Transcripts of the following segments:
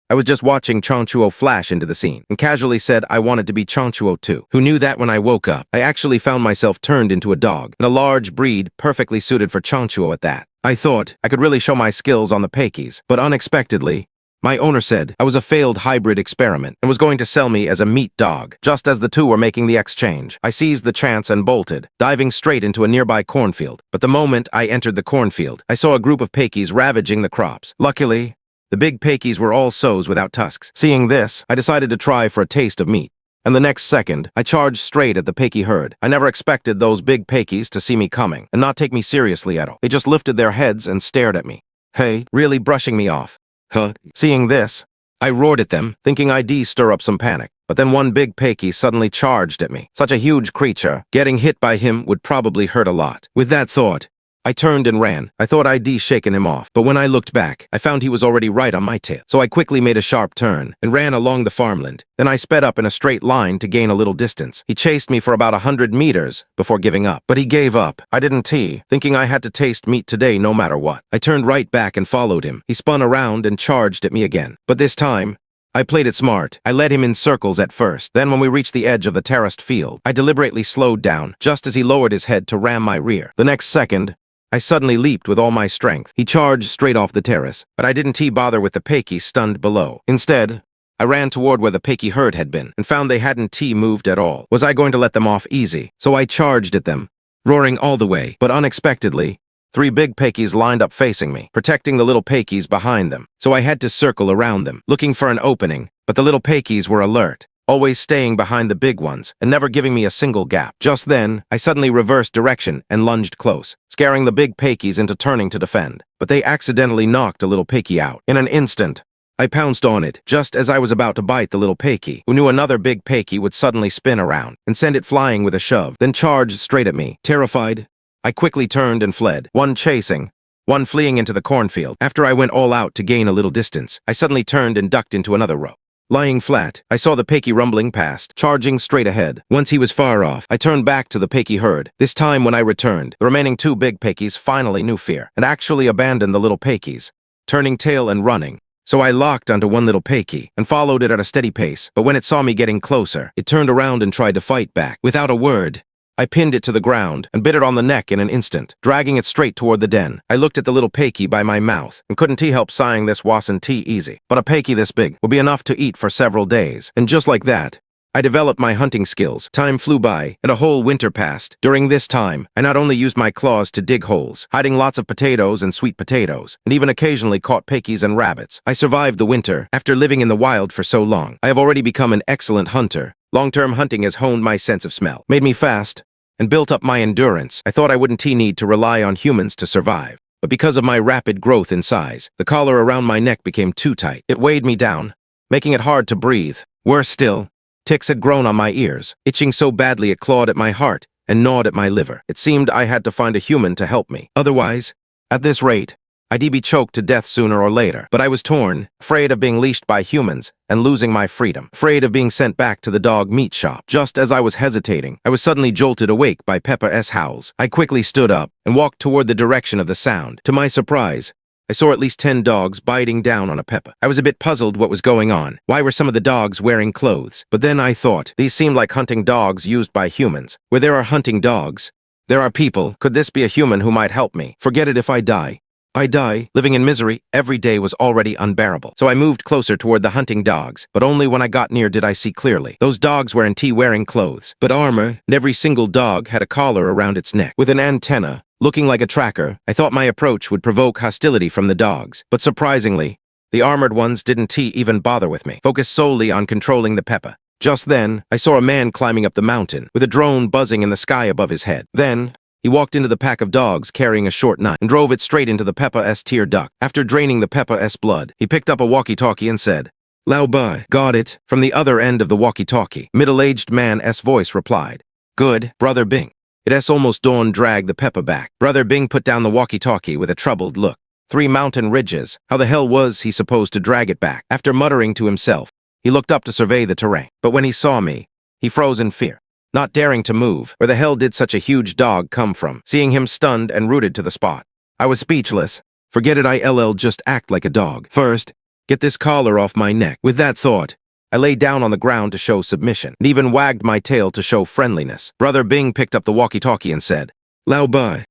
I was just watching Changchuo flash into the scene, and casually said I wanted to be Changchuo too. Who knew that when I woke up, I actually found myself turned into a dog, and a large breed perfectly suited for Changchuo at that. I thought I could really show my skills on the Pekies, but unexpectedly, my owner said I was a failed hybrid experiment and was going to sell me as a meat dog. Just as the two were making the exchange, I seized the chance and bolted, diving straight into a nearby cornfield. But the moment I entered the cornfield, I saw a group of Pekies ravaging the crops. Luckily, the big Pekies were all sows without tusks. Seeing this, I decided to try for a taste of meat. And the next second, I charged straight at the Peki herd. I never expected those big Pekies to see me coming and not take me seriously at all. They just lifted their heads and stared at me. Hey, really brushing me off. Huh? Seeing this, I roared at them, thinking I'd stir up some panic. But then one big Peki suddenly charged at me. Such a huge creature, getting hit by him would probably hurt a lot. With that thought, I turned and ran. I thought I'd shaken him off, but when I looked back, I found he was already right on my tail. So I quickly made a sharp turn and ran along the farmland. Then I sped up in a straight line to gain a little distance. He chased me for about 100 meters before giving up. But he gave up. I didn't thinking I had to taste meat today no matter what. I turned right back and followed him. He spun around and charged at me again. But this time, I played it smart. I led him in circles at first. Then when we reached the edge of the terraced field, I deliberately slowed down, just as he lowered his head to ram my rear. The next second, I suddenly leaped with all my strength. He charged straight off the terrace, but I didn't bother with the Peki stunned below. Instead, I ran toward where the Peki herd had been and found they hadn't moved at all. Was I going to let them off easy? So I charged at them, roaring all the way. But unexpectedly, 3 big Pekis lined up facing me, protecting the little Pekis behind them. So I had to circle around them, looking for an opening. But the little Pekis were alert, always staying behind the big ones and never giving me a single gap. Just then, I suddenly reversed direction and lunged close, scaring the big Pekis into turning to defend. But they accidentally knocked a little Peki out. In an instant, I pounced on it, just as I was about to bite the little Peki, who knew another big Peki would suddenly spin around and send it flying with a shove, then charged straight at me. Terrified, I quickly turned and fled, one chasing, one fleeing into the cornfield. After I went all out to gain a little distance, I suddenly turned and ducked into another row. Lying flat, I saw the Peki rumbling past, charging straight ahead. Once he was far off, I turned back to the Peki herd. This time when I returned, the remaining 2 big Pekis finally knew fear and actually abandoned the little Pekis, turning tail and running. So I locked onto one little Peki and followed it at a steady pace, but when it saw me getting closer, it turned around and tried to fight back. Without a word, I pinned it to the ground and bit it on the neck in an instant, dragging it straight toward the den. I looked at the little Peki by my mouth and couldn't help sighing this wasn't easy. But a Peki this big would be enough to eat for several days. And just like that, I developed my hunting skills. Time flew by, and a whole winter passed. During this time, I not only used my claws to dig holes, hiding lots of potatoes and sweet potatoes, and even occasionally caught Pekis and rabbits. I survived the winter. After living in the wild for so long, I have already become an excellent hunter. Long-term hunting has honed my sense of smell, made me fast, and built up my endurance. I thought I wouldn't need to rely on humans to survive. But because of my rapid growth in size, the collar around my neck became too tight. It weighed me down, making it hard to breathe. Worse still, ticks had grown on my ears, itching so badly it clawed at my heart and gnawed at my liver. It seemed I had to find a human to help me. Otherwise, at this rate, I'd be choked to death sooner or later. But I was torn, afraid of being leashed by humans and losing my freedom, afraid of being sent back to the dog meat shop. Just as I was hesitating, I was suddenly jolted awake by Peppa's howls. I quickly stood up and walked toward the direction of the sound. To my surprise, I saw at least 10 dogs biting down on a Peppa. I was a bit puzzled what was going on. Why were some of the dogs wearing clothes? But then I thought, these seemed like hunting dogs used by humans. Where there are hunting dogs, there are people. Could this be a human who might help me? Forget it if I die. I die. Living in misery every day was already unbearable. So I moved closer toward the hunting dogs, but only when I got near did I see clearly. Those dogs weren't wearing clothes, but armor, and every single dog had a collar around its neck, with an antenna, looking like a tracker. I thought my approach would provoke hostility from the dogs, but surprisingly, the armored ones didn't even bother with me, focused solely on controlling the Peppa. Just then, I saw a man climbing up the mountain, with a drone buzzing in the sky above his head. Then, he walked into the pack of dogs carrying a short knife and drove it straight into the Peppa's tear duct. After draining the Peppa's blood, he picked up a walkie-talkie and said, "Lao Bai." "Got it." From the other end of the walkie-talkie, middle-aged man's voice replied, "Good, Brother Bing." It's almost dawn dragged the Peppa back. Brother Bing put down the walkie-talkie with a troubled look. 3 mountain ridges. How the hell was he supposed to drag it back? After muttering to himself, he looked up to survey the terrain. But when he saw me, he froze in fear, not daring to move. Where the hell did such a huge dog come from? Seeing him stunned and rooted to the spot, I was speechless. Forget it, I'll just act like a dog. First, Get this collar off my neck. With that thought, I lay down on the ground to show submission, and even wagged my tail to show friendliness. Brother Bing picked up the walkie-talkie and said, "Lao Bai,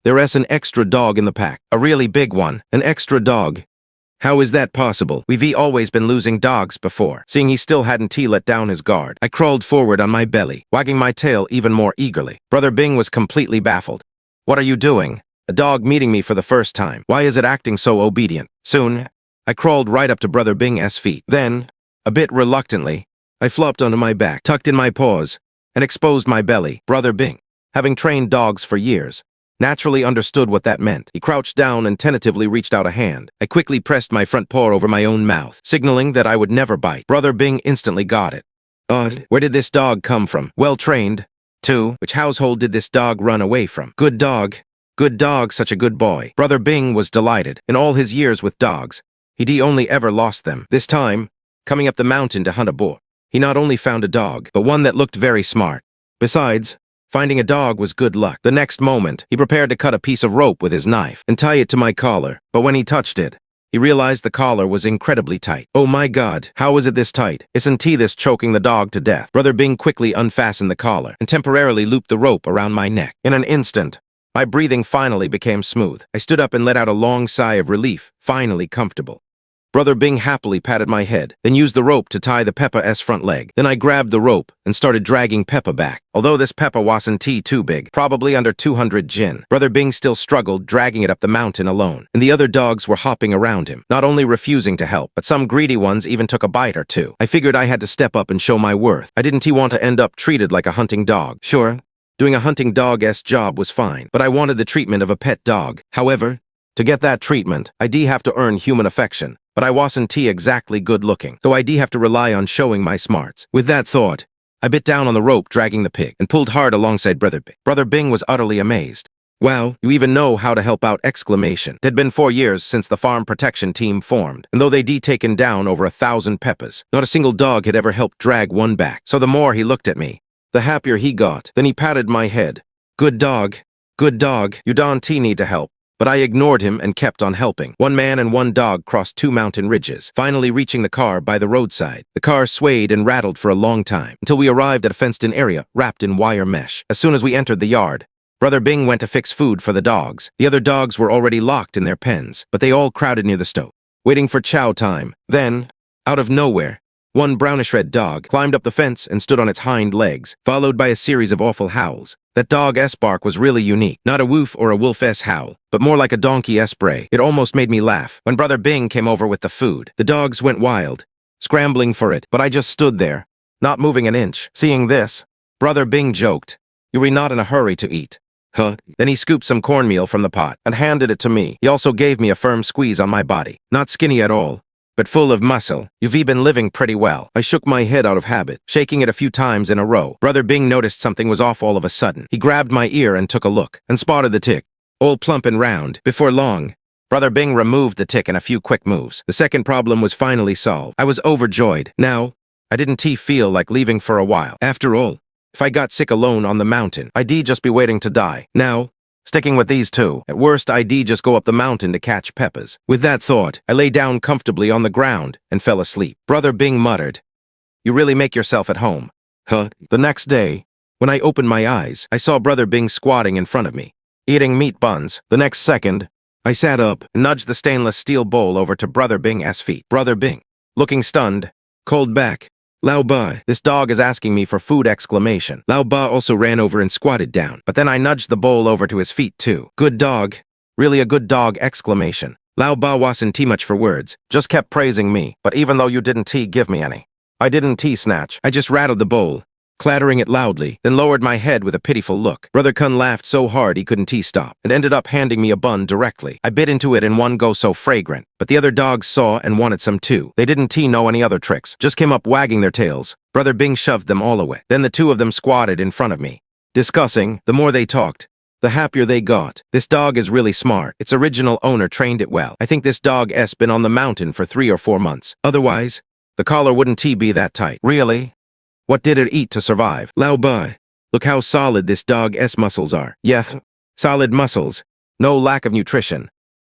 there's an extra dog in the pack. A really big one. An extra dog. How is that possible? We've always been losing dogs before." Seeing he still hadn't let down his guard, I crawled forward on my belly, wagging my tail even more eagerly. Brother Bing was completely baffled. "What are you doing? A dog meeting me for the first time. Why is it acting so obedient?" Soon, I crawled right up to Brother Bing's feet. Then, a bit reluctantly, I flopped onto my back, tucked in my paws, and exposed my belly. Brother Bing, having trained dogs for years, naturally understood what that meant. He crouched down and tentatively reached out a hand. I quickly pressed my front paw over my own mouth, signaling that I would never bite. Brother Bing instantly got it. Where did this dog come from? Well trained. 2. Which household did this dog run away from? Good dog. Good dog, such a good boy. Brother Bing was delighted. In all his years with dogs, he'd only ever lost them. This time, coming up the mountain to hunt a boar, he not only found a dog, but one that looked very smart. Besides, finding a dog was good luck. The next moment, he prepared to cut a piece of rope with his knife and tie it to my collar, but when he touched it, he realized the collar was incredibly tight. Oh my God, how is it this tight? Isn't this choking the dog to death? Brother Bing quickly unfastened the collar and temporarily looped the rope around my neck. In an instant, my breathing finally became smooth. I stood up and let out a long sigh of relief, finally comfortable. Brother Bing happily patted my head, then used the rope to tie the Peppa's front leg. Then I grabbed the rope and started dragging Peppa back. Although this Peppa wasn't too big, probably under 200 jin, Brother Bing still struggled dragging it up the mountain alone, and the other dogs were hopping around him, not only refusing to help, but some greedy ones even took a bite or two. I figured I had to step up and show my worth. I didn't want to end up treated like a hunting dog. Sure, doing a hunting dog's job was fine, but I wanted the treatment of a pet dog. However, to get that treatment, I'd have to earn human affection. But I wasn't exactly good-looking, so I'd have to rely on showing my smarts. With that thought, I bit down on the rope dragging the pig and pulled hard alongside Brother Bing. Brother Bing was utterly amazed. "Wow, you even know how to help out!" Exclamation. It had been 4 years since the farm protection team formed, and though they'd taken down over 1,000 Peppas, not a single dog had ever helped drag one back. So the more he looked at me, the happier he got. Then he patted my head. Good dog, you don't need to help." But I ignored him and kept on helping. One man and one dog crossed 2 mountain ridges, finally reaching the car by the roadside. The car swayed and rattled for a long time, until we arrived at a fenced-in area wrapped in wire mesh. As soon as we entered the yard, Brother Bing went to fix food for the dogs. The other dogs were already locked in their pens, but they all crowded near the stove, waiting for chow time. Then, out of nowhere, one brownish-red dog climbed up the fence and stood on its hind legs, followed by a series of awful howls. That dog's bark was really unique. Not a woof or a wolf's howl, but more like a donkey's bray. It almost made me laugh. When Brother Bing came over with the food, the dogs went wild, scrambling for it, but I just stood there, not moving an inch. Seeing this, Brother Bing joked, "You were not in a hurry to eat." Huh? Then he scooped some cornmeal from the pot and handed it to me. He also gave me a firm squeeze on my body. Not skinny at all, but full of muscle. "You've been living pretty well." I shook my head out of habit, shaking it a few times in a row. Brother Bing noticed something was off all of a sudden. He grabbed my ear and took a look, and spotted the tick, all plump and round. Before long, Brother Bing removed the tick in a few quick moves. The second problem was finally solved. I was overjoyed. Now, I didn't feel like leaving for a while. After all, if I got sick alone on the mountain, I'd just be waiting to die. Now, sticking with these two, at worst I'd just go up the mountain to catch Peppas. With that thought, I lay down comfortably on the ground and fell asleep. Brother Bing muttered, "You really make yourself at home." Huh? The next day, when I opened my eyes, I saw Brother Bing squatting in front of me, eating meat buns. The next second, I sat up and nudged the stainless steel bowl over to Brother Bing's feet. Brother Bing, looking stunned, called back, "Lao Ba, this dog is asking me for food!" Exclamation. Lao Ba also ran over and squatted down, but then I nudged the bowl over to his feet too. "Good dog, really a good dog!" Exclamation. Lao Ba wasn't much for words, just kept praising me, but even though you didn't give me any, I didn't snatch. I just rattled the bowl, clattering it loudly, then lowered my head with a pitiful look. Brother Kun laughed so hard he couldn't stop, and ended up handing me a bun directly. I bit into it in one go, so fragrant, but the other dogs saw and wanted some too. They didn't know any other tricks, just came up wagging their tails. Brother Bing shoved them all away. Then the two of them squatted in front of me, discussing. The more they talked, the happier they got. "This dog is really smart. Its original owner trained it well. I think this dog's been on the mountain for 3 or 4 months. Otherwise, the collar wouldn't be that tight." "Really? What did it eat to survive?" "Lao Bai, look how solid this dog's muscles are." "Yeah, solid muscles. No lack of nutrition.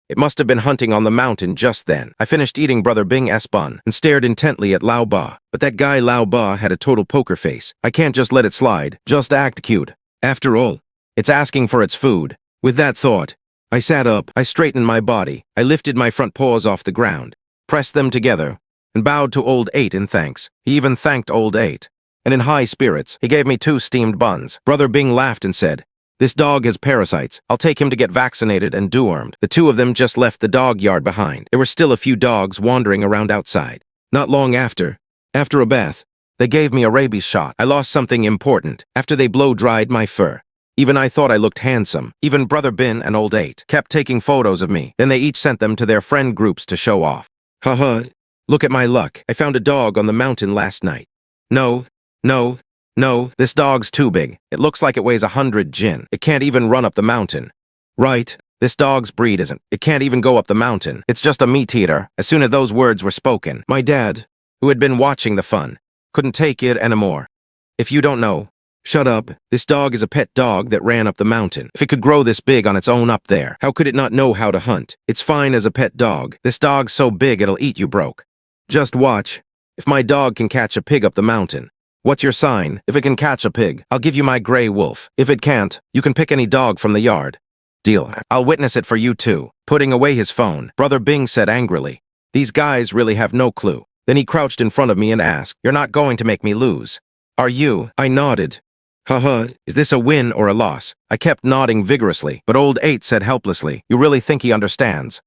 It must have been hunting on the mountain just then. I finished eating Brother Bing's bun and stared intently at Lao Ba. But that guy Lao Ba had a total poker face. I can't just let it slide, just act cute. After all, it's asking for its food. With that thought, I sat up, I straightened my body, I lifted my front paws off the ground, pressed them together, and bowed to Old 8 in thanks. He even thanked Old 8. And in high spirits, he gave me 2 steamed buns. Brother Bing laughed and said, "This dog has parasites. I'll take him to get vaccinated and dewormed." The 2 of them just left the dog yard behind. There were still a few dogs wandering around outside. Not long after a bath, they gave me a rabies shot. I lost something important after they blow-dried my fur. Even I thought I looked handsome. Even Brother Bin and Old 8 kept taking photos of me. Then they each sent them to their friend groups to show off. Haha, look at my luck. I found a dog on the mountain last night. No, this dog's too big. It looks like it weighs 100 jin. It can't even run up the mountain. Right, this dog's breed isn't. It can't even go up the mountain. It's just a meat eater. As soon as those words were spoken, my dad, who had been watching the fun, couldn't take it anymore. If you don't know, shut up. This dog is a pet dog that ran up the mountain. If it could grow this big on its own up there, how could it not know how to hunt? It's fine as a pet dog. This dog's so big it'll eat you broke. Just watch. If my dog can catch a pig up the mountain. What's your sign? If it can catch a pig, I'll give you my gray wolf. If it can't, you can pick any dog from the yard. Deal. I'll witness it for you too. Putting away his phone, Brother Bing said angrily, "These guys really have no clue." Then he crouched in front of me and asked, "You're not going to make me lose, are you?" I nodded. Haha, is this a win or a loss? I kept nodding vigorously, but Old 8 said helplessly, "You really think he understands?"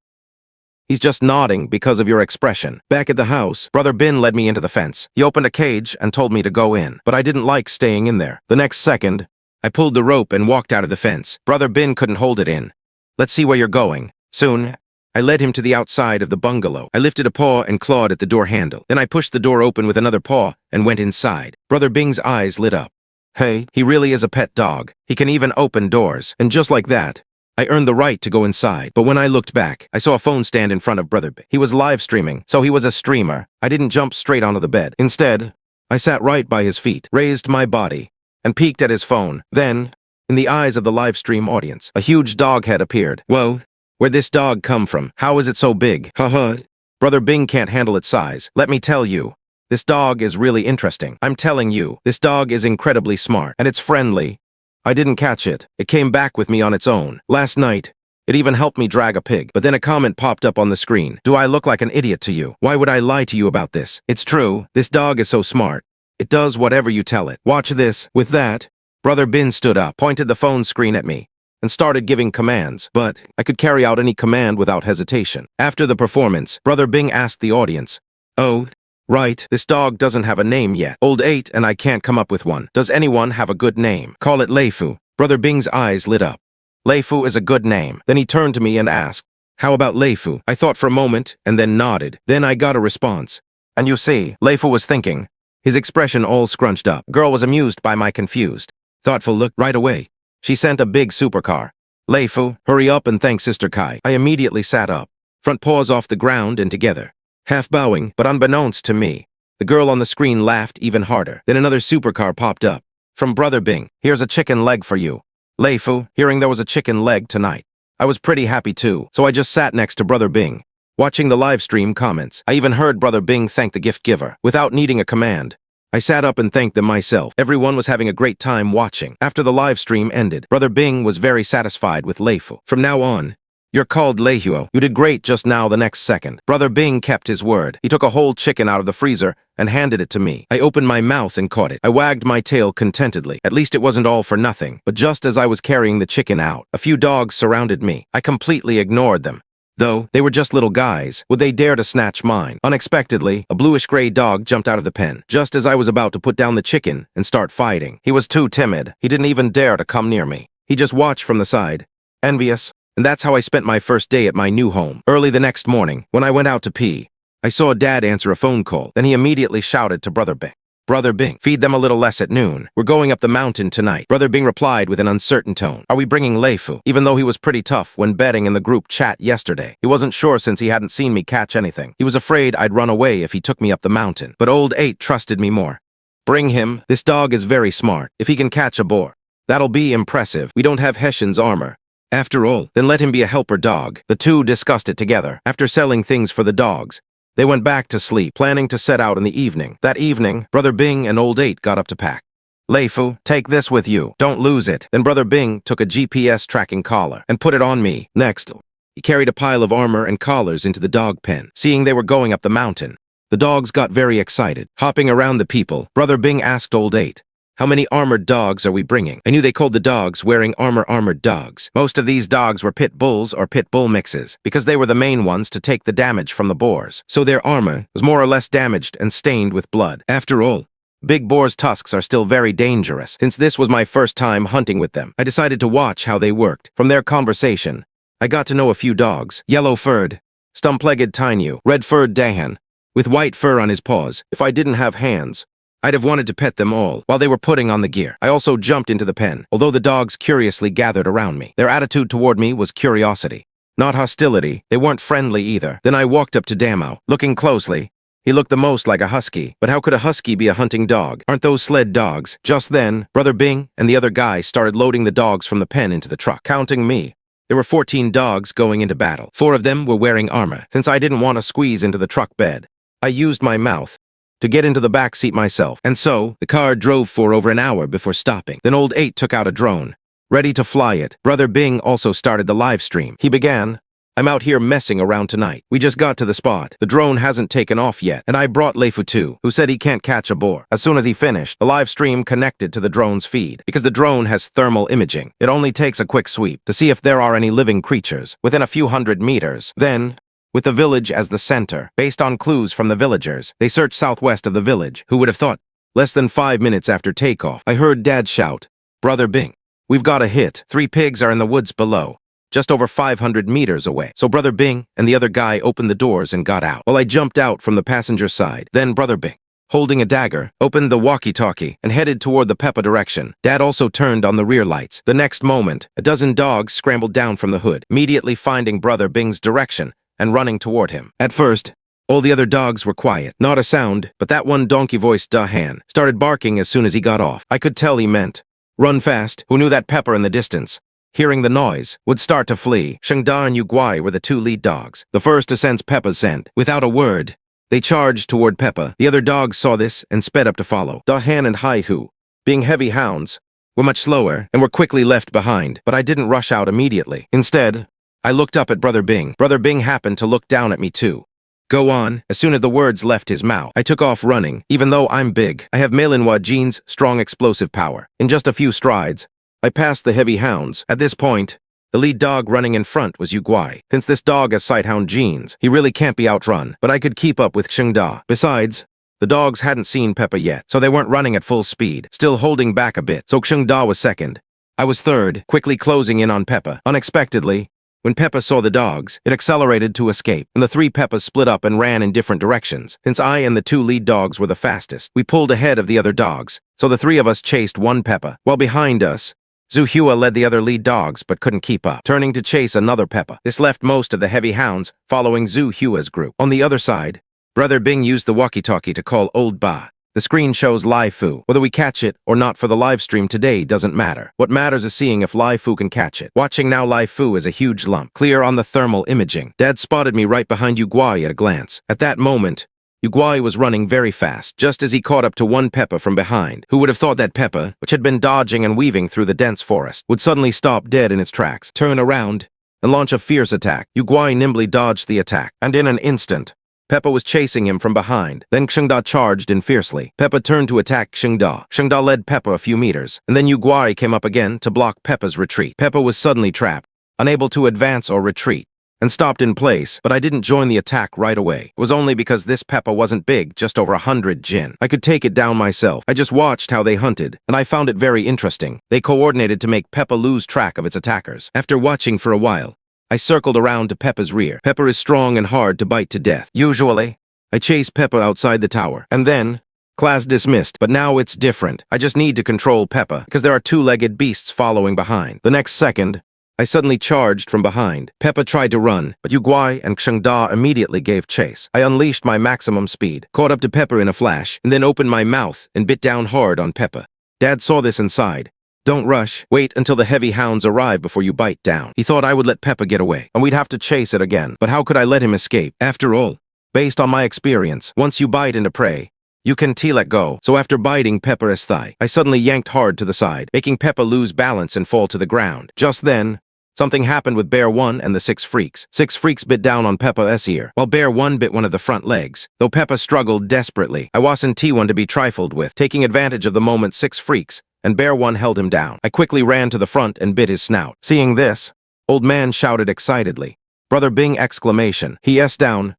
He's just nodding because of your expression. Back at the house, Brother Bin led me into the fence. He opened a cage and told me to go in, but I didn't like staying in there. The next second, I pulled the rope and walked out of the fence. Brother Bin couldn't hold it in. "Let's see where you're going." Soon, I led him to the outside of the bungalow. I lifted a paw and clawed at the door handle. Then I pushed the door open with another paw and went inside. Brother Bing's eyes lit up. Hey, he really is a pet dog. He can even open doors. And just like that, I earned the right to go inside. But when I looked back, I saw a phone stand in front of Brother Bing. He was live streaming, so he was a streamer. I didn't jump straight onto the bed. Instead, I sat right by his feet, raised my body, and peeked at his phone. Then, in the eyes of the live stream audience, a huge dog head appeared. Whoa, where'd this dog come from? How is it so big? Haha, Brother Bing can't handle its size. Let me tell you, this dog is really interesting. I'm telling you, this dog is incredibly smart, and it's friendly. I didn't catch it. It came back with me on its own. Last night, it even helped me drag a pig. But then a comment popped up on the screen. Do I look like an idiot to you? Why would I lie to you about this? It's true. This dog is so smart. It does whatever you tell it. Watch this. With that, Brother Bin stood up, pointed the phone screen at me, and started giving commands. But I could carry out any command without hesitation. After the performance, Brother Bing asked the audience, "Oh, right, this dog doesn't have a name yet. Old 8 and I can't come up with one. Does anyone have a good name? Call it Leifu." Brother Bing's eyes lit up. Leifu is a good name. Then he turned to me and asked, "How about Leifu?" I thought for a moment and then nodded. Then I got a response. And you see, Leifu was thinking, his expression all scrunched up. Girl was amused by my confused, thoughtful look right away. She sent a big supercar. "Leifu, hurry up and thank Sister Kai." I immediately sat up, front paws off the ground and together, half bowing, but unbeknownst to me, the girl on the screen laughed even harder. Then another supercar popped up. From Brother Bing, "Here's a chicken leg for you." Leifu, hearing there was a chicken leg tonight, I was pretty happy too, so I just sat next to Brother Bing, watching the live stream comments. I even heard Brother Bing thank the gift giver, without needing a command. I sat up and thanked them myself. Everyone was having a great time watching. After the live stream ended, Brother Bing was very satisfied with Leifu. "From now on, you're called Leihuo. You did great just now the next second." Brother Bing kept his word. He took a whole chicken out of the freezer and handed it to me. I opened my mouth and caught it. I wagged my tail contentedly. At least it wasn't all for nothing. But just as I was carrying the chicken out, a few dogs surrounded me. I completely ignored them. Though they were just little guys, would they dare to snatch mine? Unexpectedly, a bluish-gray dog jumped out of the pen, just as I was about to put down the chicken and start fighting. He was too timid. He didn't even dare to come near me. He just watched from the side, envious. And that's how I spent my first day at my new home. Early the next morning, when I went out to pee, I saw Dad answer a phone call. Then he immediately shouted to Brother Bing, "Brother Bing, feed them a little less at noon. We're going up the mountain tonight." Brother Bing replied with an uncertain tone, "Are we bringing Leifu?" Even though he was pretty tough when betting in the group chat yesterday, he wasn't sure since he hadn't seen me catch anything. He was afraid I'd run away if he took me up the mountain. But Old 8 trusted me more. "Bring him. This dog is very smart. If he can catch a boar, that'll be impressive. We don't have Hessian's armor. After all, then let him be a helper dog. The two discussed it together. After selling things for the dogs, they went back to sleep, planning to set out in the evening. That evening, Brother Bing and Old 8 got up to pack. Lei Fu, take this with you. Don't lose it. Then Brother Bing took a GPS tracking collar and put it on me. Next, he carried a pile of armor and collars into the dog pen. Seeing they were going up the mountain, the dogs got very excited. Hopping around the people, Brother Bing asked Old 8, how many armored dogs are we bringing? I knew they called the dogs wearing armored dogs. Most of these dogs were pit bulls or pit bull mixes, because they were the main ones to take the damage from the boars. So their armor was more or less damaged and stained with blood. After all, big boars' tusks are still very dangerous. Since this was my first time hunting with them, I decided to watch how they worked. From their conversation, I got to know a few dogs. Yellow-furred, stump-legged Tainu, red-furred Dahan, with white fur on his paws. If I didn't have hands, I'd have wanted to pet them all while they were putting on the gear. I also jumped into the pen, although the dogs curiously gathered around me. Their attitude toward me was curiosity, not hostility. They weren't friendly either. Then I walked up to Damo. Looking closely, he looked the most like a husky. But how could a husky be a hunting dog? Aren't those sled dogs? Just then, Brother Bing and the other guy started loading the dogs from the pen into the truck. Counting me, there were 14 dogs going into battle. 4 of them were wearing armor. Since I didn't want to squeeze into the truck bed, I used my mouth to get into the back seat myself. And so, the car drove for over an hour before stopping. Then Old 8 took out a drone, ready to fly it. Brother Bing also started the live stream. He began, I'm out here messing around tonight. We just got to the spot. The drone hasn't taken off yet, and I brought Lei Fu too, who said he can't catch a boar. As soon as he finished, the live stream connected to the drone's feed. Because the drone has thermal imaging, it only takes a quick sweep to see if there are any living creatures within a few hundred meters. Then, with the village as the center, based on clues from the villagers, they searched southwest of the village. Who would have thought? Less than 5 minutes after takeoff, I heard Dad shout, Brother Bing, we've got a hit. 3 pigs are in the woods below, just over 500 meters away. So Brother Bing and the other guy opened the doors and got out, while I jumped out from the passenger side. Then Brother Bing, holding a dagger, opened the walkie-talkie and headed toward the Peppa direction. Dad also turned on the rear lights. The next moment, a dozen dogs scrambled down from the hood, immediately finding Brother Bing's direction and running toward him. At first, all the other dogs were quiet, not a sound, but that one donkey-voiced Dahan started barking as soon as he got off. I could tell he meant, run fast. Who knew that Pepper in the distance, hearing the noise, would start to flee? Xianxia and Guai were the 2 lead dogs, the first to sense Peppa's scent. Without a word, they charged toward Peppa. The other dogs saw this and sped up to follow. Dahan and Haihu, being heavy hounds, were much slower and were quickly left behind, but I didn't rush out immediately. Instead, I looked up at Brother Bing. Brother Bing happened to look down at me too. Go on. As soon as the words left his mouth, I took off running. Even though I'm big, I have manhwa genes, strong explosive power. In just a few strides, I passed the heavy hounds. At this point, the lead dog running in front was Guai. Since this dog has sighthound genes, he really can't be outrun, but I could keep up with Xianxia. Besides, the dogs hadn't seen Peppa yet, so they weren't running at full speed, still holding back a bit. So Xianxia was second. I was third, quickly closing in on Peppa. Unexpectedly, when Peppa saw the dogs, it accelerated to escape, and the 3 Peppas split up and ran in different directions. Since I and the 2 lead dogs were the fastest, we pulled ahead of the other dogs, so the 3 of us chased one Peppa, while behind us, Xuhua led the other lead dogs but couldn't keep up, turning to chase another Peppa. This left most of the heavy hounds following Xuhua's group. On the other side, Brother Bing used the walkie-talkie to call Old Ba. The screen shows Lei Fu. Whether we catch it or not for the live stream today doesn't matter. What matters is seeing if Lei Fu can catch it. Watching now, Lei Fu is a huge lump, clear on the thermal imaging. Dad spotted me right behind Guai at a glance. At that moment, Guai was running very fast, just as he caught up to one Peppa from behind. Who would have thought that Peppa, which had been dodging and weaving through the dense forest, would suddenly stop dead in its tracks, turn around, and launch a fierce attack? Guai nimbly dodged the attack, and in an instant, Peppa was chasing him from behind. Then Xianxia charged in fiercely. Peppa turned to attack Xianxia. Xianxia led Peppa a few meters, and then Guai came up again to block Peppa's retreat. Peppa was suddenly trapped, unable to advance or retreat, and stopped in place, but I didn't join the attack right away. It was only because this Peppa wasn't big, just over 100 jin. I could take it down myself. I just watched how they hunted, and I found it very interesting. They coordinated to make Peppa lose track of its attackers. After watching for a while, I circled around to Peppa's rear. Peppa is strong and hard to bite to death. Usually, I chase Peppa outside the tower, and then, class dismissed. But now it's different. I just need to control Peppa, because there are 2-legged beasts following behind. The next second, I suddenly charged from behind. Peppa tried to run, but Guai and Xianxia immediately gave chase. I unleashed my maximum speed, caught up to Peppa in a flash, and then opened my mouth and bit down hard on Peppa. Dad saw this and sighed. Don't rush. Wait until the heavy hounds arrive before you bite down. He thought I would let Peppa get away, and we'd have to chase it again. But how could I let him escape? After all, based on my experience, once you bite into prey, you can let go. So after biting Peppa's thigh, I suddenly yanked hard to the side, making Peppa lose balance and fall to the ground. Just then, something happened with Bear 1 and the 6 freaks. 6 freaks bit down on Peppa's ear, while Bear 1 bit one of the front legs. Though Peppa struggled desperately, I wasn't T1 to be trifled with. Taking advantage of the moment, 6 freaks and Bear 1 held him down. I quickly ran to the front and bit his snout. Seeing this, Old Man shouted excitedly, "Brother Bing!" exclamation. Yes down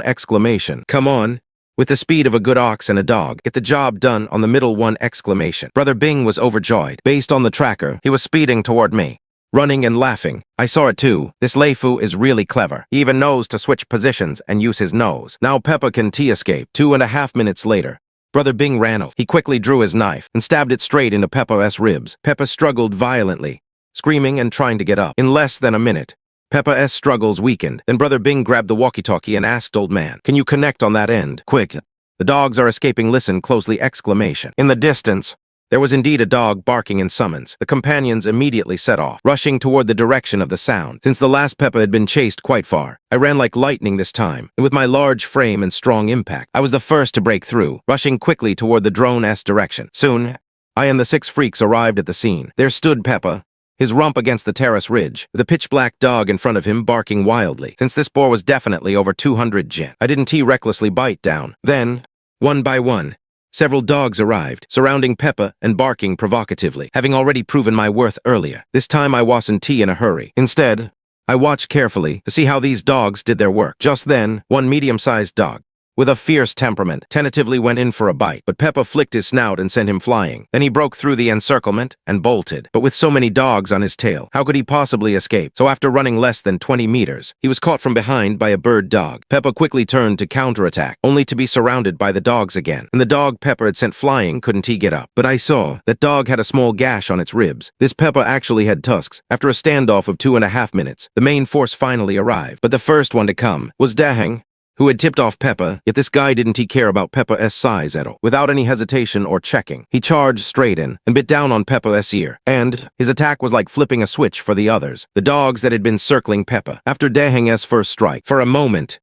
exclamation. Come on. With the speed of a good ox and a dog, get the job done on the middle one exclamation. Brother Bing was overjoyed. Based on the tracker, he was speeding toward me, running and laughing. I saw it too. This Lei Fu is really clever. He even knows to switch positions and use his nose. Now Peppa can escape. 2.5 minutes later, Brother Bing ran off. He quickly drew his knife and stabbed it straight into Peppa's ribs. Peppa struggled violently, screaming and trying to get up. In less than a minute, Peppa's struggles weakened. Then Brother Bing grabbed the walkie-talkie and asked Old Man, "Can you connect on that end? Quick. The dogs are escaping. Listen closely!" exclamation. In the distance, there was indeed a dog barking in summons. The companions immediately set off, rushing toward the direction of the sound. Since the last Peppa had been chased quite far, I ran like lightning this time, and with my large frame and strong impact, I was the first to break through, rushing quickly toward the drone's direction. Soon, I and the 6 freaks arrived at the scene. There stood Peppa, his rump against the terrace ridge, with a pitch-black dog in front of him barking wildly. Since this boar was definitely over 200 jin, I didn't recklessly bite down. Then, one by one, several dogs arrived, surrounding Peppa and barking provocatively, having already proven my worth earlier. This time I wasn't in a hurry. Instead, I watched carefully to see how these dogs did their work. Just then, one medium-sized dog, with a fierce temperament, tentatively went in for a bite, but Peppa flicked his snout and sent him flying. Then he broke through the encirclement and bolted. But with so many dogs on his tail, how could he possibly escape? So after running less than 20 meters, he was caught from behind by a bird dog. Peppa quickly turned to counterattack, only to be surrounded by the dogs again. And the dog Peppa had sent flying couldn't get up. But I saw that dog had a small gash on its ribs. This Peppa actually had tusks. After a standoff of 2.5 minutes, the main force finally arrived. But the first one to come was Daheng, who had tipped off Peppa, yet this guy didn't care about Peppa's size at all. Without any hesitation or checking, he charged straight in and bit down on Peppa's ear. And his attack was like flipping a switch for the others, the dogs that had been circling Peppa. After Daheng's first strike, for a moment,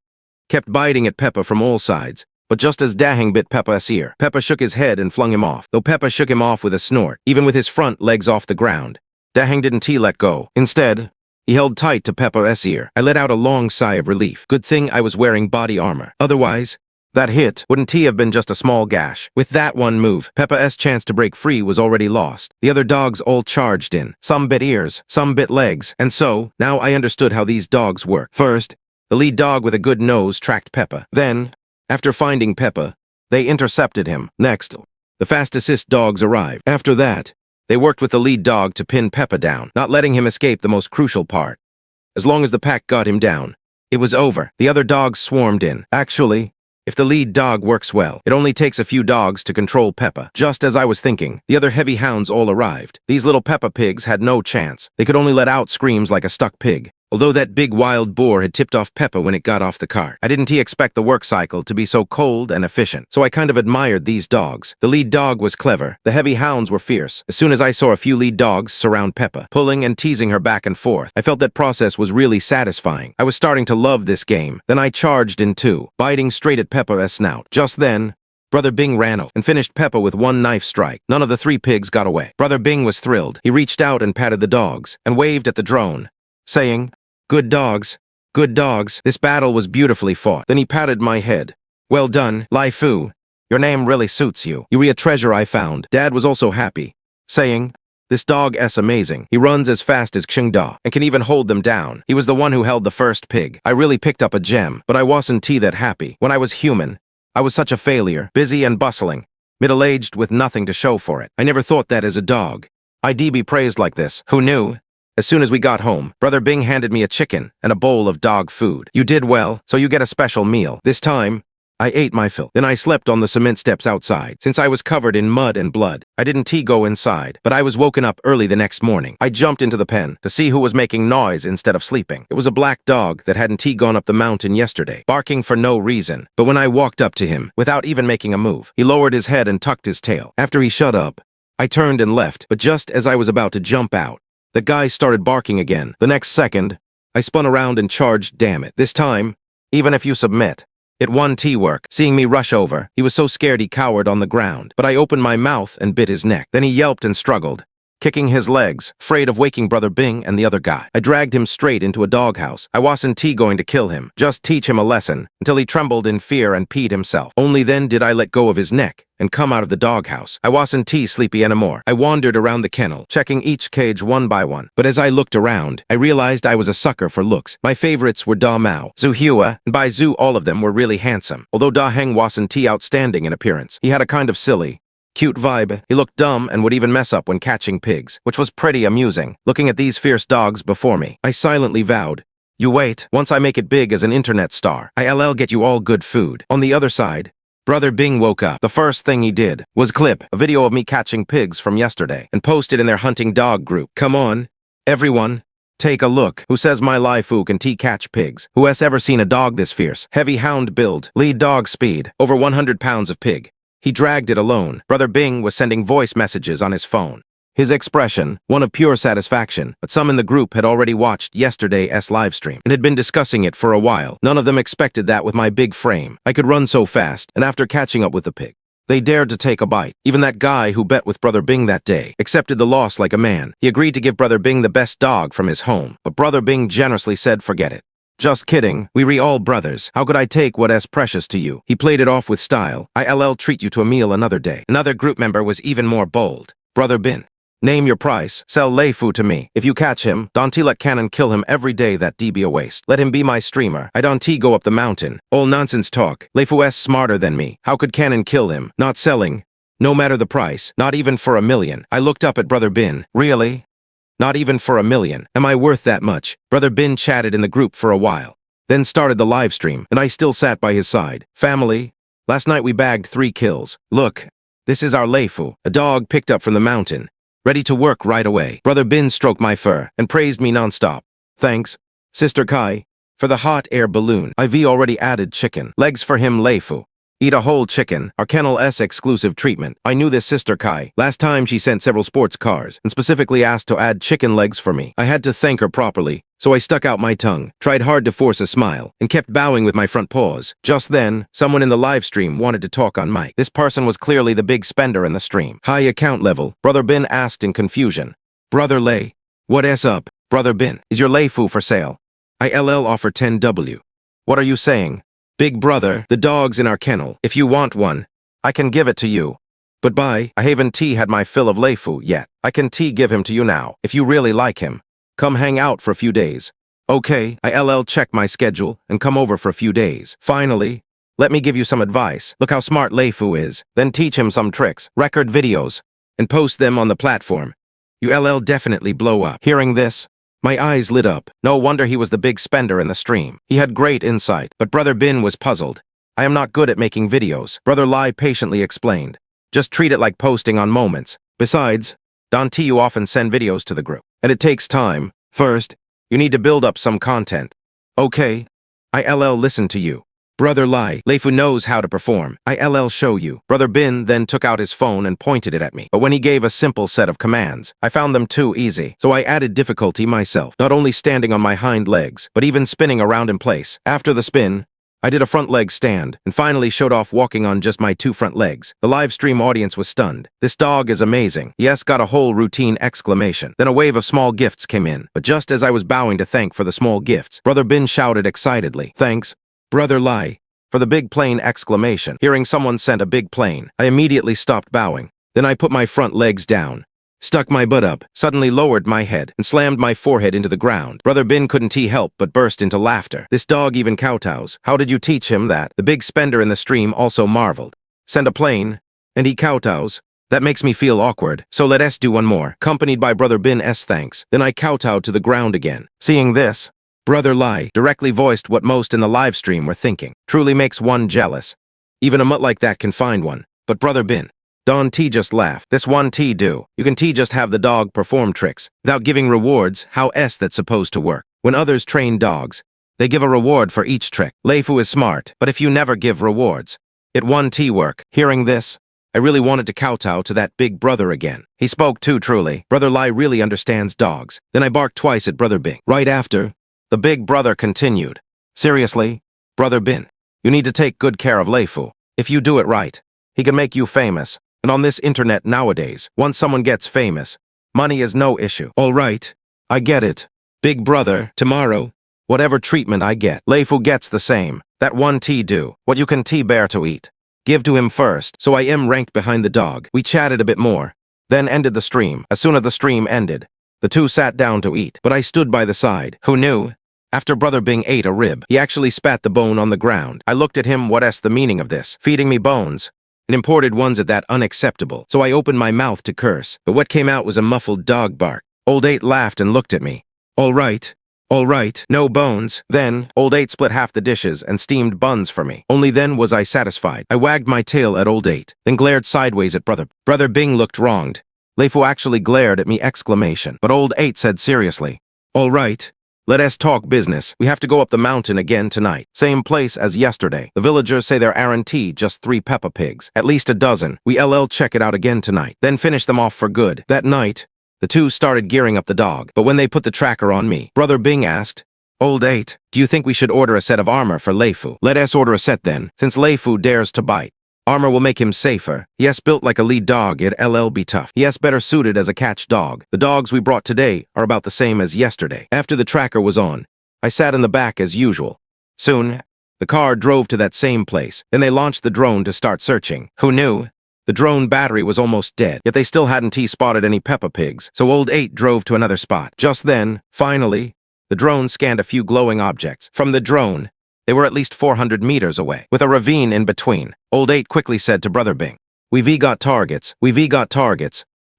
kept biting at Peppa from all sides. But just as Daheng bit Peppa's ear, Peppa shook his head and flung him off. Though Peppa shook him off with a snort, even with his front legs off the ground, Daheng didn't let go. Instead, he held tight to Peppa's ear. I let out a long sigh of relief. Good thing I was wearing body armor. Otherwise, that hit wouldn't have been just a small gash. With that one move, Peppa's chance to break free was already lost. The other dogs all charged in. Some bit ears, some bit legs. And so, now I understood how these dogs work. First, the lead dog with a good nose tracked Peppa. Then, after finding Peppa, they intercepted him. Next, the fast assist dogs arrived. After that, they worked with the lead dog to pin Peppa down, not letting him escape the most crucial part. As long as the pack got him down, it was over. The other dogs swarmed in. Actually, if the lead dog works well, it only takes a few dogs to control Peppa. Just as I was thinking, the other heavy hounds all arrived. These little Peppa pigs had no chance. They could only let out screams like a stuck pig. Although that big wild boar had tipped off Peppa when it got off the cart, I didn't expect the work cycle to be so cold and efficient, so I kind of admired these dogs. The lead dog was clever. The heavy hounds were fierce. As soon as I saw a few lead dogs surround Peppa, pulling and teasing her back and forth, I felt that process was really satisfying. I was starting to love this game. Then I charged in two, biting straight at Peppa's snout. Just then, Brother Bing ran off and finished Peppa with one knife strike. None of the 3 pigs got away. Brother Bing was thrilled. He reached out and patted the dogs and waved at the drone, saying, "Good dogs. Good dogs. This battle was beautifully fought." Then he patted my head. "Well done, Lei Fu. Your name really suits you. You are a treasure I found." Dad was also happy, saying, "This dog is amazing. He runs as fast as Xianxia and can even hold them down. He was the one who held the first pig. I really picked up a gem, but I wasn't that happy. When I was human, I was such a failure, busy and bustling, middle-aged with nothing to show for it. I never thought that as a dog I'd be praised like this. Who knew?" As soon as we got home, Brother Bing handed me a chicken and a bowl of dog food. "You did well, so you get a special meal." This time, I ate my fill. Then I slept on the cement steps outside. Since I was covered in mud and blood, I didn't go inside, but I was woken up early the next morning. I jumped into the pen to see who was making noise instead of sleeping. It was a black dog that hadn't gone up the mountain yesterday, barking for no reason. But when I walked up to him, without even making a move, he lowered his head and tucked his tail. After he shut up, I turned and left, but just as I was about to jump out, the guy started barking again. The next second, I spun around and charged, damn it. This time, even if you submit, it won T-work. Seeing me rush over, he was so scared he cowered on the ground. But I opened my mouth and bit his neck. Then he yelped and struggled, kicking his legs, afraid of waking Brother Bing and the other guy. I dragged him straight into a doghouse. I wasn't going to kill him, just teach him a lesson, until he trembled in fear and peed himself. Only then did I let go of his neck and come out of the doghouse. I wasn't sleepy anymore. I wandered around the kennel, checking each cage one by one. But as I looked around, I realized I was a sucker for looks. My favorites were Da Mao, Zhu Hua, and by Zhu all of them were really handsome. Although Da Heng wasn't outstanding in appearance, he had a kind of silly, cute vibe. He looked dumb and would even mess up when catching pigs, which was pretty amusing. Looking at these fierce dogs before me, I silently vowed, you wait, once I make it big as an internet star, I'll get you all good food. On the other side, Brother Bing woke up. The first thing he did was clip a video of me catching pigs from yesterday and post it in their hunting dog group. Come on, everyone, take a look. Who says my Laifu can catch pigs? Who has ever seen a dog this fierce? Heavy hound build, lead dog speed, over 100 pounds of pig. He dragged it alone. Brother Bing was sending voice messages on his phone. His expression, one of pure satisfaction, but some in the group had already watched yesterday's livestream and had been discussing it for a while. None of them expected that with my big frame, I could run so fast, and after catching up with the pig, they dared to take a bite. Even that guy who bet with Brother Bing that day accepted the loss like a man. He agreed to give Brother Bing the best dog from his home, but Brother Bing generously said forget it. Just kidding, we all brothers. How could I take what's precious to you? He played it off with style. I'll treat you to a meal another day. Another group member was even more bold. Brother Bin, name your price. Sell Leifu to me. If you catch him, don't let Cannon kill him every day. That be a waste. Let him be my streamer. I don't go up the mountain. All nonsense talk. Leifu's smarter than me. How could Cannon kill him? Not selling. No matter the price. Not even for $1 million. I looked up at Brother Bin. Really? Not even for $1 million. Am I worth that much? Brother Bin chatted in the group for a while, then started the live stream, and I still sat by his side. Family, last night we bagged 3 kills. Look, this is our Leifu, a dog picked up from the mountain, ready to work right away. Brother Bin stroked my fur and praised me nonstop. Thanks, Sister Kai, for the hot air balloon. I've already added chicken legs for him Leifu. Eat a whole chicken, our kennel's exclusive treatment. I knew this Sister Kai. Last time she sent several sports cars and specifically asked to add chicken legs for me. I had to thank her properly, so I stuck out my tongue, tried hard to force a smile, and kept bowing with my front paws. Just then, someone in the live stream wanted to talk on mic. This person was clearly the big spender in the stream. High account level, Brother Bin asked in confusion. Brother Lei, what's up? Brother Bin, is your Leifu for sale? I'll offer 10W. What are you saying? Big brother, the dog's in our kennel. If you want one, I can give it to you. But I haven't had my fill of Leifu yet. I can give him to you now. If you really like him, come hang out for a few days. Okay, I'll check my schedule and come over for a few days. Finally, let me give you some advice. Look how smart Leifu is. Then teach him some tricks, record videos, and post them on the platform. You'll definitely blow up. Hearing this, my eyes lit up. No wonder he was the big spender in the stream. He had great insight, but Brother Bin was puzzled. I am not good at making videos, Brother Lai patiently explained. Just treat it like posting on Moments. Besides, you often send videos to the group, and it takes time. First, you need to build up some content. Okay, I'll listen to you. Brother Lai, Leifu knows how to perform. I'll show you. Brother Bin then took out his phone and pointed it at me. But when he gave a simple set of commands, I found them too easy. So I added difficulty myself, not only standing on my hind legs, but even spinning around in place. After the spin, I did a front leg stand, and finally showed off walking on just my 2 front legs. The live stream audience was stunned. This dog is amazing. Yes, got a whole routine exclamation. Then a wave of small gifts came in. But just as I was bowing to thank for the small gifts, Brother Bin shouted excitedly, thanks, Brother Lai, for the big plane exclamation. Hearing someone sent a big plane, I immediately stopped bowing. Then I put my front legs down, stuck my butt up, suddenly lowered my head, and slammed my forehead into the ground. Brother Bin couldn't help but burst into laughter. This dog even kowtows. How did you teach him that? The big spender in the stream also marveled. Send a plane, and he kowtows. That makes me feel awkward, so let us do one more, accompanied by Brother Bin's thanks. Then I kowtowed to the ground again. Seeing this, Brother Lai directly voiced what most in the live stream were thinking. Truly makes one jealous. Even a mutt like that can find one. But Brother Bin, don't just laugh. This one do. You can just have the dog perform tricks without giving rewards. How's that supposed to work? When others train dogs, they give a reward for each trick. Leifu is smart, but if you never give rewards, it won't work. Hearing this, I really wanted to kowtow to that big brother again. He spoke too truly. Brother Lai really understands dogs. Then I barked twice at Brother Bing. Right after, the big brother continued. Seriously, Brother Bin, you need to take good care of Leifu. If you do it right, he can make you famous. And on this internet nowadays, once someone gets famous, money is no issue. All right, I get it. Big brother, tomorrow, whatever treatment I get, Leifu gets the same. That one tea do, what you can tea bear to eat. Give to him first, so I am ranked behind the dog. We chatted a bit more, then ended the stream. As soon as the stream ended, the two sat down to eat, but I stood by the side. Who knew? After Brother Bing ate a rib, he actually spat the bone on the ground. I looked at him, what's the meaning of this? Feeding me bones? And imported ones at that unacceptable. So I opened my mouth to curse, but what came out was a muffled dog bark. Old 8 laughed and looked at me. All right, no bones. Then, Old 8 split half the dishes and steamed buns for me. Only then was I satisfied. I wagged my tail at Old 8, then glared sideways at Brother. Brother Bing looked wronged. Leifu actually glared at me exclamation. But Old 8 said seriously, all right, let us talk business. We have to go up the mountain again tonight. Same place as yesterday. The villagers say there aren't just 3 Peppa Pigs. At least a dozen. We check it out again tonight. Then finish them off for good. That night, the two started gearing up the dog. But when they put the tracker on me, Brother Bing asked, Old 8, do you think we should order a set of armor for Leifu? Let us order a set then, since Leifu dares to bite. Armor will make him safer. Yes, built like a lead dog, it'll be tough. Yes, better suited as a catch dog. The dogs we brought today are about the same as yesterday. After the tracker was on, I sat in the back as usual. Soon, the car drove to that same place. Then they launched the drone to start searching. Who knew? The drone battery was almost dead, yet they still hadn't spotted any Peppa Pigs, so Old 8 drove to another spot. Just then, finally, the drone scanned a few glowing objects. From the drone, they were at least 400 meters away, with a ravine in between. Old 8 quickly said to Brother Bing, We've got targets,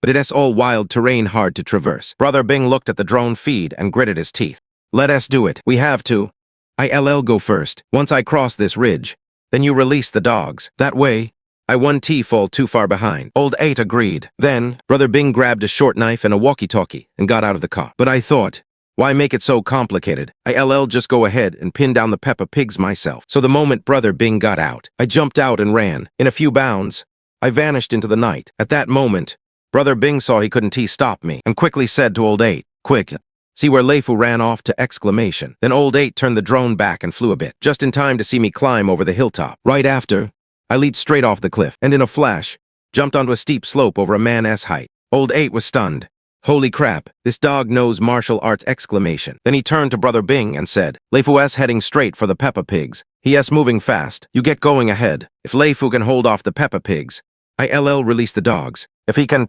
but it's all wild terrain hard to traverse. Brother Bing looked at the drone feed and gritted his teeth. Let us do it. We have to. I'll go first. Once I cross this ridge, then you release the dogs. That way, I won't fall too far behind. Old 8 agreed. Then, Brother Bing grabbed a short knife and a walkie-talkie and got out of the car. But I thought, why make it so complicated? I'll just go ahead and pin down the Peppa Pigs myself. So the moment Brother Bing got out, I jumped out and ran. In a few bounds, I vanished into the night. At that moment, Brother Bing saw he couldn't stop me and quickly said to Old 8, Quick, see where Leifu ran off to exclamation. Then Old 8 turned the drone back and flew a bit, just in time to see me climb over the hilltop. Right after, I leaped straight off the cliff and in a flash, jumped onto a steep slope over a man's height. Old 8 was stunned. Holy crap, this dog knows martial arts exclamation. Then he turned to Brother Bing and said, Leifu heading straight for the Peppa Pigs. He moving fast. You get going ahead. If Leifu can hold off the Peppa Pigs, I'll release the dogs. If he can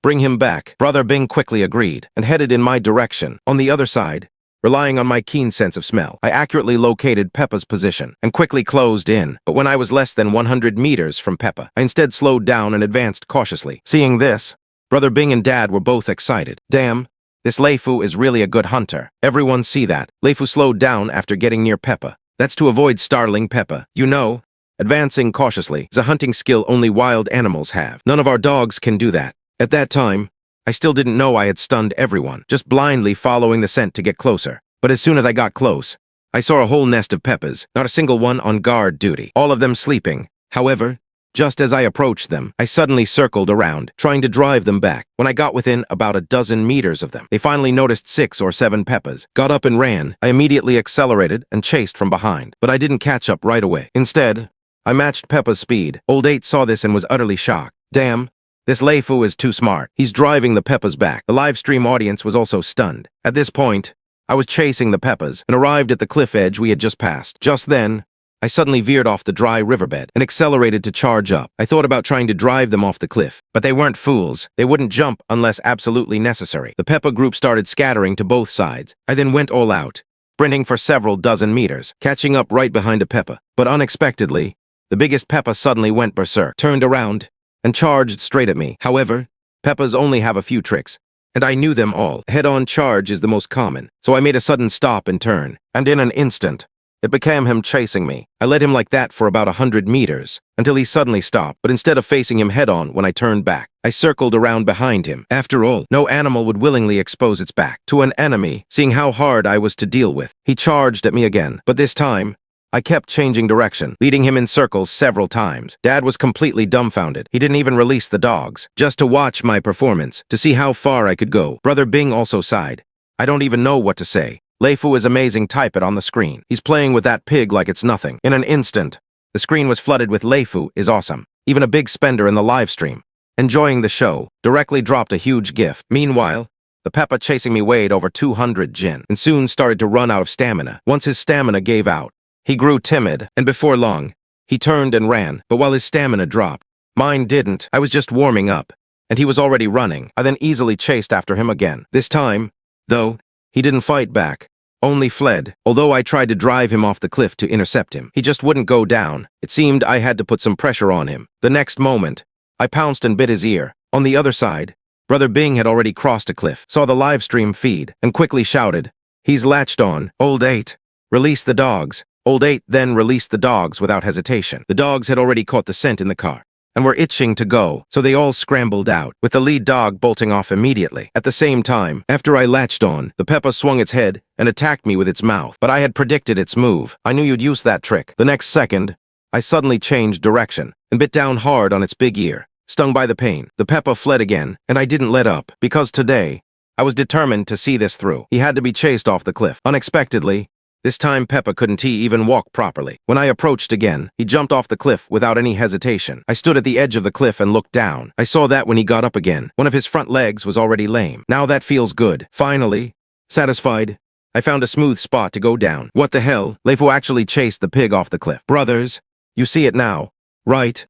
bring him back. Brother Bing quickly agreed and headed in my direction. On the other side, relying on my keen sense of smell, I accurately located Peppa's position and quickly closed in. But when I was less than 100 meters from Peppa, I instead slowed down and advanced cautiously. Seeing this, Brother Bing and Dad were both excited. Damn, this Leifu is really a good hunter. Everyone see that. Leifu slowed down after getting near Peppa. That's to avoid startling Peppa. You know, advancing cautiously is a hunting skill only wild animals have. None of our dogs can do that. At that time, I still didn't know I had stunned everyone, just blindly following the scent to get closer. But as soon as I got close, I saw a whole nest of Peppas, not a single one on guard duty, all of them sleeping. However, just as I approached them, I suddenly circled around, trying to drive them back. When I got within about a dozen meters of them, they finally noticed 6 or 7 Peppas, got up and ran. I immediately accelerated and chased from behind, but I didn't catch up right away. Instead, I matched Peppa's speed. Old 8 saw this and was utterly shocked. Damn, this Leifu is too smart. He's driving the Peppas back. The live stream audience was also stunned. At this point, I was chasing the Peppas and arrived at the cliff edge we had just passed. Just then, I suddenly veered off the dry riverbed and accelerated to charge up. I thought about trying to drive them off the cliff, but they weren't fools. They wouldn't jump unless absolutely necessary. The Peppa group started scattering to both sides. I then went all out, sprinting for several dozen meters, catching up right behind a Peppa. But unexpectedly, the biggest Peppa suddenly went berserk, turned around, and charged straight at me. However, Peppas only have a few tricks, and I knew them all. Head-on charge is the most common, so I made a sudden stop and turn, and in an instant, it became him chasing me. I led him like that for about 100 meters, until he suddenly stopped, but instead of facing him head-on when I turned back, I circled around behind him. After all, no animal would willingly expose its back to an enemy, seeing how hard I was to deal with. He charged at me again, but this time, I kept changing direction, leading him in circles several times. Dad was completely dumbfounded. He didn't even release the dogs, just to watch my performance, to see how far I could go. Brother Bing also sighed. I don't even know what to say. Leifu is amazing. Type it on the screen. He's playing with that pig like it's nothing. In an instant, the screen was flooded with Leifu is awesome. Even a big spender in the live stream, enjoying the show, directly dropped a huge gift. Meanwhile, the Peppa chasing me weighed over 200 jin and soon started to run out of stamina. Once his stamina gave out, he grew timid, and before long, he turned and ran, but while his stamina dropped, mine didn't. I was just warming up, and he was already running. I then easily chased after him again. This time, though, he didn't fight back, only fled. Although I tried to drive him off the cliff to intercept him, he just wouldn't go down. It seemed I had to put some pressure on him. The next moment, I pounced and bit his ear. On the other side, Brother Bing had already crossed a cliff, saw the live stream feed, and quickly shouted, "He's latched on. Old 8, release the dogs." Old 8 then released the dogs without hesitation. The dogs had already caught the scent in the car and were itching to go, so they all scrambled out, with the lead dog bolting off immediately. At the same time, after I latched on, the Peppa swung its head and attacked me with its mouth, but I had predicted its move. I knew you'd use that trick. The next second, I suddenly changed direction and bit down hard on its big ear. Stung by the pain, the Peppa fled again, and I didn't let up, because today, I was determined to see this through. He had to be chased off the cliff. Unexpectedly, this time Peppa couldn't even walk properly. When I approached again, he jumped off the cliff without any hesitation. I stood at the edge of the cliff and looked down. I saw that when he got up again, one of his front legs was already lame. Now that feels good. Finally, satisfied, I found a smooth spot to go down. What the hell? Leifu actually chased the pig off the cliff. Brothers, you see it now, right?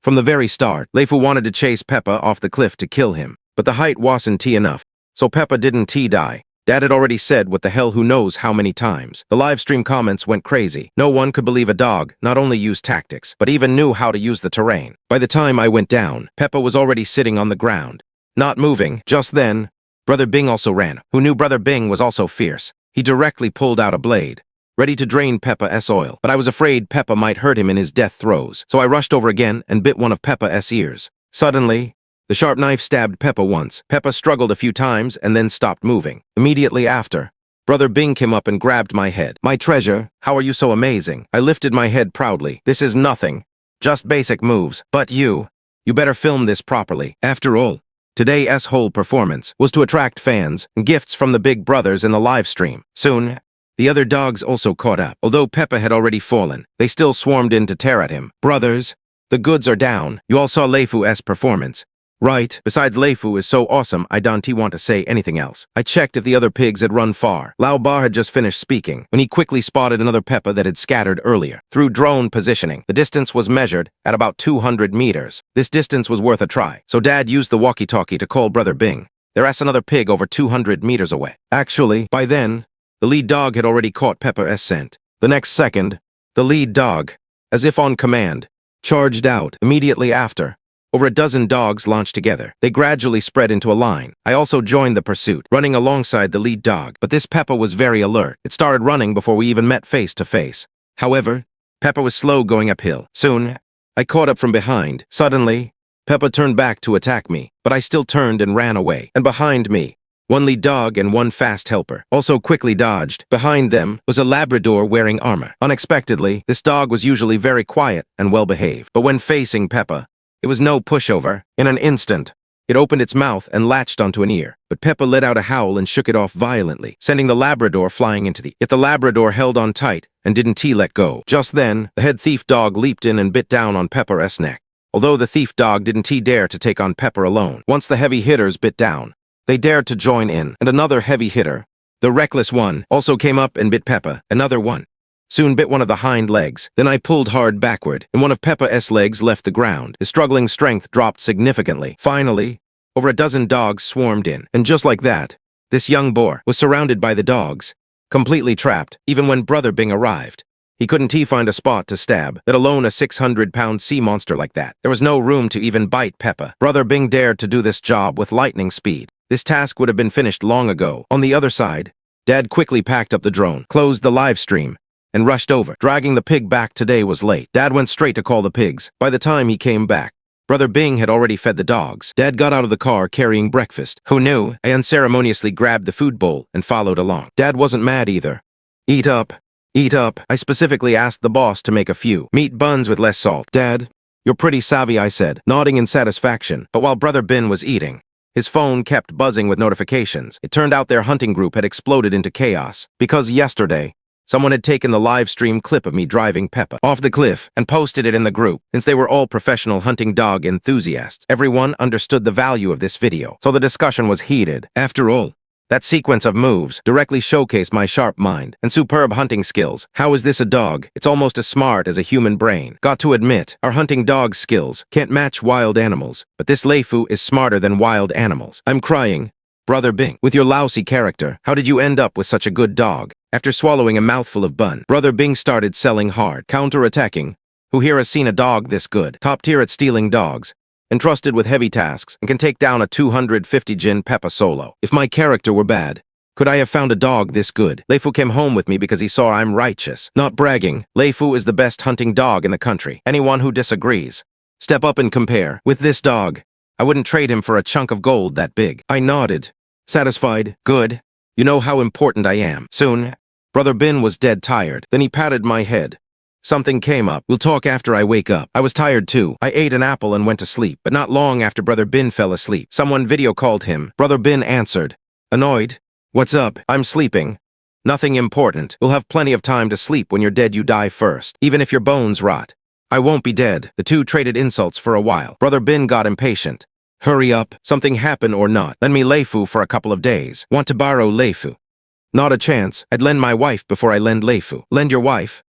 From the very start, Leifu wanted to chase Peppa off the cliff to kill him, but the height wasn't enough, so Peppa didn't die. Dad had already said what the hell who knows how many times. The live stream comments went crazy. No one could believe a dog not only used tactics, but even knew how to use the terrain. By the time I went down, Peppa was already sitting on the ground, not moving. Just then, Brother Bing also ran. Who knew Brother Bing was also fierce? He directly pulled out a blade, ready to drain Peppa's oil, but I was afraid Peppa might hurt him in his death throes, so I rushed over again and bit one of Peppa's ears. Suddenly, the sharp knife stabbed Peppa once. Peppa struggled a few times and then stopped moving. Immediately after, Brother Bing came up and grabbed my head. "My treasure, how are you so amazing?" I lifted my head proudly. "This is nothing, just basic moves. But you better film this properly." After all, today's whole performance was to attract fans and gifts from the big brothers in the live stream. Soon, the other dogs also caught up. Although Peppa had already fallen, they still swarmed in to tear at him. "Brothers, the goods are down." You all saw Leifu's performance, right? Besides Leifu is so awesome, I don't want to say anything else. I checked if the other pigs had run far. Lao Ba had just finished speaking when he quickly spotted another Peppa that had scattered earlier. Through drone positioning, the distance was measured at about 200 meters. This distance was worth a try, so Dad used the walkie-talkie to call Brother Bing. There's another pig over 200 meters away. Actually, by then, the lead dog had already caught Peppa's scent. The next second, the lead dog, as if on command, charged out. Immediately after, over a dozen dogs launched together. They gradually spread into a line. I also joined the pursuit, running alongside the lead dog. But this Peppa was very alert. It started running before we even met face to face. However, Peppa was slow going uphill. Soon, I caught up from behind. Suddenly, Peppa turned back to attack me, but I still turned and ran away. And behind me, one lead dog and one fast helper also quickly dodged. Behind them was a Labrador wearing armor. Unexpectedly, this dog was usually very quiet and well-behaved. But when facing Peppa, it was no pushover. In an instant, it opened its mouth and latched onto an ear. But Peppa let out a howl and shook it off violently, sending the Labrador flying into the... Yet the Labrador held on tight and didn't let go. Just then, the head thief dog leaped in and bit down on Peppa's neck. Although the thief dog didn't dare to take on Peppa alone. Once the heavy hitters bit down, they dared to join in, and another heavy hitter, the reckless one, also came up and bit Peppa. Another one soon bit one of the hind legs. Then I pulled hard backward, and one of Peppa's legs left the ground. His struggling strength dropped significantly. Finally, over a dozen dogs swarmed in, and just like that, this young boar was surrounded by the dogs, completely trapped. Even when Brother Bing arrived, he couldn't find a spot to stab, let alone a 600-pound sea monster like that. There was no room to even bite Peppa. Brother Bing dared to do this job with lightning speed. This task would have been finished long ago. On the other side, Dad quickly packed up the drone, closed the live stream, and rushed over. Dragging the pig back today was late. Dad went straight to call the pigs. By the time he came back, Brother Bing had already fed the dogs. Dad got out of the car carrying breakfast. Who knew? I unceremoniously grabbed the food bowl and followed along. Dad wasn't mad either. "Eat up," Eat up. I specifically asked the boss to make a few meat buns with less salt. Dad, you're pretty savvy, I said, nodding in satisfaction. But while Brother Bin was eating, his phone kept buzzing with notifications. It turned out their hunting group had exploded into chaos because yesterday, someone had taken the live stream clip of me driving Peppa off the cliff and posted it in the group. Since they were all professional hunting dog enthusiasts, everyone understood the value of this video, so the discussion was heated. After all, that sequence of moves directly showcased my sharp mind and superb hunting skills. How is this a dog? It's almost as smart as a human brain. Got to admit, our hunting dog skills can't match wild animals, but this Leifu is smarter than wild animals. I'm crying. Brother Bing, with your lousy character, how did you end up with such a good dog? After swallowing a mouthful of bun, Brother Bing started selling hard, counter-attacking. Who here has seen a dog this good? Top tier at stealing dogs, entrusted with heavy tasks, and can take down a 250 Jin Peppa solo. If my character were bad, could I have found a dog this good? Leifu came home with me because he saw I'm righteous. Not bragging, Leifu is the best hunting dog in the country. Anyone who disagrees, step up and compare. With this dog, I wouldn't trade him for a chunk of gold that big. I nodded, satisfied. Good. You know how important I am. Soon, Brother Bin was dead tired. Then he patted my head. Something came up. We'll talk after I wake up. I was tired too. I ate an apple and went to sleep. But not long after Brother Bin fell asleep, someone video called him. Brother Bin answered. Annoyed? What's up? I'm sleeping. Nothing important. We'll have plenty of time to sleep. When you're dead, you die first. Even if your bones rot. I won't be dead. The two traded insults for a while. Brother Bin got impatient. Hurry up. Something happen or not. Lend me Leifu for a couple of days. Want to borrow Leifu? Not a chance. I'd lend my wife before I lend Leifu. Lend your wife?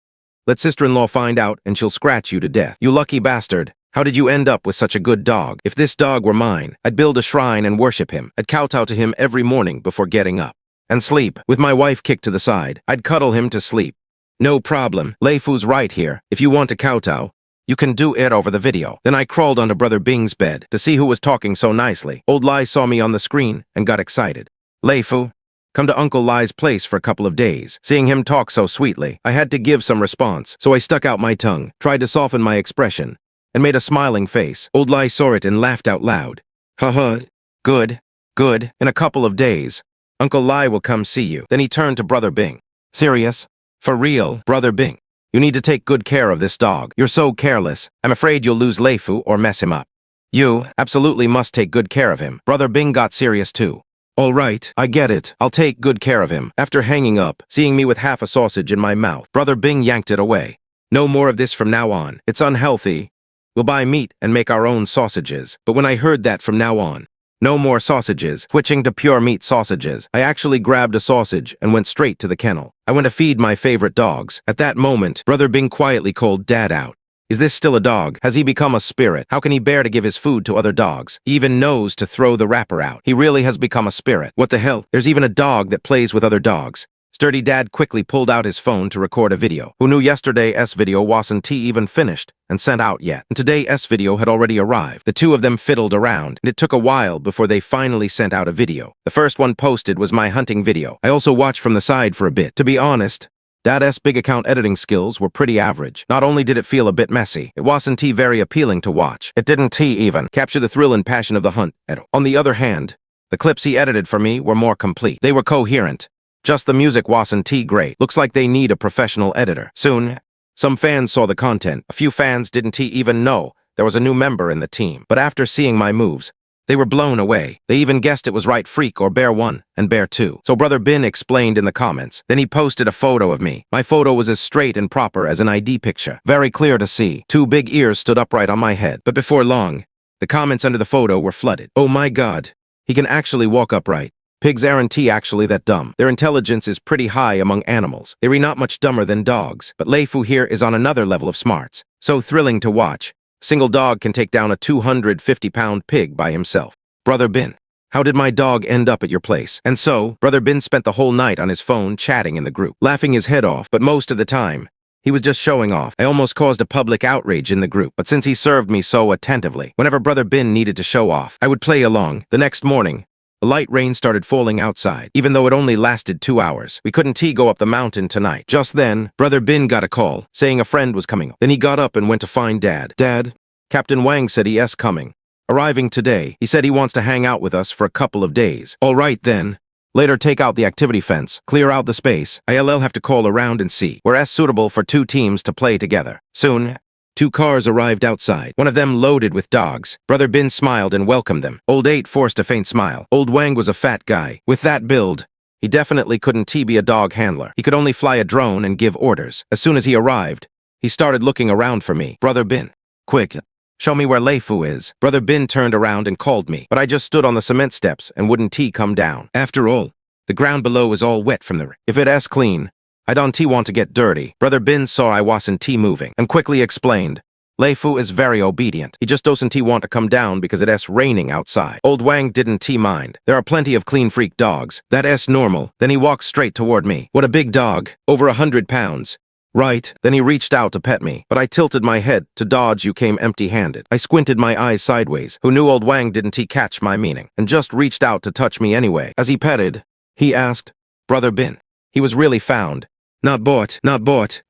Let sister-in-law find out and she'll scratch you to death. You lucky bastard. How did you end up with such a good dog? If this dog were mine, I'd build a shrine and worship him. I'd kowtow to him every morning before getting up. And sleep. With my wife kicked to the side, I'd cuddle him to sleep. No problem. Leifu's right here. If you want to kowtow, you can do it over the video. Then I crawled onto Brother Bing's bed to see who was talking so nicely. Old Lai saw me on the screen and got excited. Leifu, come to Uncle Lai's place for a couple of days. Seeing him talk so sweetly, I had to give some response, so I stuck out my tongue, tried to soften my expression, and made a smiling face. Old Lai saw it and laughed out loud. Haha, good, good. In a couple of days, Uncle Lai will come see you. Then he turned to Brother Bing. Serious? For real, Brother Bing. You need to take good care of this dog. You're so careless. I'm afraid you'll lose Leifu or mess him up. You absolutely must take good care of him. Brother Bing got serious too. All right, I get it. I'll take good care of him. After hanging up, seeing me with half a sausage in my mouth, Brother Bing yanked it away. No more of this from now on. It's unhealthy. We'll buy meat and make our own sausages. But when I heard that from now on, no more sausages, switching to pure meat sausages, I actually grabbed a sausage and went straight to the kennel. I went to feed my favorite dogs. At that moment, Brother Bing quietly called Dad out. Is this still a dog? Has he become a spirit? How can he bear to give his food to other dogs? He even knows to throw the wrapper out. He really has become a spirit. What the hell? There's even a dog that plays with other dogs. Sturdy Dad quickly pulled out his phone to record a video. Who knew yesterday's video wasn't even finished and sent out yet? And today's video had already arrived. The two of them fiddled around, and it took a while before they finally sent out a video. The first one posted was my hunting video. I also watched from the side for a bit. To be honest, Dad's big account editing skills were pretty average. Not only did it feel a bit messy, it wasn't very appealing to watch. It didn't even capture the thrill and passion of the hunt at all. On the other hand, the clips he edited for me were more complete. They were coherent. Just the music wasn't great. Looks like they need a professional editor. Soon, some fans saw the content. A few fans didn't even know there was a new member in the team. But after seeing my moves, they were blown away. They even guessed it was Right Freak or Bear 1 and Bear 2. So Brother Bin explained in the comments. Then he posted a photo of me. My photo was as straight and proper as an ID picture. Very clear to see. Two big ears stood upright on my head. But before long, the comments under the photo were flooded. Oh my god. He can actually walk upright. Pigs aren't actually that dumb. Their intelligence is pretty high among animals. They're not much dumber than dogs. But Leifu here is on another level of smarts. So thrilling to watch. Single dog can take down a 250-pound pig by himself. Brother Bin, how did my dog end up at your place? And so, Brother Bin spent the whole night on his phone chatting in the group, laughing his head off, but most of the time, he was just showing off. I almost caused a public outrage in the group, but since he served me so attentively, whenever Brother Bin needed to show off, I would play along. The next morning, a light rain started falling outside, even though it only lasted 2 hours. We couldn't go up the mountain tonight. Just then, Brother Bin got a call, saying a friend was coming. Then he got up and went to find Dad. Dad, Captain Wang said he's coming. Arriving today, he said he wants to hang out with us for a couple of days. All right then. Later take out the activity fence, clear out the space. I'll have to call around and see where's suitable for 2 teams to play together. Soon, 2 cars arrived outside, one of them loaded with dogs. Brother Bin smiled and welcomed them. Old 8 forced a faint smile. Old Wang was a fat guy. With that build, he definitely couldn't be a dog handler. He could only fly a drone and give orders. As soon as he arrived, he started looking around for me. Brother Bin, quick, show me where Lei Fu is. Brother Bin turned around and called me, but I just stood on the cement steps and wouldn't come down. After all, the ground below is all wet from the rain. If it's clean, I don't want to get dirty. Brother Bin saw I wasn't moving and quickly explained, Lei Fu is very obedient. He just doesn't want to come down because it's raining outside. Old Wang didn't mind. There are plenty of clean freak dogs. That's normal. Then he walked straight toward me. What a big dog. Over 100 pounds. Right. Then he reached out to pet me, but I tilted my head to dodge. You came empty-handed. I squinted my eyes sideways. Who knew Old Wang didn't catch my meaning and just reached out to touch me anyway. As he petted, he asked, Brother Bin. He was really found. Not bought.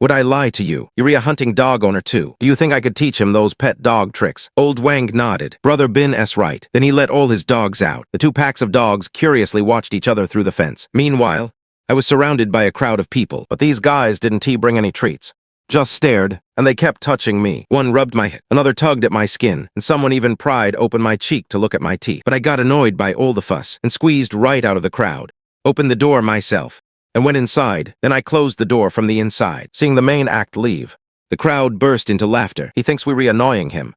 Would I lie to you? You're a hunting dog owner too. Do you think I could teach him those pet dog tricks? Old Wang nodded. Brother Bin's right. Then he let all his dogs out. The 2 packs of dogs curiously watched each other through the fence. Meanwhile, I was surrounded by a crowd of people, but these guys didn't bring any treats. Just stared, and they kept touching me. One rubbed my head, another tugged at my skin, and someone even pried open my cheek to look at my teeth. But I got annoyed by all the fuss and squeezed right out of the crowd. Opened the door myself and went inside. Then I closed the door from the inside. Seeing the main act leave, the crowd burst into laughter. He thinks we were annoying him.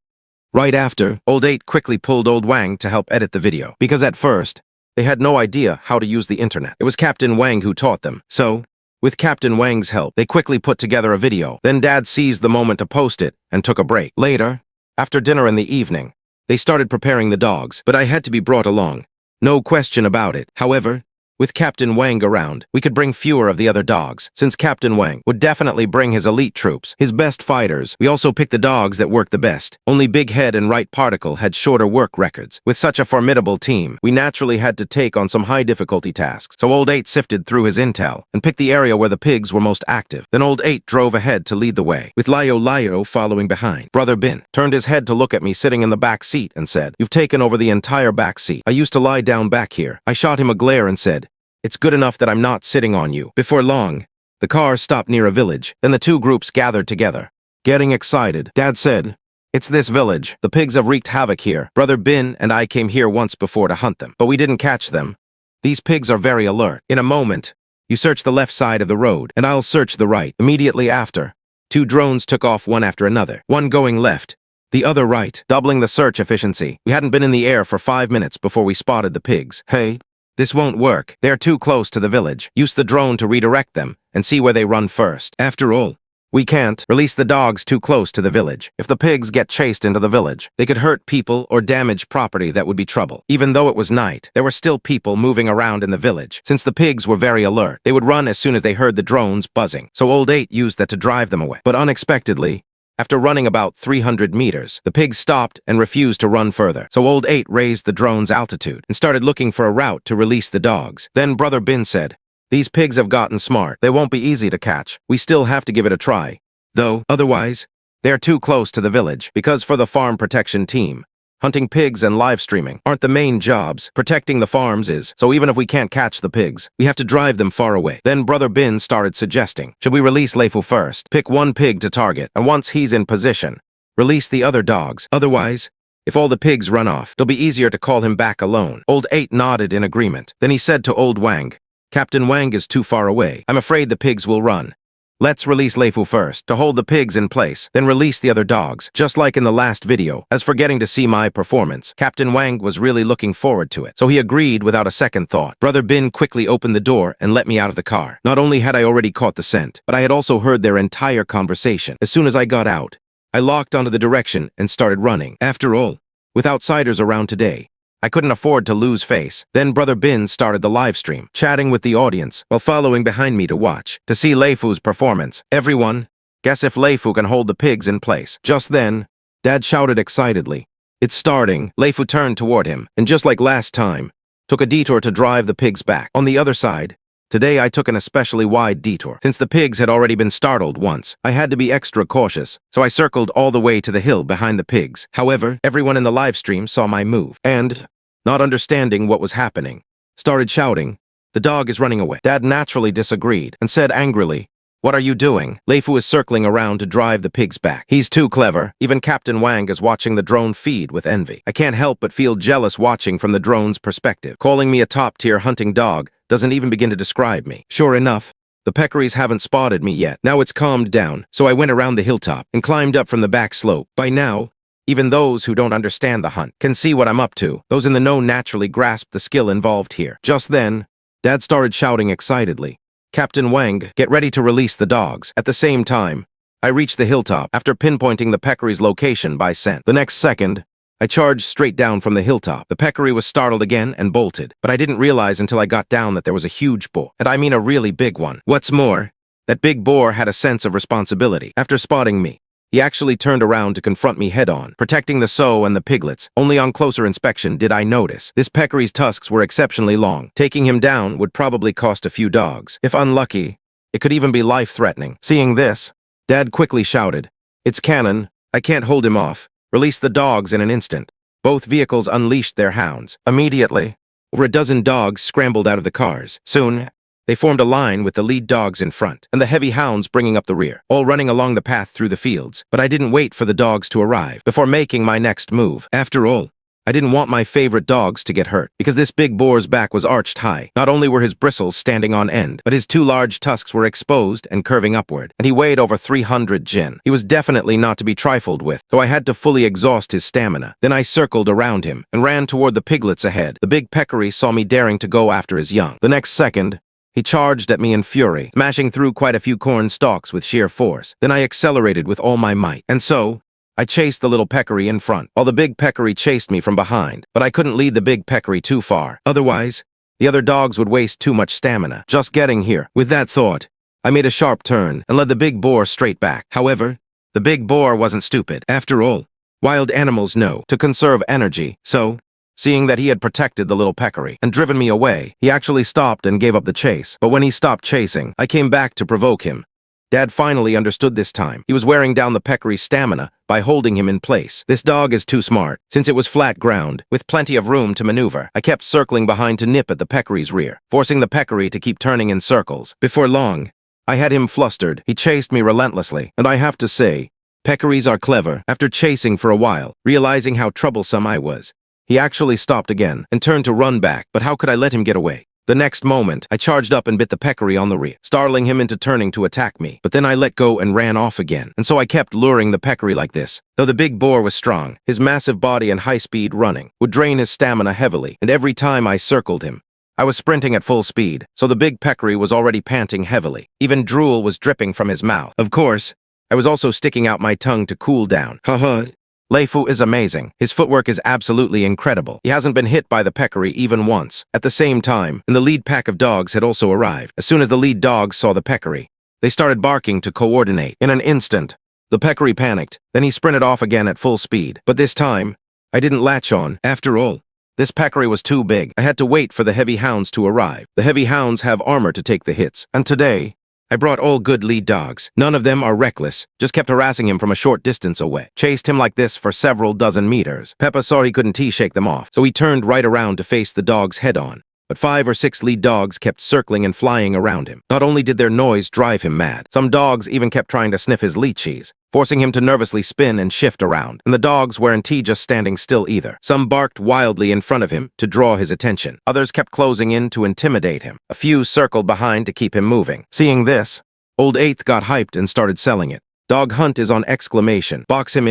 Right after, Old 8 quickly pulled Old Wang to help edit the video, because at first, they had no idea how to use the internet. It was Captain Wang who taught them. So, with Captain Wang's help, they quickly put together a video. Then Dad seized the moment to post it and took a break. Later, after dinner in the evening, they started preparing the dogs, but I had to be brought along. No question about it. However, with Captain Wang around, we could bring fewer of the other dogs, since Captain Wang would definitely bring his elite troops, his best fighters. We also picked the dogs that worked the best. Only Big Head and Right Particle had shorter work records. With such a formidable team, we naturally had to take on some high-difficulty tasks. So Old 8 sifted through his intel and picked the area where the pigs were most active. Then Old 8 drove ahead to lead the way, with Lio following behind. Brother Bin turned his head to look at me sitting in the back seat and said, You've taken over the entire back seat. I used to lie down back here. I shot him a glare and said, It's good enough that I'm not sitting on you. Before long, the car stopped near a village. Then the 2 groups gathered together. Getting excited, Dad said, It's this village. The pigs have wreaked havoc here. Brother Bin and I came here once before to hunt them, but we didn't catch them. These pigs are very alert. In a moment, you search the left side of the road, and I'll search the right. Immediately after, 2 drones took off one after another, one going left, the other right, doubling the search efficiency. We hadn't been in the air for 5 minutes before we spotted the pigs. Hey, this won't work. They're too close to the village. Use the drone to redirect them and see where they run first. After all, we can't release the dogs too close to the village. If the pigs get chased into the village, they could hurt people or damage property. That would be trouble. Even though it was night, there were still people moving around in the village. Since the pigs were very alert, they would run as soon as they heard the drones buzzing. So Old 8 used that to drive them away. But unexpectedly, after running about 300 meters, the pigs stopped and refused to run further. So Old 8 raised the drone's altitude and started looking for a route to release the dogs. Then Brother Bin said, These pigs have gotten smart. They won't be easy to catch. We still have to give it a try. Though, otherwise, they're too close to the village. Because for the farm protection team, hunting pigs and live streaming aren't the main jobs. Protecting the farms is. So even if we can't catch the pigs, we have to drive them far away. Then Brother Bin started suggesting, should we release Lei Fu first? Pick one pig to target, and once he's in position, release the other dogs. Otherwise, if all the pigs run off, it'll be easier to call him back alone. Old 8 nodded in agreement. Then he said to Old Wang, Captain Wang is too far away. I'm afraid the pigs will run. Let's release Lei Fu first, to hold the pigs in place, then release the other dogs, just like in the last video. As for getting to see my performance, Captain Wang was really looking forward to it, so he agreed without a second thought. Brother Bin quickly opened the door and let me out of the car. Not only had I already caught the scent, but I had also heard their entire conversation. As soon as I got out, I locked onto the direction and started running. After all, with outsiders around today, I couldn't afford to lose face. Then Brother Bin started the live stream, chatting with the audience while following behind me to watch, to see Lei Fu's performance. Everyone, guess if Lei Fu can hold the pigs in place. Just then, Dad shouted excitedly, It's starting. Lei Fu turned toward him, and just like last time, took a detour to drive the pigs back. On the other side, today I took an especially wide detour. Since the pigs had already been startled once, I had to be extra cautious, so I circled all the way to the hill behind the pigs. However, everyone in the live stream saw my move, and, not understanding what was happening, started shouting, The dog is running away. Dad naturally disagreed and said angrily, "What are you doing?" Leifu is circling around to drive the pigs back. He's too clever. Even Captain Wang is watching the drone feed with envy. I can't help but feel jealous watching from the drone's perspective. Calling me a top-tier hunting dog doesn't even begin to describe me. Sure enough, the peccaries haven't spotted me yet. Now it's calmed down, so I went around the hilltop and climbed up from the back slope. By now, even those who don't understand the hunt can see what I'm up to. Those in the know naturally grasp the skill involved here. Just then, Dad started shouting excitedly, "Captain Wang, get ready to release the dogs." At the same time, I reached the hilltop after pinpointing the peccary's location by scent. The next second, I charged straight down from the hilltop. The peccary was startled again and bolted, but I didn't realize until I got down that there was a huge boar, and I mean a really big one. What's more, that big boar had a sense of responsibility. After spotting me, he actually turned around to confront me head-on, protecting the sow and the piglets. Only on closer inspection did I notice this peccary's tusks were exceptionally long. Taking him down would probably cost a few dogs. If unlucky, it could even be life-threatening. Seeing this, Dad quickly shouted, "It's cannon. I can't hold him off." Released the dogs in an instant. Both vehicles unleashed their hounds. Immediately, over a dozen dogs scrambled out of the cars. Soon, they formed a line with the lead dogs in front, and the heavy hounds bringing up the rear, all running along the path through the fields. But I didn't wait for the dogs to arrive before making my next move. After all, I didn't want my favorite dogs to get hurt, because this big boar's back was arched high. Not only were his bristles standing on end, but his two large tusks were exposed and curving upward, and he weighed over 300 jin. He was definitely not to be trifled with, so I had to fully exhaust his stamina. Then I circled around him and ran toward the piglets ahead. The big peccary saw me daring to go after his young. The next second, he charged at me in fury, smashing through quite a few corn stalks with sheer force. Then I accelerated with all my might, and so I chased the little peccary in front, while the big peccary chased me from behind. But I couldn't lead the big peccary too far. Otherwise, the other dogs would waste too much stamina just getting here. With that thought, I made a sharp turn and led the big boar straight back. However, the big boar wasn't stupid. After all, wild animals know to conserve energy, so seeing that he had protected the little peccary and driven me away, he actually stopped and gave up the chase. But when he stopped chasing, I came back to provoke him. Dad finally understood this time. He was wearing down the peccary's stamina by holding him in place. This dog is too smart, since it was flat ground, with plenty of room to maneuver. I kept circling behind to nip at the peccary's rear, forcing the peccary to keep turning in circles. Before long, I had him flustered. He chased me relentlessly, and I have to say, peccaries are clever. After chasing for a while, realizing how troublesome I was, he actually stopped again and turned to run back. But how could I let him get away? The next moment, I charged up and bit the peccary on the rear, startling him into turning to attack me. But then I let go and ran off again, and so I kept luring the peccary like this. Though the big boar was strong, his massive body and high-speed running would drain his stamina heavily, and every time I circled him, I was sprinting at full speed, so the big peccary was already panting heavily. Even drool was dripping from his mouth. Of course, I was also sticking out my tongue to cool down. Haha. Leifu is amazing. His footwork is absolutely incredible. He hasn't been hit by the peccary even once. At the same time, and the lead pack of dogs had also arrived. As soon as the lead dogs saw the peccary, they started barking to coordinate. In an instant, the peccary panicked. Then he sprinted off again at full speed. But this time, I didn't latch on. After all, this peccary was too big. I had to wait for the heavy hounds to arrive. The heavy hounds have armor to take the hits. And today, I brought all good lead dogs. None of them are reckless, just kept harassing him from a short distance away. Chased him like this for several dozen meters. Peppa saw he couldn't shake them off, so he turned right around to face the dogs head-on. But 5 or 6 lead dogs kept circling and flying around him. Not only did their noise drive him mad, some dogs even kept trying to sniff his lychees, forcing him to nervously spin and shift around. And the dogs weren't just standing still either. Some barked wildly in front of him to draw his attention. Others kept closing in to intimidate him. A few circled behind to keep him moving. Seeing this, Old Eighth got hyped and started selling it. Dog hunt is on exclamation. Box him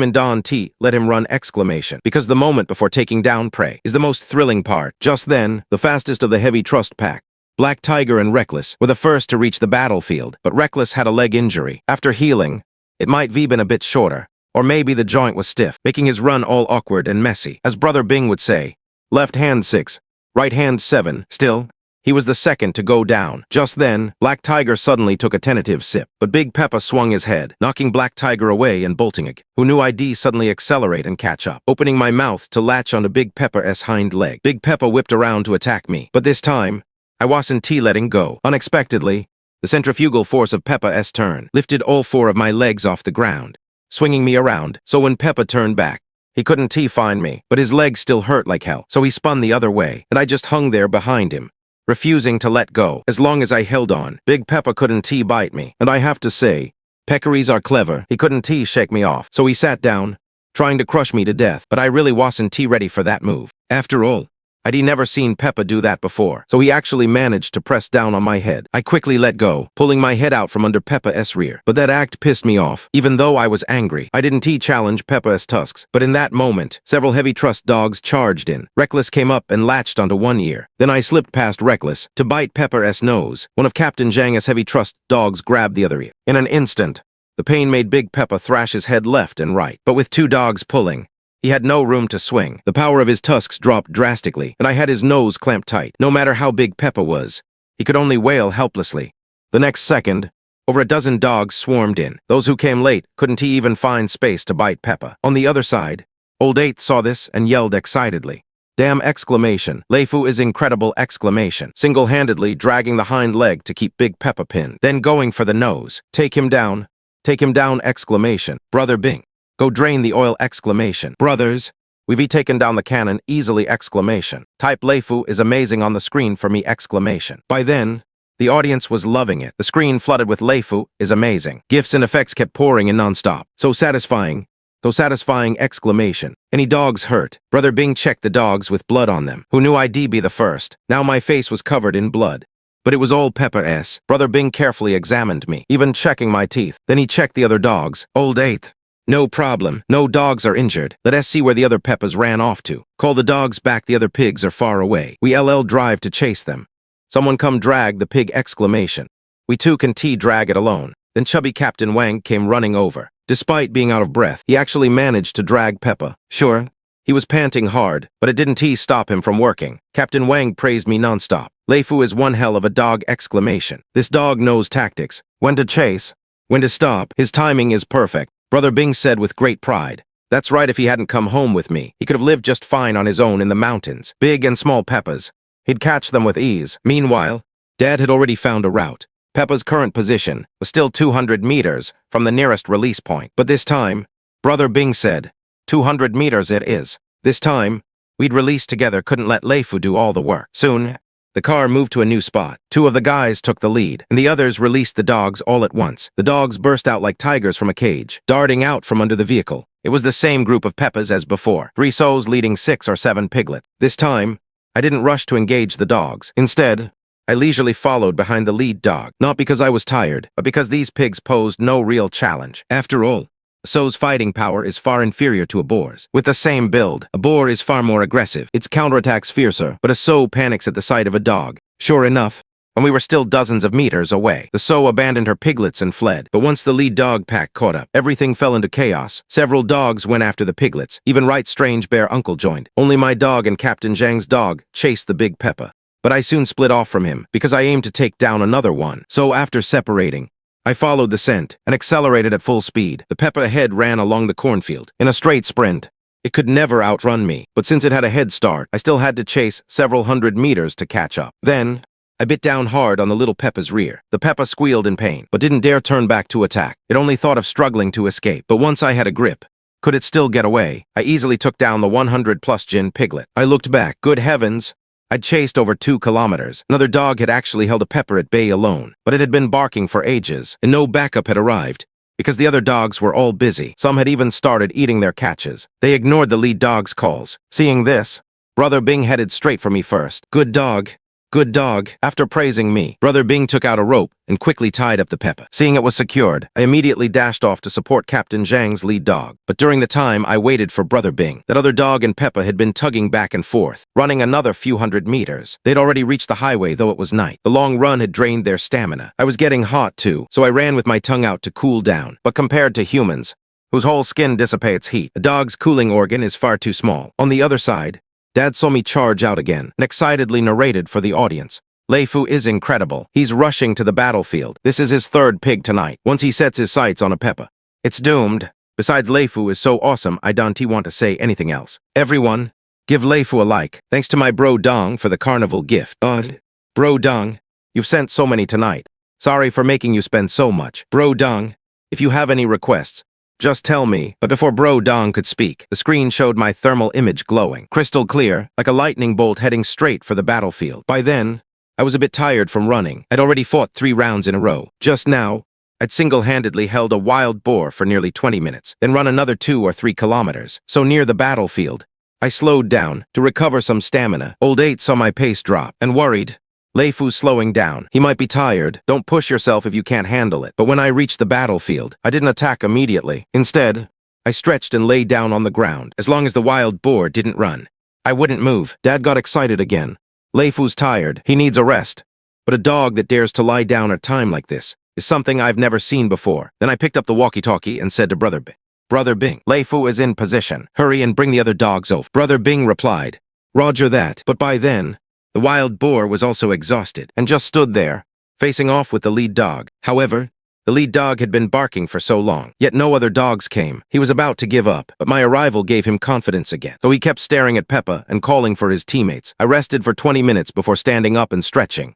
in Don T, let him run exclamation. Because the moment before taking down prey is the most thrilling part. Just then, the fastest of the heavy trust pack, Black Tiger and Reckless, were the first to reach the battlefield. But Reckless had a leg injury. After healing, it might have been a bit shorter, or maybe the joint was stiff, making his run all awkward and messy. As Brother Bing would say, left hand 6, right hand 7. Still, he was the second to go down. Just then, Black Tiger suddenly took a tentative sip, but Big Peppa swung his head, knocking Black Tiger away and bolting again. Who knew I'd suddenly accelerate and catch up, opening my mouth to latch onto Big Peppa's hind leg. Big Peppa whipped around to attack me, but this time, I wasn't letting go. Unexpectedly, the centrifugal force of Peppa's turn lifted all 4 of my legs off the ground, swinging me around. So when Peppa turned back, he couldn't find me, but his legs still hurt like hell. So he spun the other way, and I just hung there behind him, refusing to let go. As long as I held on, Big Peppa couldn't bite me. And I have to say, peccaries are clever. He couldn't shake me off. So he sat down, trying to crush me to death. But I really wasn't ready for that move. After all, I'd never seen Peppa do that before. So he actually managed to press down on my head. I quickly let go, pulling my head out from under Peppa's rear. But that act pissed me off. Even though I was angry, I didn't challenge Peppa's tusks. But in that moment, several heavy trust dogs charged in. Reckless came up and latched onto one ear. Then I slipped past Reckless to bite Peppa's nose. One of Captain Xianxia's heavy trust dogs grabbed the other ear. In an instant, the pain made Big Peppa thrash his head left and right. But with two dogs pulling, he had no room to swing. The power of his tusks dropped drastically, and I had his nose clamped tight. No matter how big Peppa was, he could only wail helplessly. The next second, over a dozen dogs swarmed in. Those who came late couldn't even find space to bite Peppa. On the other side, Old Eighth saw this and yelled excitedly. Damn exclamation. Leifu is incredible exclamation. Single-handedly dragging the hind leg to keep Big Peppa pinned. Then going for the nose. Take him down exclamation. Brother Bing. Go drain the oil exclamation. Brothers, we've taken down the cannon easily exclamation. Type Leifu is amazing on the screen for me exclamation. By then, the audience was loving it. The screen flooded with Leifu is amazing. Gifts and effects kept pouring in non-stop. So satisfying exclamation. Any dogs hurt? Brother Bing checked the dogs with blood on them. Who knew I'd be the first? Now my face was covered in blood. But it was old Peppa's. Brother Bing carefully examined me, even checking my teeth. Then he checked the other dogs. Old Eighth. No problem. No dogs are injured. Let us see where the other Peppas ran off to. Call the dogs back. The other pigs are far away. We drive to chase them. Someone come drag the pig exclamation. We too can drag it alone. Then chubby Captain Wang came running over. Despite being out of breath, he actually managed to drag Peppa. Sure, he was panting hard, but it didn't stop him from working. Captain Wang praised me non-stop. Leifu is one hell of a dog exclamation. This dog knows tactics. When to chase, when to stop. His timing is perfect. Brother Bing said with great pride. That's right, if he hadn't come home with me, he could have lived just fine on his own in the mountains. Big and small Peppas. He'd catch them with ease. Meanwhile, Dad had already found a route. Peppa's current position was still 200 meters from the nearest release point. But this time, Brother Bing said, 200 meters it is. This time, we'd release together, couldn't let Leifu do all the work. Soon, the car moved to a new spot. Two of the guys took the lead, and the others released the dogs all at once. The dogs burst out like tigers from a cage, darting out from under the vehicle. It was the same group of Peppas as before, 3 souls leading 6 or 7 piglets. This time, I didn't rush to engage the dogs. Instead, I leisurely followed behind the lead dog, not because I was tired, but because these pigs posed no real challenge. After all, a sow's fighting power is far inferior to a boar's. With the same build, a boar is far more aggressive. Its counterattacks fiercer, but a sow panics at the sight of a dog. Sure enough, when we were still dozens of meters away, the sow abandoned her piglets and fled. But once the lead dog pack caught up, everything fell into chaos. Several dogs went after the piglets. Even Right Strange Bear Uncle joined. Only my dog and Captain Zhang's dog chased the big Peppa. But I soon split off from him, because I aimed to take down another one. So after separating, I followed the scent and accelerated at full speed. The Peppa ahead ran along the cornfield in a straight sprint. It could never outrun me, but since it had a head start, I still had to chase several hundred meters to catch up. Then, I bit down hard on the little Peppa's rear. The Peppa squealed in pain, but didn't dare turn back to attack. It only thought of struggling to escape. But once I had a grip, could it still get away? I easily took down the 100-plus gin piglet. I looked back. Good heavens! I'd chased over 2 kilometers. Another dog had actually held a Peppa at bay alone, but it had been barking for ages, and no backup had arrived, because the other dogs were all busy. Some had even started eating their catches. They ignored the lead dog's calls. Seeing this, Brother Bing headed straight for me first. Good dog. Good dog. After praising me, Brother Bing took out a rope and quickly tied up the Peppa. Seeing it was secured, I immediately dashed off to support Captain Zhang's lead dog. But during the time I waited for Brother Bing, that other dog and Peppa had been tugging back and forth, running another few hundred meters. They'd already reached the highway, though it was night. The long run had drained their stamina. I was getting hot, too, so I ran with my tongue out to cool down. But compared to humans, whose whole skin dissipates heat, a dog's cooling organ is far too small. On the other side, Dad saw me charge out again and excitedly narrated for the audience. Leifu is incredible. He's rushing to the battlefield. This is his 3rd pig tonight, once he sets his sights on a Peppa. It's doomed. Besides, Leifu is so awesome, I don't want to say anything else. Everyone, give Leifu a like. Thanks to my bro Dong for the carnival gift. Bro Dong, you've sent so many tonight. Sorry for making you spend so much. Bro Dong, if you have any requests, just tell me. But before Bro Dong could speak, the screen showed my thermal image glowing, crystal clear, like a lightning bolt heading straight for the battlefield. By then, I was a bit tired from running. I'd already fought 3 rounds in a row. Just now, I'd single-handedly held a wild boar for nearly 20 minutes, then run another 2 or 3 kilometers. So near the battlefield, I slowed down to recover some stamina. Old 8 saw my pace drop and worried. Lei Fu's slowing down. He might be tired. Don't push yourself if you can't handle it. But when I reached the battlefield, I didn't attack immediately. Instead, I stretched and lay down on the ground. As long as the wild boar didn't run, I wouldn't move. Dad got excited again. Lei Fu's tired. He needs a rest. But a dog that dares to lie down at a time like this is something I've never seen before. Then I picked up the walkie-talkie and said to Brother Bing, "Brother Bing, Lei Fu is in position. Hurry and bring the other dogs over." Brother Bing replied, "Roger that." But by then, the wild boar was also exhausted and just stood there, facing off with the lead dog. However, the lead dog had been barking for so long, yet no other dogs came. He was about to give up, but my arrival gave him confidence again. So he kept staring at Peppa and calling for his teammates. I rested for 20 minutes before standing up and stretching.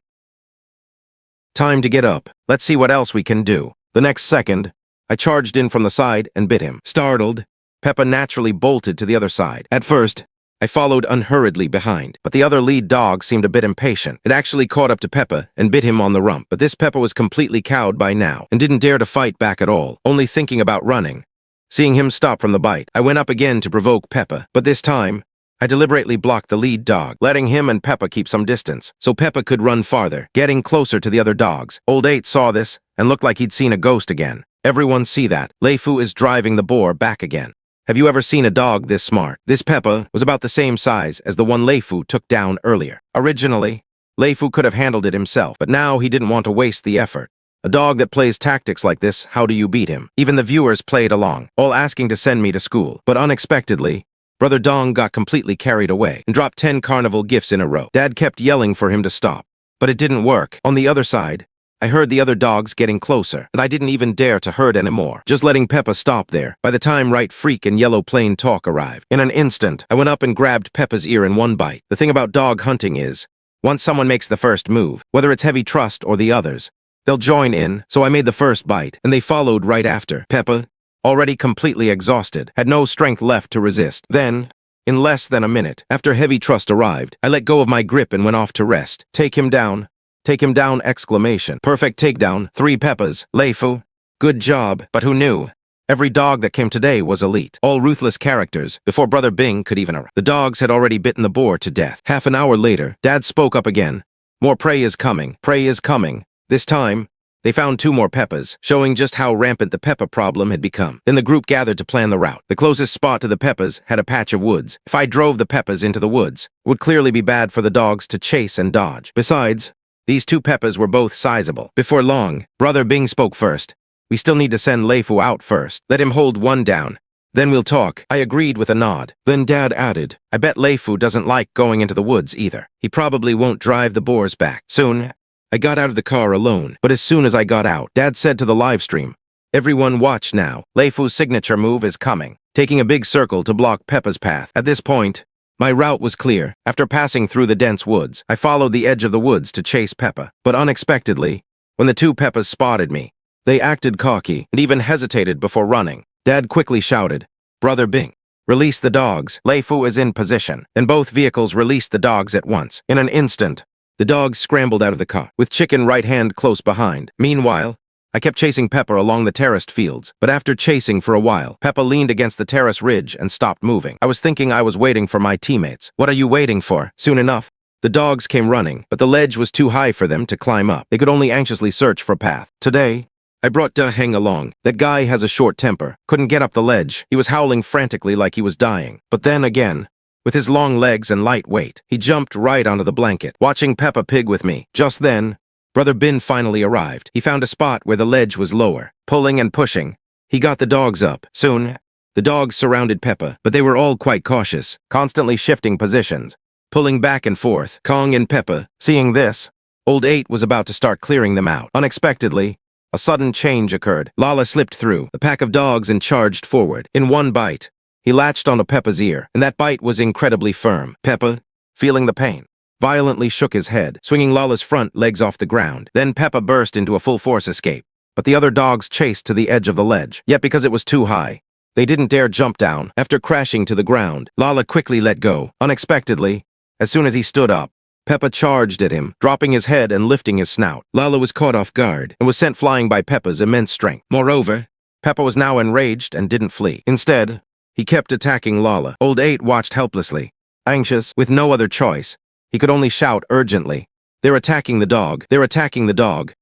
Time to get up. Let's see what else we can do. The next second, I charged in from the side and bit him. Startled, Peppa naturally bolted to the other side. At first, I followed unhurriedly behind, but the other lead dog seemed a bit impatient. It actually caught up to Peppa and bit him on the rump, but this Peppa was completely cowed by now and didn't dare to fight back at all, only thinking about running. Seeing him stop from the bite, I went up again to provoke Peppa, but this time, I deliberately blocked the lead dog, letting him and Peppa keep some distance, so Peppa could run farther, getting closer to the other dogs. Old 8 saw this and looked like he'd seen a ghost again. Everyone see that. Lei Fu is driving the boar back again. Have you ever seen a dog this smart? This Peppa was about the same size as the one Lei Fu took down earlier. Originally, Lei Fu could have handled it himself, but now he didn't want to waste the effort. A dog that plays tactics like this, how do you beat him? Even the viewers played along, all asking to send me to school. But unexpectedly, Brother Dong got completely carried away and dropped 10 carnival gifts in a row. Dad kept yelling for him to stop, but it didn't work. On the other side, I heard the other dogs getting closer, and I didn't even dare to hurt anymore, just letting Peppa stop there. By the time Right Freak and Yellow Plain Talk arrived, in an instant, I went up and grabbed Peppa's ear in one bite. The thing about dog hunting is, once someone makes the first move, whether it's Heavy Trust or the others, they'll join in, so I made the first bite, and they followed right after. Peppa, already completely exhausted, had no strength left to resist. Then, in less than a minute, after Heavy Trust arrived, I let go of my grip and went off to rest. Take him down. Take him down! Exclamation. Perfect takedown. 3 Peppas. Lei Fu. Good job. But who knew? Every dog that came today was elite. All ruthless characters, before Brother Bing could even arrive. The dogs had already bitten the boar to death. Half an hour later, Dad spoke up again. More prey is coming. Prey is coming. This time, they found 2 more Peppas, showing just how rampant the Peppa problem had become. Then the group gathered to plan the route. The closest spot to the Peppas had a patch of woods. If I drove the Peppas into the woods, it would clearly be bad for the dogs to chase and dodge. Besides, these 2 Peppas were both sizable. Before long, Brother Bing spoke first. We still need to send Lei Fu out first. Let him hold one down. Then we'll talk. I agreed with a nod. Then Dad added, I bet Lei Fu doesn't like going into the woods either. He probably won't drive the boars back. Soon, I got out of the car alone. But as soon as I got out, Dad said to the live stream, everyone watch now. Lei Fu's signature move is coming, taking a big circle to block Peppa's path. At this point, my route was clear. After passing through the dense woods, I followed the edge of the woods to chase Peppa. But unexpectedly, when the 2 Peppas spotted me, they acted cocky and even hesitated before running. Dad quickly shouted, Brother Bing, release the dogs. Lei Fu is in position. Then both vehicles released the dogs at once. In an instant, the dogs scrambled out of the car, with Chicken right hand close behind. Meanwhile, I kept chasing Peppa along the terraced fields, but after chasing for a while, Peppa leaned against the terrace ridge and stopped moving. I was thinking I was waiting for my teammates. What are you waiting for? Soon enough, the dogs came running, but the ledge was too high for them to climb up. They could only anxiously search for a path. Today, I brought Da Heng along. That guy has a short temper. Couldn't get up the ledge. He was howling frantically like he was dying. But then again, with his long legs and light weight, he jumped right onto the blanket, watching Peppa Pig with me. Just then, Brother Bin finally arrived. He found a spot where the ledge was lower. Pulling and pushing, he got the dogs up. Soon, the dogs surrounded Peppa, but they were all quite cautious, constantly shifting positions, pulling back and forth. Kong and Peppa, seeing this, Old 8 was about to start clearing them out. Unexpectedly, a sudden change occurred. Lala slipped through the pack of dogs and charged forward. In one bite, he latched onto Peppa's ear, and that bite was incredibly firm. Peppa, feeling the pain, violently shook his head, swinging Lala's front legs off the ground. Then Peppa burst into a full-force escape, but the other dogs chased to the edge of the ledge. Yet because it was too high, they didn't dare jump down. After crashing to the ground, Lala quickly let go. Unexpectedly, as soon as he stood up, Peppa charged at him, dropping his head and lifting his snout. Lala was caught off guard and was sent flying by Peppa's immense strength. Moreover, Peppa was now enraged and didn't flee. Instead, he kept attacking Lala. Old 8 watched helplessly, anxious, with no other choice. He could only shout urgently, "They're attacking the dog! They're attacking the dog!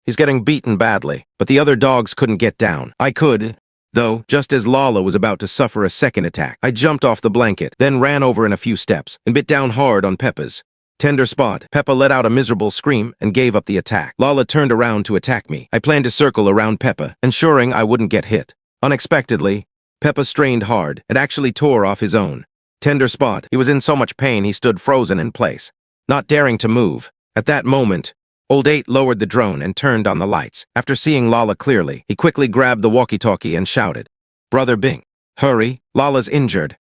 He's getting beaten badly." But the other dogs couldn't get down. I could, though, just as Lala was about to suffer a second attack. I jumped off the blanket, then ran over in a few steps, and bit down hard on Peppa's tender spot. Peppa let out a miserable scream and gave up the attack. Lala turned around to attack me. I planned to circle around Peppa, ensuring I wouldn't get hit. Unexpectedly, Peppa strained hard and actually tore off his own tender spot. He was in so much pain he stood frozen in place, not daring to move. At that moment, Old 8 lowered the drone and turned on the lights. After seeing Lala clearly, he quickly grabbed the walkie-talkie and shouted, "Brother Bing, hurry, Lala's injured.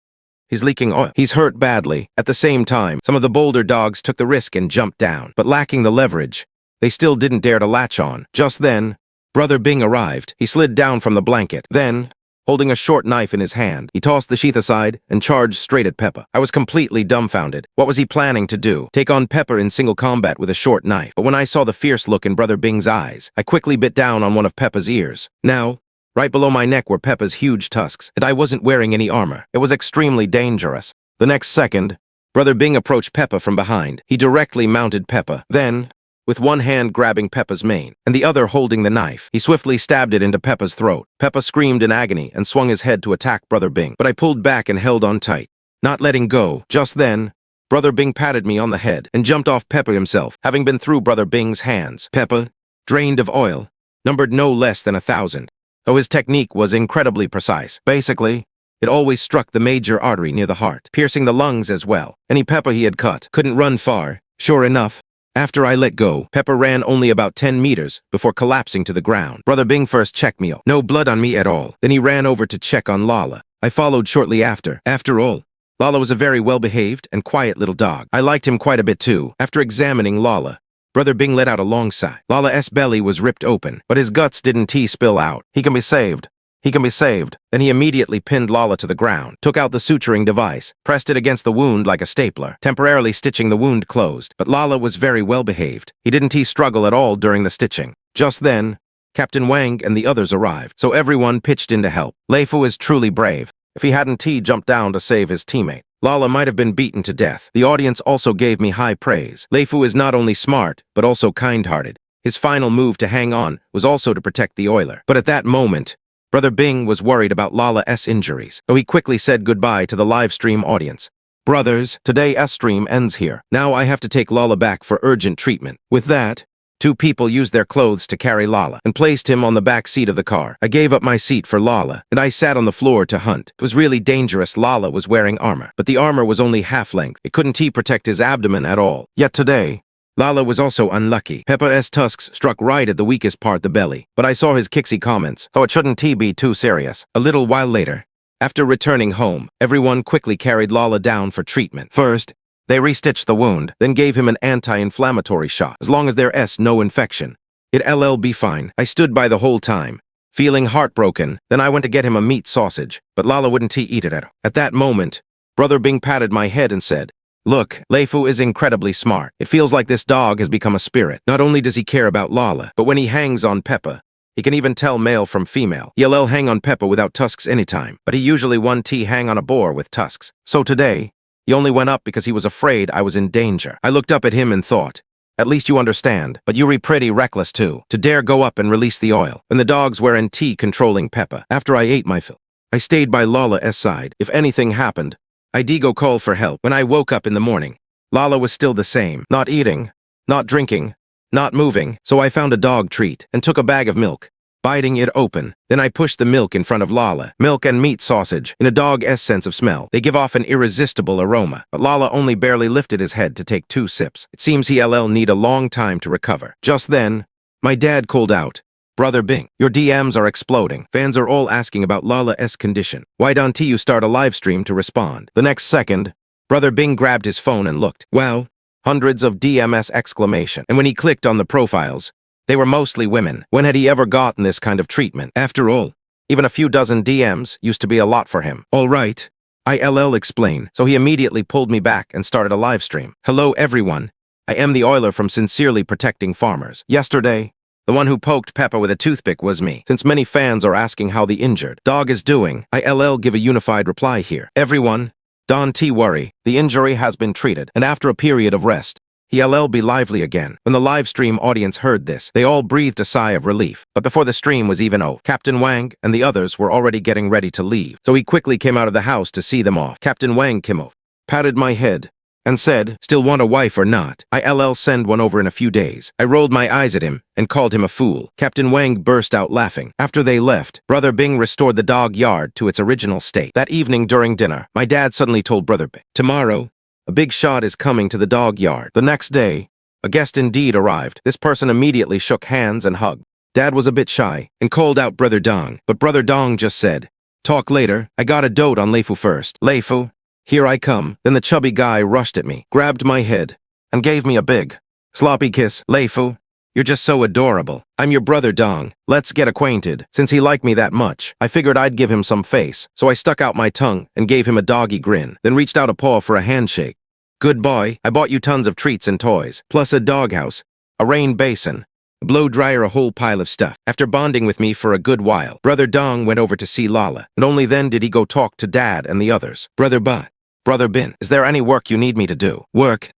He's leaking oil. He's hurt badly." At the same time, some of the bolder dogs took the risk and jumped down. But lacking the leverage, they still didn't dare to latch on. Just then, Brother Bing arrived. He slid down from the blanket. Then, holding a short knife in his hand, he tossed the sheath aside and charged straight at Peppa. I was completely dumbfounded. What was he planning to do? Take on Peppa in single combat with a short knife? But when I saw the fierce look in Brother Bing's eyes, I quickly bit down on one of Peppa's ears. Now, right below my neck were Peppa's huge tusks, and I wasn't wearing any armor. It was extremely dangerous. The next second, Brother Bing approached Peppa from behind. He directly mounted Peppa. Then, with one hand grabbing Peppa's mane and the other holding the knife, he swiftly stabbed it into Peppa's throat. Peppa screamed in agony and swung his head to attack Brother Bing, but I pulled back and held on tight, not letting go. Just then, Brother Bing patted me on the head and jumped off Peppa himself, having been through Brother Bing's hands. Peppa, drained of oil, numbered no less than 1,000. Though his technique was incredibly precise. Basically, it always struck the major artery near the heart, piercing the lungs as well. Any Peppa he had cut couldn't run far. Sure enough, after I let go, Peppa ran only about 10 meters before collapsing to the ground. Brother Bing first checked me. No blood on me at all. Then he ran over to check on Lala. I followed shortly after. After all, Lala was a very well-behaved and quiet little dog. I liked him quite a bit too. After examining Lala, Brother Bing let out a long sigh. Lala's belly was ripped open, but his guts didn't spill out. "He can be saved. He can be saved." Then he immediately pinned Lala to the ground, took out the suturing device, pressed it against the wound like a stapler, temporarily stitching the wound closed. But Lala was very well behaved. He didn't struggle at all during the stitching. Just then, Captain Wang and the others arrived, so everyone pitched in to help. Lei Fu is truly brave. If he hadn't jumped down to save his teammate, Lala might have been beaten to death. The audience also gave me high praise. Lei Fu is not only smart, but also kind-hearted. His final move to hang on was also to protect the oiler. But at that moment, Brother Bing was worried about Lala's injuries, so he quickly said goodbye to the live stream audience. "Brothers, today's stream ends here. Now I have to take Lala back for urgent treatment." With that, 2 people used their clothes to carry Lala and placed him on the back seat of the car. I gave up my seat for Lala, and I sat on the floor to hunt. It was really dangerous. Lala was wearing armor, but the armor was only half length. It couldn't protect his abdomen at all. Yet today, Lala was also unlucky. Peppa's tusks struck right at the weakest part, the belly. But I saw his kicksy comments, so it shouldn't be too serious. A little while later, after returning home, everyone quickly carried Lala down for treatment. First, they restitched the wound, then gave him an anti-inflammatory shot. As long as there's no infection, it'll be fine. I stood by the whole time, feeling heartbroken. Then I went to get him a meat sausage, but Lala wouldn't eat it. At that moment, Brother Bing patted my head and said, "Look, Lei Fu is incredibly smart. It feels like this dog has become a spirit. Not only does he care about Lala, but when he hangs on Peppa, he can even tell male from female. He'll hang on Peppa without tusks anytime, but he usually hang on a boar with tusks. So today, he only went up because he was afraid I was in danger." I looked up at him and thought, "At least you understand, but you're pretty reckless too, to dare go up and release the oil." When the dogs were in controlling Peppa, after I ate my fill, I stayed by Lala's side. If anything happened, I'd go call for help. When I woke up in the morning, Lala was still the same, not eating, not drinking, not moving. So I found a dog treat and took a bag of milk, biting it open. Then I pushed the milk in front of Lala. Milk and meat sausage, in a dog's sense of smell, they give off an irresistible aroma. But Lala only barely lifted his head to take 2 sips. It seems he'll need a long time to recover. Just then, my dad called out, "Brother Bing, your DMs are exploding. Fans are all asking about Lala's condition. Why don't you start a live stream to respond?" The next second, Brother Bing grabbed his phone and looked. Wow, hundreds of DMs exclamation. And when he clicked on the profiles, they were mostly women. When had he ever gotten this kind of treatment? After all, even a few dozen DMs used to be a lot for him. "All right, I'll explain." So he immediately pulled me back and started a live stream. "Hello everyone. I am the oiler from Sincerely Protecting Farmers. Yesterday, the one who poked Peppa with a toothpick was me. Since many fans are asking how the injured dog is doing, I'll give a unified reply here. Everyone, don't worry, the injury has been treated, and after a period of rest, he'll be lively again. When the live stream audience heard this, they all breathed a sigh of relief. But before the stream was even over, Captain Wang and the others were already getting ready to leave. So he quickly came out of the house to see them off. Captain Wang came over, patted my head, and said, "Still want a wife or not? I'll send one over in a few days." I rolled my eyes at him and called him a fool. Captain Wang burst out laughing. After they left, Brother Bing restored the dog yard to its original state. That evening during dinner, my dad suddenly told Brother Bing, "Tomorrow, a big shot is coming to the dog yard." The next day, a guest indeed arrived. This person immediately shook hands and hugged. Dad was a bit shy and called out Brother Dong, but Brother Dong just said, "Talk later. I gotta dote on Leifu first." "Leifu, here I come." Then the chubby guy rushed at me, grabbed my head, and gave me a big, sloppy kiss. "Leifu, you're just so adorable. I'm your brother Dong. Let's get acquainted." Since he liked me that much, I figured I'd give him some face. So I stuck out my tongue and gave him a doggy grin, then reached out a paw for a handshake. "Good boy, I bought you tons of treats and toys, plus a doghouse, a rain basin, a blow dryer, a whole pile of stuff." After bonding with me for a good while, Brother Dong went over to see Lala, and only then did he go talk to Dad and the others. Brother Bin, is there any work you need me to do?" "Work?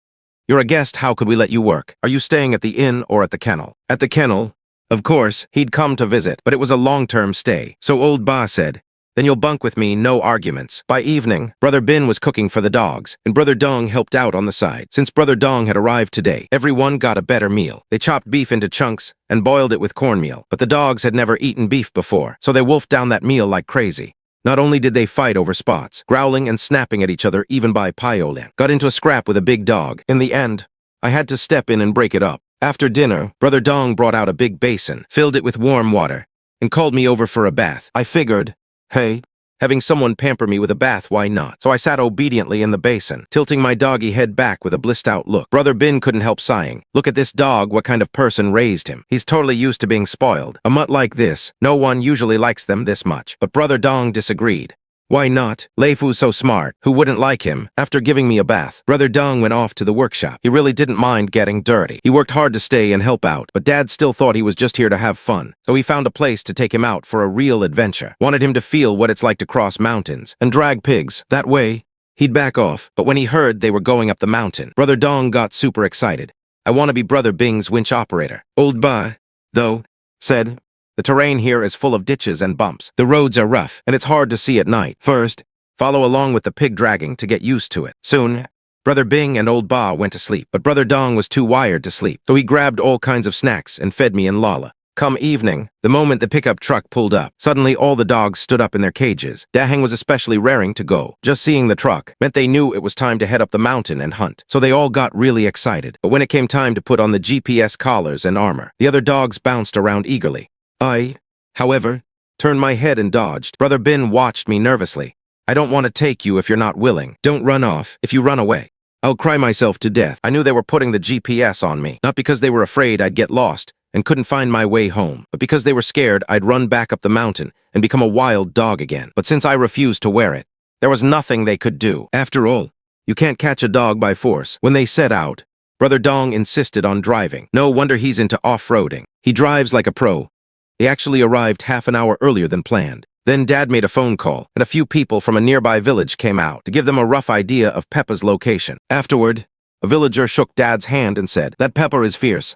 You're a guest, how could we let you work? Are you staying at the inn or at the kennel?" "At the kennel." Of course, he'd come to visit, but it was a long-term stay. So old Ba said, "Then you'll bunk with me, no arguments." By evening, Brother Bin was cooking for the dogs, and Brother Dong helped out on the side. Since Brother Dong had arrived today, everyone got a better meal. They chopped beef into chunks and boiled it with cornmeal, but the dogs had never eaten beef before, so they wolfed down that meal like crazy. Not only did they fight over spots, growling and snapping at each other even by Piolin, got into a scrap with a big dog. In the end, I had to step in and break it up. After dinner, Brother Dong brought out a big basin, filled it with warm water, and called me over for a bath. I figured, hey, having someone pamper me with a bath, why not? So I sat obediently in the basin, tilting my doggy head back with a blissed-out look. Brother Bin couldn't help sighing. "Look at this dog, what kind of person raised him? He's totally used to being spoiled. A mutt like this, no one usually likes them this much." But Brother Dong disagreed. "Why not? Leifu's so smart. Who wouldn't like him?" After giving me a bath, Brother Dong went off to the workshop. He really didn't mind getting dirty. He worked hard to stay and help out, but Dad still thought he was just here to have fun. So he found a place to take him out for a real adventure. Wanted him to feel what it's like to cross mountains and drag pigs. That way, he'd back off. But when he heard they were going up the mountain, Brother Dong got super excited. "I want to be Brother Bing's winch operator." Old Ba, though, said, "The terrain here is full of ditches and bumps. The roads are rough, and it's hard to see at night. First, follow along with the pig dragging to get used to it." Soon, Brother Bing and Old Ba went to sleep, but Brother Dong was too wired to sleep, so he grabbed all kinds of snacks and fed me and Lala. Come evening, the moment the pickup truck pulled up, suddenly all the dogs stood up in their cages. Daheng was especially raring to go. Just seeing the truck meant they knew it was time to head up the mountain and hunt, so they all got really excited. But when it came time to put on the GPS collars and armor, the other dogs bounced around eagerly. I, however, turned my head and dodged. Brother Bin watched me nervously. "I don't want to take you if you're not willing. Don't run off. If you run away, I'll cry myself to death." I knew they were putting the GPS on me, not because they were afraid I'd get lost and couldn't find my way home, but because they were scared I'd run back up the mountain and become a wild dog again. But since I refused to wear it, there was nothing they could do. After all, you can't catch a dog by force. When they set out, Brother Dong insisted on driving. No wonder he's into off-roading. He drives like a pro. They actually arrived half an hour earlier than planned. Then Dad made a phone call, and a few people from a nearby village came out to give them a rough idea of Peppa's location. Afterward, a villager shook Dad's hand and said, "That Peppa is fierce.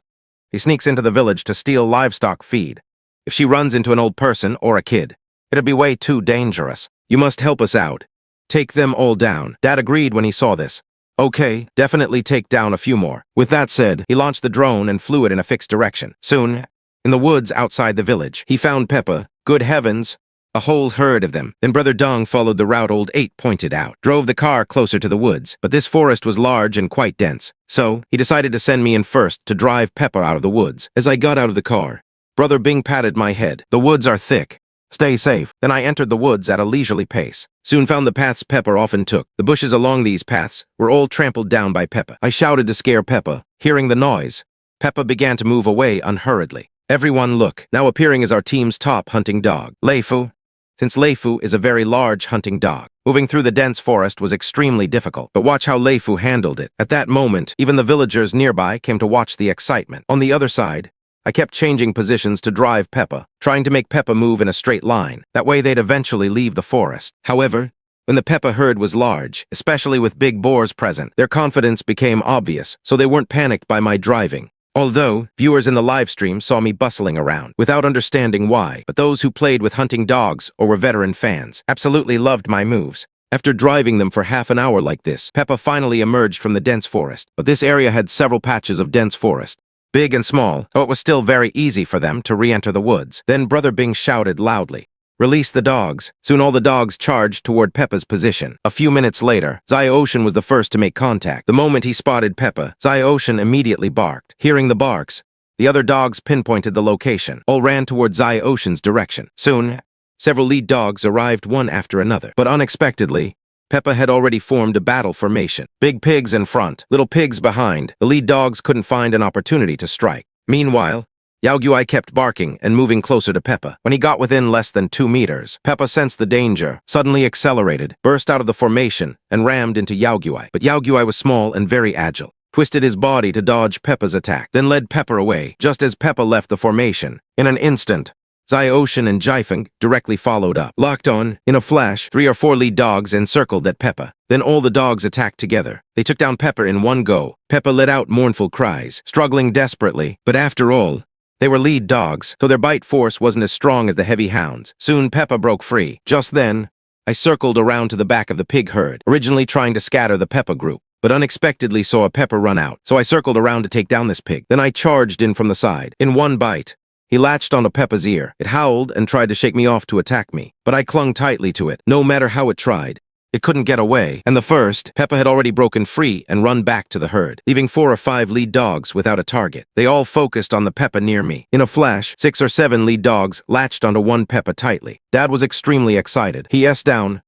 He sneaks into the village to steal livestock feed. If she runs into an old person or a kid, it'd be way too dangerous. You must help us out. Take them all down." Dad agreed when he saw this. "Okay, definitely take down a few more." With that said, he launched the drone and flew it in a fixed direction. Soon, in the woods outside the village, he found Peppa. Good heavens, a whole herd of them. Then Brother Dong followed the route Old 8 pointed out, drove the car closer to the woods, but this forest was large and quite dense, so he decided to send me in first to drive Peppa out of the woods. As I got out of the car, Brother Bing patted my head. "The woods are thick. Stay safe." Then I entered the woods at a leisurely pace. Soon found the paths Peppa often took. The bushes along these paths were all trampled down by Peppa. I shouted to scare Peppa. Hearing the noise, Peppa began to move away unhurriedly. Everyone look, now appearing as our team's top hunting dog, Leifu. Since Leifu is a very large hunting dog, Moving through the dense forest was extremely difficult, but watch how Lei Fu handled it. At that moment, even the villagers nearby came to watch the excitement. On the other side, I kept changing positions to drive Peppa, trying to make Peppa move in a straight line. That way they'd eventually leave the forest. However, when the Peppa herd was large, especially with big boars present, their confidence became obvious, so they weren't panicked by my driving. Although, viewers in the live stream saw me bustling around, without understanding why, but those who played with hunting dogs or were veteran fans absolutely loved my moves. After driving them for half an hour like this, Peppa finally emerged from the dense forest, but this area had several patches of dense forest, big and small, so it was still very easy for them to re-enter the woods. Then Brother Bing shouted loudly, "Release the dogs." Soon all the dogs charged toward Peppa's position. A few minutes later, Xianxia was the first to make contact. The moment he spotted Peppa, Xianxia immediately barked. Hearing the barks, the other dogs pinpointed the location. All ran toward Xianxia's direction. Soon, several lead dogs arrived one after another. But unexpectedly, Peppa had already formed a battle formation. Big pigs in front, little pigs behind. The lead dogs couldn't find an opportunity to strike. Meanwhile, Yaoguai kept barking and moving closer to Peppa. When he got within less than 2 meters, Peppa sensed the danger, suddenly accelerated, burst out of the formation, and rammed into Yaoguai. But Yaoguai was small and very agile, twisted his body to dodge Peppa's attack, then led Peppa away, just as Peppa left the formation. In an instant, Xianxia and Jiafeng directly followed up. Locked on, in a flash, 3 or 4 lead dogs encircled at Peppa. Then all the dogs attacked together. They took down Peppa in one go. Peppa let out mournful cries, struggling desperately. But after all, they were lead dogs, so their bite force wasn't as strong as the heavy hounds. Soon Peppa broke free. Just then, I circled around to the back of the pig herd, originally trying to scatter the Peppa group, but unexpectedly saw a Peppa run out, so I circled around to take down this pig. Then I charged in from the side. In one bite, he latched onto Peppa's ear. It howled and tried to shake me off to attack me, but I clung tightly to it. No matter how it tried, it couldn't get away. And the first, Peppa had already broken free and run back to the herd, leaving 4 or 5 lead dogs without a target. They all focused on the Peppa near me. In a flash, 6 or 7 lead dogs latched onto one Peppa tightly. Dad was extremely excited. He S down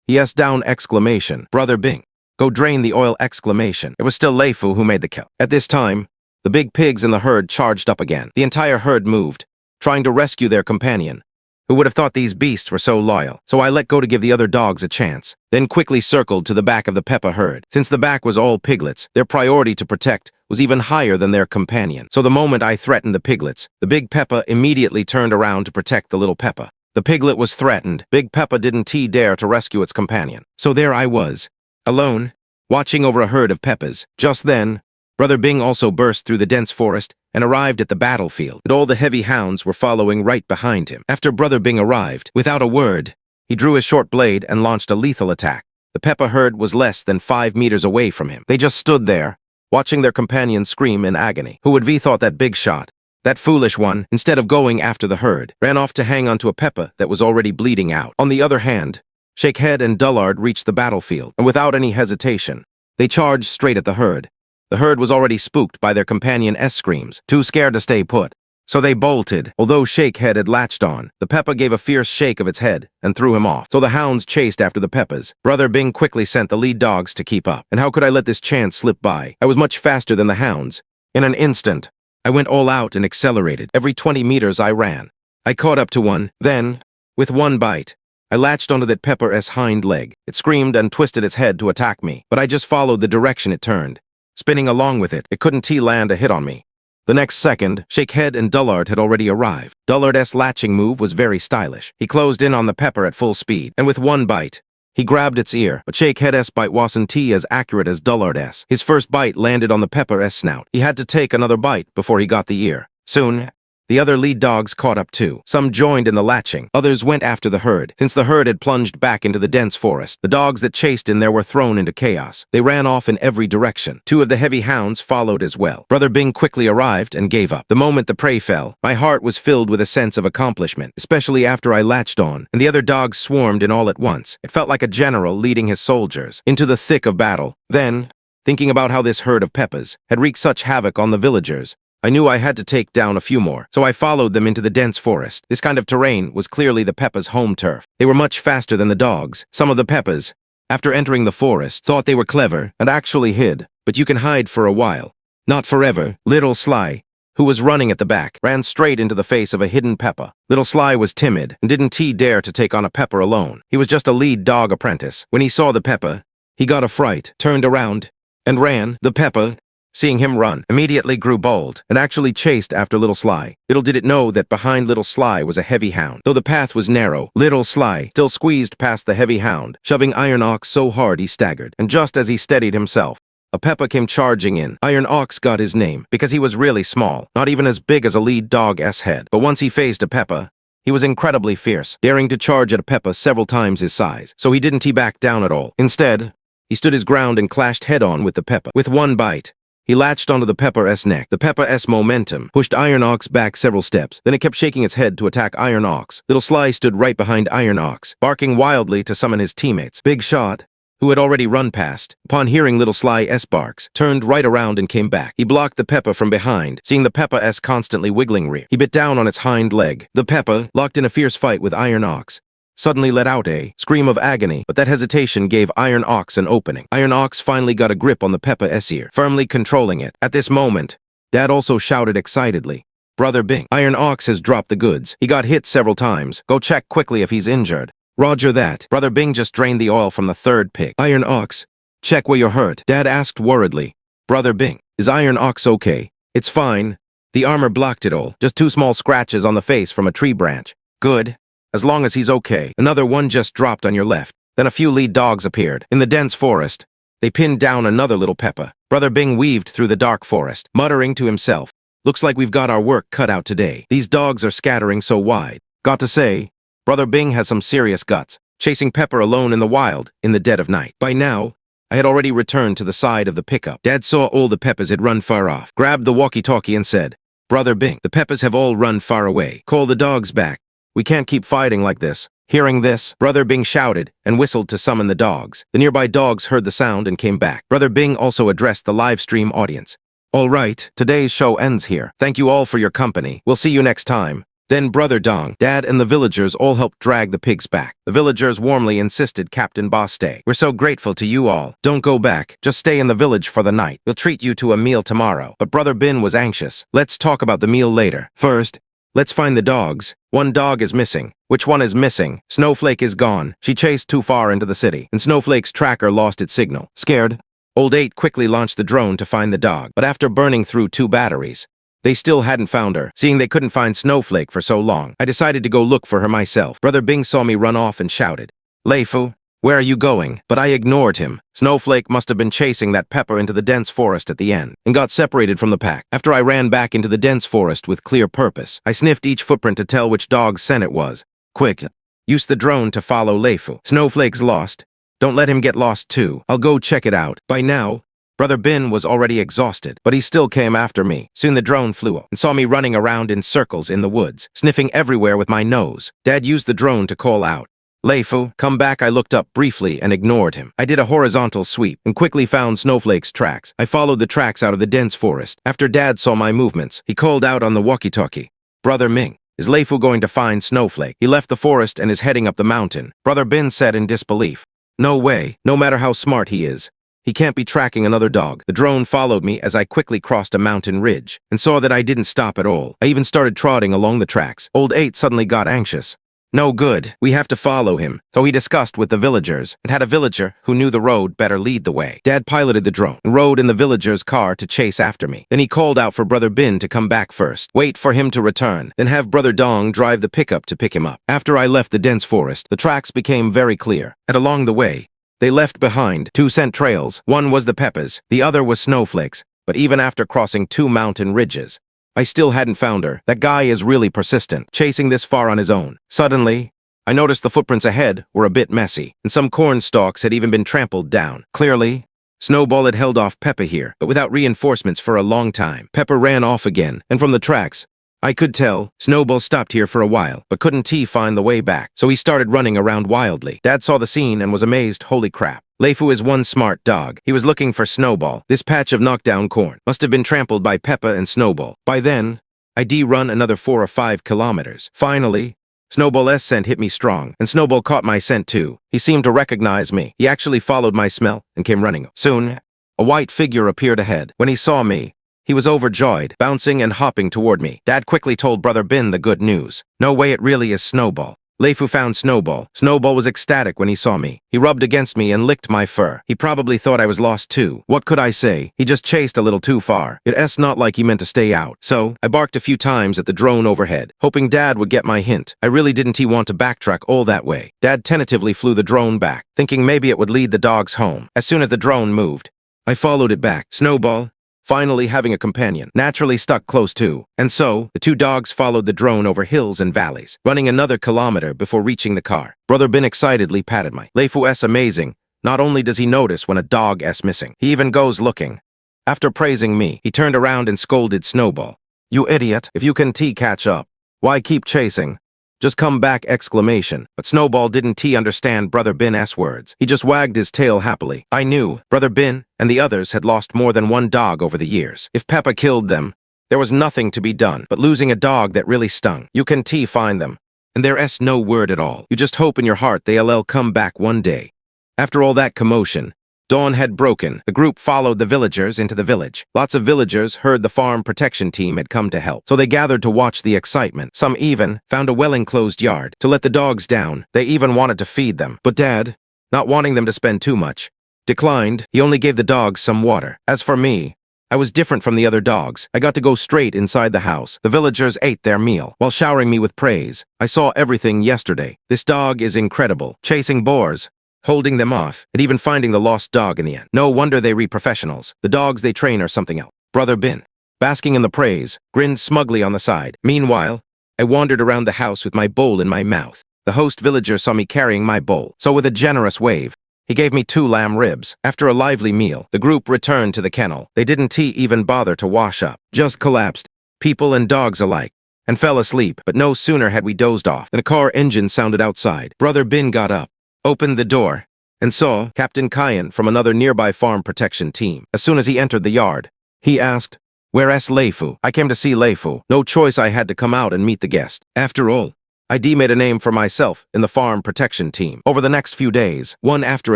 exclamation. Brother Bing, go drain the oil exclamation. It was still Lei Fu who made the kill. At this time, the big pigs in the herd charged up again. The entire herd moved, trying to rescue their companion. Who would have thought these beasts were so loyal? So I let go to give the other dogs a chance, then quickly circled to the back of the Peppa herd. Since the back was all piglets, their priority to protect was even higher than their companion. So the moment I threatened the piglets, the big Peppa immediately turned around to protect the little Peppa. The piglet was threatened. Big Peppa didn't dare to rescue its companion. So there I was, alone, watching over a herd of Peppas. Just then, Brother Bing also burst through the dense forest and arrived at the battlefield, and all the heavy hounds were following right behind him. After Brother Bing arrived, without a word, he drew his short blade and launched a lethal attack. The Peppa herd was less than 5 meters away from him. They just stood there, watching their companion scream in agony. Who would have thought that big shot, that foolish one, instead of going after the herd, ran off to hang onto a Peppa that was already bleeding out. On the other hand, Shakehead and Dullard reached the battlefield, and without any hesitation, they charged straight at the herd. The herd was already spooked by their companion's screams, too scared to stay put. So they bolted. Although Shakehead had latched on, the Peppa gave a fierce shake of its head and threw him off. So the hounds chased after the Peppas. Brother Bing quickly sent the lead dogs to keep up. And how could I let this chance slip by? I was much faster than the hounds. In an instant, I went all out and accelerated. Every 20 meters I ran. I caught up to one. Then, with one bite, I latched onto that Peppa's hind leg. It screamed and twisted its head to attack me, but I just followed the direction it turned. Spinning along with it, it couldn't land a hit on me. The next second, Shakehead and Dullard had already arrived. Dullard's latching move was very stylish. He closed in on the Peppa at full speed, and with one bite, he grabbed its ear. But Shakehead's bite wasn't as accurate as Dullard's. His first bite landed on the Peppa's snout. He had to take another bite before he got the ear. Soon, the other lead dogs caught up too. Some joined in the latching. Others went after the herd. Since the herd had plunged back into the dense forest, the dogs that chased in there were thrown into chaos. They ran off in every direction. 2 of the heavy hounds followed as well. Brother Bing quickly arrived and gave up. The moment the prey fell, my heart was filled with a sense of accomplishment, especially after I latched on, and the other dogs swarmed in all at once. It felt like a general leading his soldiers into the thick of battle. Then, thinking about how this herd of Peppas had wreaked such havoc on the villagers, I knew I had to take down a few more, so I followed them into the dense forest. This kind of terrain was clearly the Peppas' home turf. They were much faster than the dogs. Some of the Peppas, after entering the forest, thought they were clever and actually hid, but you can hide for a while. Not forever. Little Sly, who was running at the back, ran straight into the face of a hidden Peppa. Little Sly was timid and didn't dare to take on a Pepper alone. He was just a lead dog apprentice. When he saw the Peppa, he got a fright, turned around, and ran. The Peppa, seeing him run, immediately grew bold and actually chased after Little Sly. Little did it know that behind Little Sly was a heavy hound. Though the path was narrow, Little Sly still squeezed past the heavy hound, shoving Iron Ox so hard he staggered. And just as he steadied himself, a Peppa came charging in. Iron Ox got his name because he was really small, not even as big as a lead dog's head. But once he faced a Peppa, he was incredibly fierce, daring to charge at a Peppa several times his size. So he didn't back down at all. Instead, he stood his ground and clashed head-on with the Peppa. With one bite, he latched onto the Peppa's neck. The Peppa's momentum pushed Iron Ox back several steps. Then it kept shaking its head to attack Iron Ox. Little Sly stood right behind Iron Ox, barking wildly to summon his teammates. Big Shot, who had already run past, upon hearing Little Sly's barks, turned right around and came back. He blocked the Peppa from behind, seeing the Peppa's constantly wiggling rear. He bit down on its hind leg. The Peppa, locked in a fierce fight with Iron Ox, suddenly let out a scream of agony, but that hesitation gave Iron Ox an opening. Iron Ox finally got a grip on the Peppa's ear, firmly controlling it. At this moment, Dad also shouted excitedly, "Brother Bing, Iron Ox has dropped the goods. He got hit several times. Go check quickly if he's injured." "Roger that." Brother Bing just drained the oil from the third pig. "Iron Ox, check where you're hurt," Dad asked worriedly. "Brother Bing, is Iron Ox okay?" "It's fine. The armor blocked it all. Just 2 small scratches on the face from a tree branch." "Good. As long as he's okay." "Another one just dropped on your left." Then a few lead dogs appeared. In the dense forest, they pinned down another little Peppa. Brother Bing weaved through the dark forest, muttering to himself, "Looks like we've got our work cut out today. These dogs are scattering so wide." Got to say, Brother Bing has some serious guts, chasing Pepper alone in the wild in the dead of night. By now, I had already returned to the side of the pickup. Dad saw all the Peppas had run far off, grabbed the walkie-talkie and said, "Brother Bing, the Peppas have all run far away. Call the dogs back. We can't keep fighting like this." Hearing this, Brother Bing shouted and whistled to summon the dogs. The nearby dogs heard the sound and came back. Brother Bing also addressed the live stream audience. "All right, today's show ends here. Thank you all for your company. We'll see you next time." Then Brother Dong, Dad, and the villagers all helped drag the pigs back. The villagers warmly insisted Captain Boss stay. "We're so grateful to you all. Don't go back. Just stay in the village for the night. We'll treat you to a meal tomorrow." But Brother Bin was anxious. "Let's talk about the meal later. First, let's find the dogs. One dog is missing." "Which one is missing?" "Snowflake is gone. She chased too far into the city, and Snowflake's tracker lost its signal." Scared, Old 8 quickly launched the drone to find the dog. But after burning through 2 batteries, they still hadn't found her. Seeing they couldn't find Snowflake for so long, I decided to go look for her myself. Brother Bing saw me run off and shouted, "Leifu, where are you going?" But I ignored him. Snowflake must have been chasing that Pepper into the dense forest at the end, and got separated from the pack. After I ran back into the dense forest with clear purpose, I sniffed each footprint to tell which dog's scent it was. "Quick, use the drone to follow Leifu. Snowflake's lost. Don't let him get lost too. I'll go check it out." By now, Brother Bin was already exhausted, but he still came after me. Soon the drone flew up and saw me running around in circles in the woods, sniffing everywhere with my nose. Dad used the drone to call out, "Leifu, come back." I looked up briefly and ignored him. I did a horizontal sweep and quickly found Snowflake's tracks. I followed the tracks out of the dense forest. After Dad saw my movements, he called out on the walkie-talkie, "Brother Ming, is Leifu going to find Snowflake?" He left the forest and is heading up the mountain. Brother Bin said in disbelief, "No way. No matter how smart he is, he can't be tracking another dog." The drone followed me as I quickly crossed a mountain ridge and saw that I didn't stop at all. I even started trotting along the tracks. Old 8 suddenly got anxious. "No good. We have to follow him." So he discussed with the villagers and had a villager who knew the road better lead the way. Dad piloted the drone and rode in the villager's car to chase after me. Then he called out for Brother Bin to come back first, wait for him to return, then have Brother Dong drive the pickup to pick him up. After I left the dense forest, the tracks became very clear, and along the way, they left behind 2 scent trails. One was the Peppas, the other was Snowflake's. But even after crossing 2 mountain ridges, I still hadn't found her. That guy is really persistent, chasing this far on his own. Suddenly, I noticed the footprints ahead were a bit messy, and some corn stalks had even been trampled down. Clearly, Snowball had held off Peppa here, but without reinforcements for a long time. Peppa ran off again, and from the tracks, I could tell Snowball stopped here for a while, but couldn't find the way back, so he started running around wildly. Dad saw the scene and was amazed. Holy crap. Leifu is one smart dog. He was looking for Snowball. This patch of knockdown corn must have been trampled by Peppa and Snowball. By then, I'd run another 4 or 5 kilometers. Finally, Snowball's scent hit me strong, and Snowball caught my scent too. He seemed to recognize me. He actually followed my smell and came running. Soon, a white figure appeared ahead. When he saw me, He was overjoyed, bouncing and hopping toward me. Dad quickly told Brother Bin the good news. No way, it really is Snowball. Leifu found Snowball. Snowball was ecstatic when he saw me. He rubbed against me and licked my fur. He probably thought I was lost too. What could I say? He just chased a little too far. It's not like he meant to stay out. So, I barked a few times at the drone overhead, hoping Dad would get my hint. I really didn't want to backtrack all that way. Dad tentatively flew the drone back, thinking maybe it would lead the dogs home. As soon as the drone moved, I followed it back. Snowball, finally having a companion, naturally stuck close to, and so, the two dogs followed the drone over hills and valleys, running another kilometer before reaching the car. Brother Bin excitedly patted my Leifu. Amazing. Not only does he notice when a dog is missing, he even goes looking. After praising me, he turned around and scolded Snowball. You idiot, if you can catch up, why keep chasing? Just come back! Exclamation. But Snowball didn't understand Brother Bin's words. He just wagged his tail happily. I knew Brother Bin and the others had lost more than one dog over the years. If Peppa killed them, there was nothing to be done but losing a dog that really stung. You can find them, and there's no word at all. You just hope in your heart they'll come back one day. After all that commotion, dawn had broken. The group followed the villagers into the village. Lots of villagers heard the farm protection team had come to help, so they gathered to watch the excitement. Some even found a well-enclosed yard to let the dogs down. They even wanted to feed them. But Dad, not wanting them to spend too much, declined. He only gave the dogs some water. As for me, I was different from the other dogs. I got to go straight inside the house. The villagers ate their meal while showering me with praise. I saw everything yesterday. This dog is incredible. Chasing boars, holding them off, and even finding the lost dog in the end. No wonder they read professionals. The dogs they train are something else. Brother Bin, basking in the praise, grinned smugly on the side. Meanwhile, I wandered around the house with my bowl in my mouth. The host villager saw me carrying my bowl, so with a generous wave, he gave me 2 lamb ribs. After a lively meal, the group returned to the kennel. They didn't even bother to wash up, just collapsed, people and dogs alike, and fell asleep. But no sooner had we dozed off than a car engine sounded outside. Brother Bin got up, opened the door, and saw Captain Kyan from another nearby farm protection team. As soon as he entered the yard, he asked, "Where's Leifu?" I came to see Leifu. No choice, I had to come out and meet the guest. After all, I made a name for myself in the farm protection team. Over the next few days, one after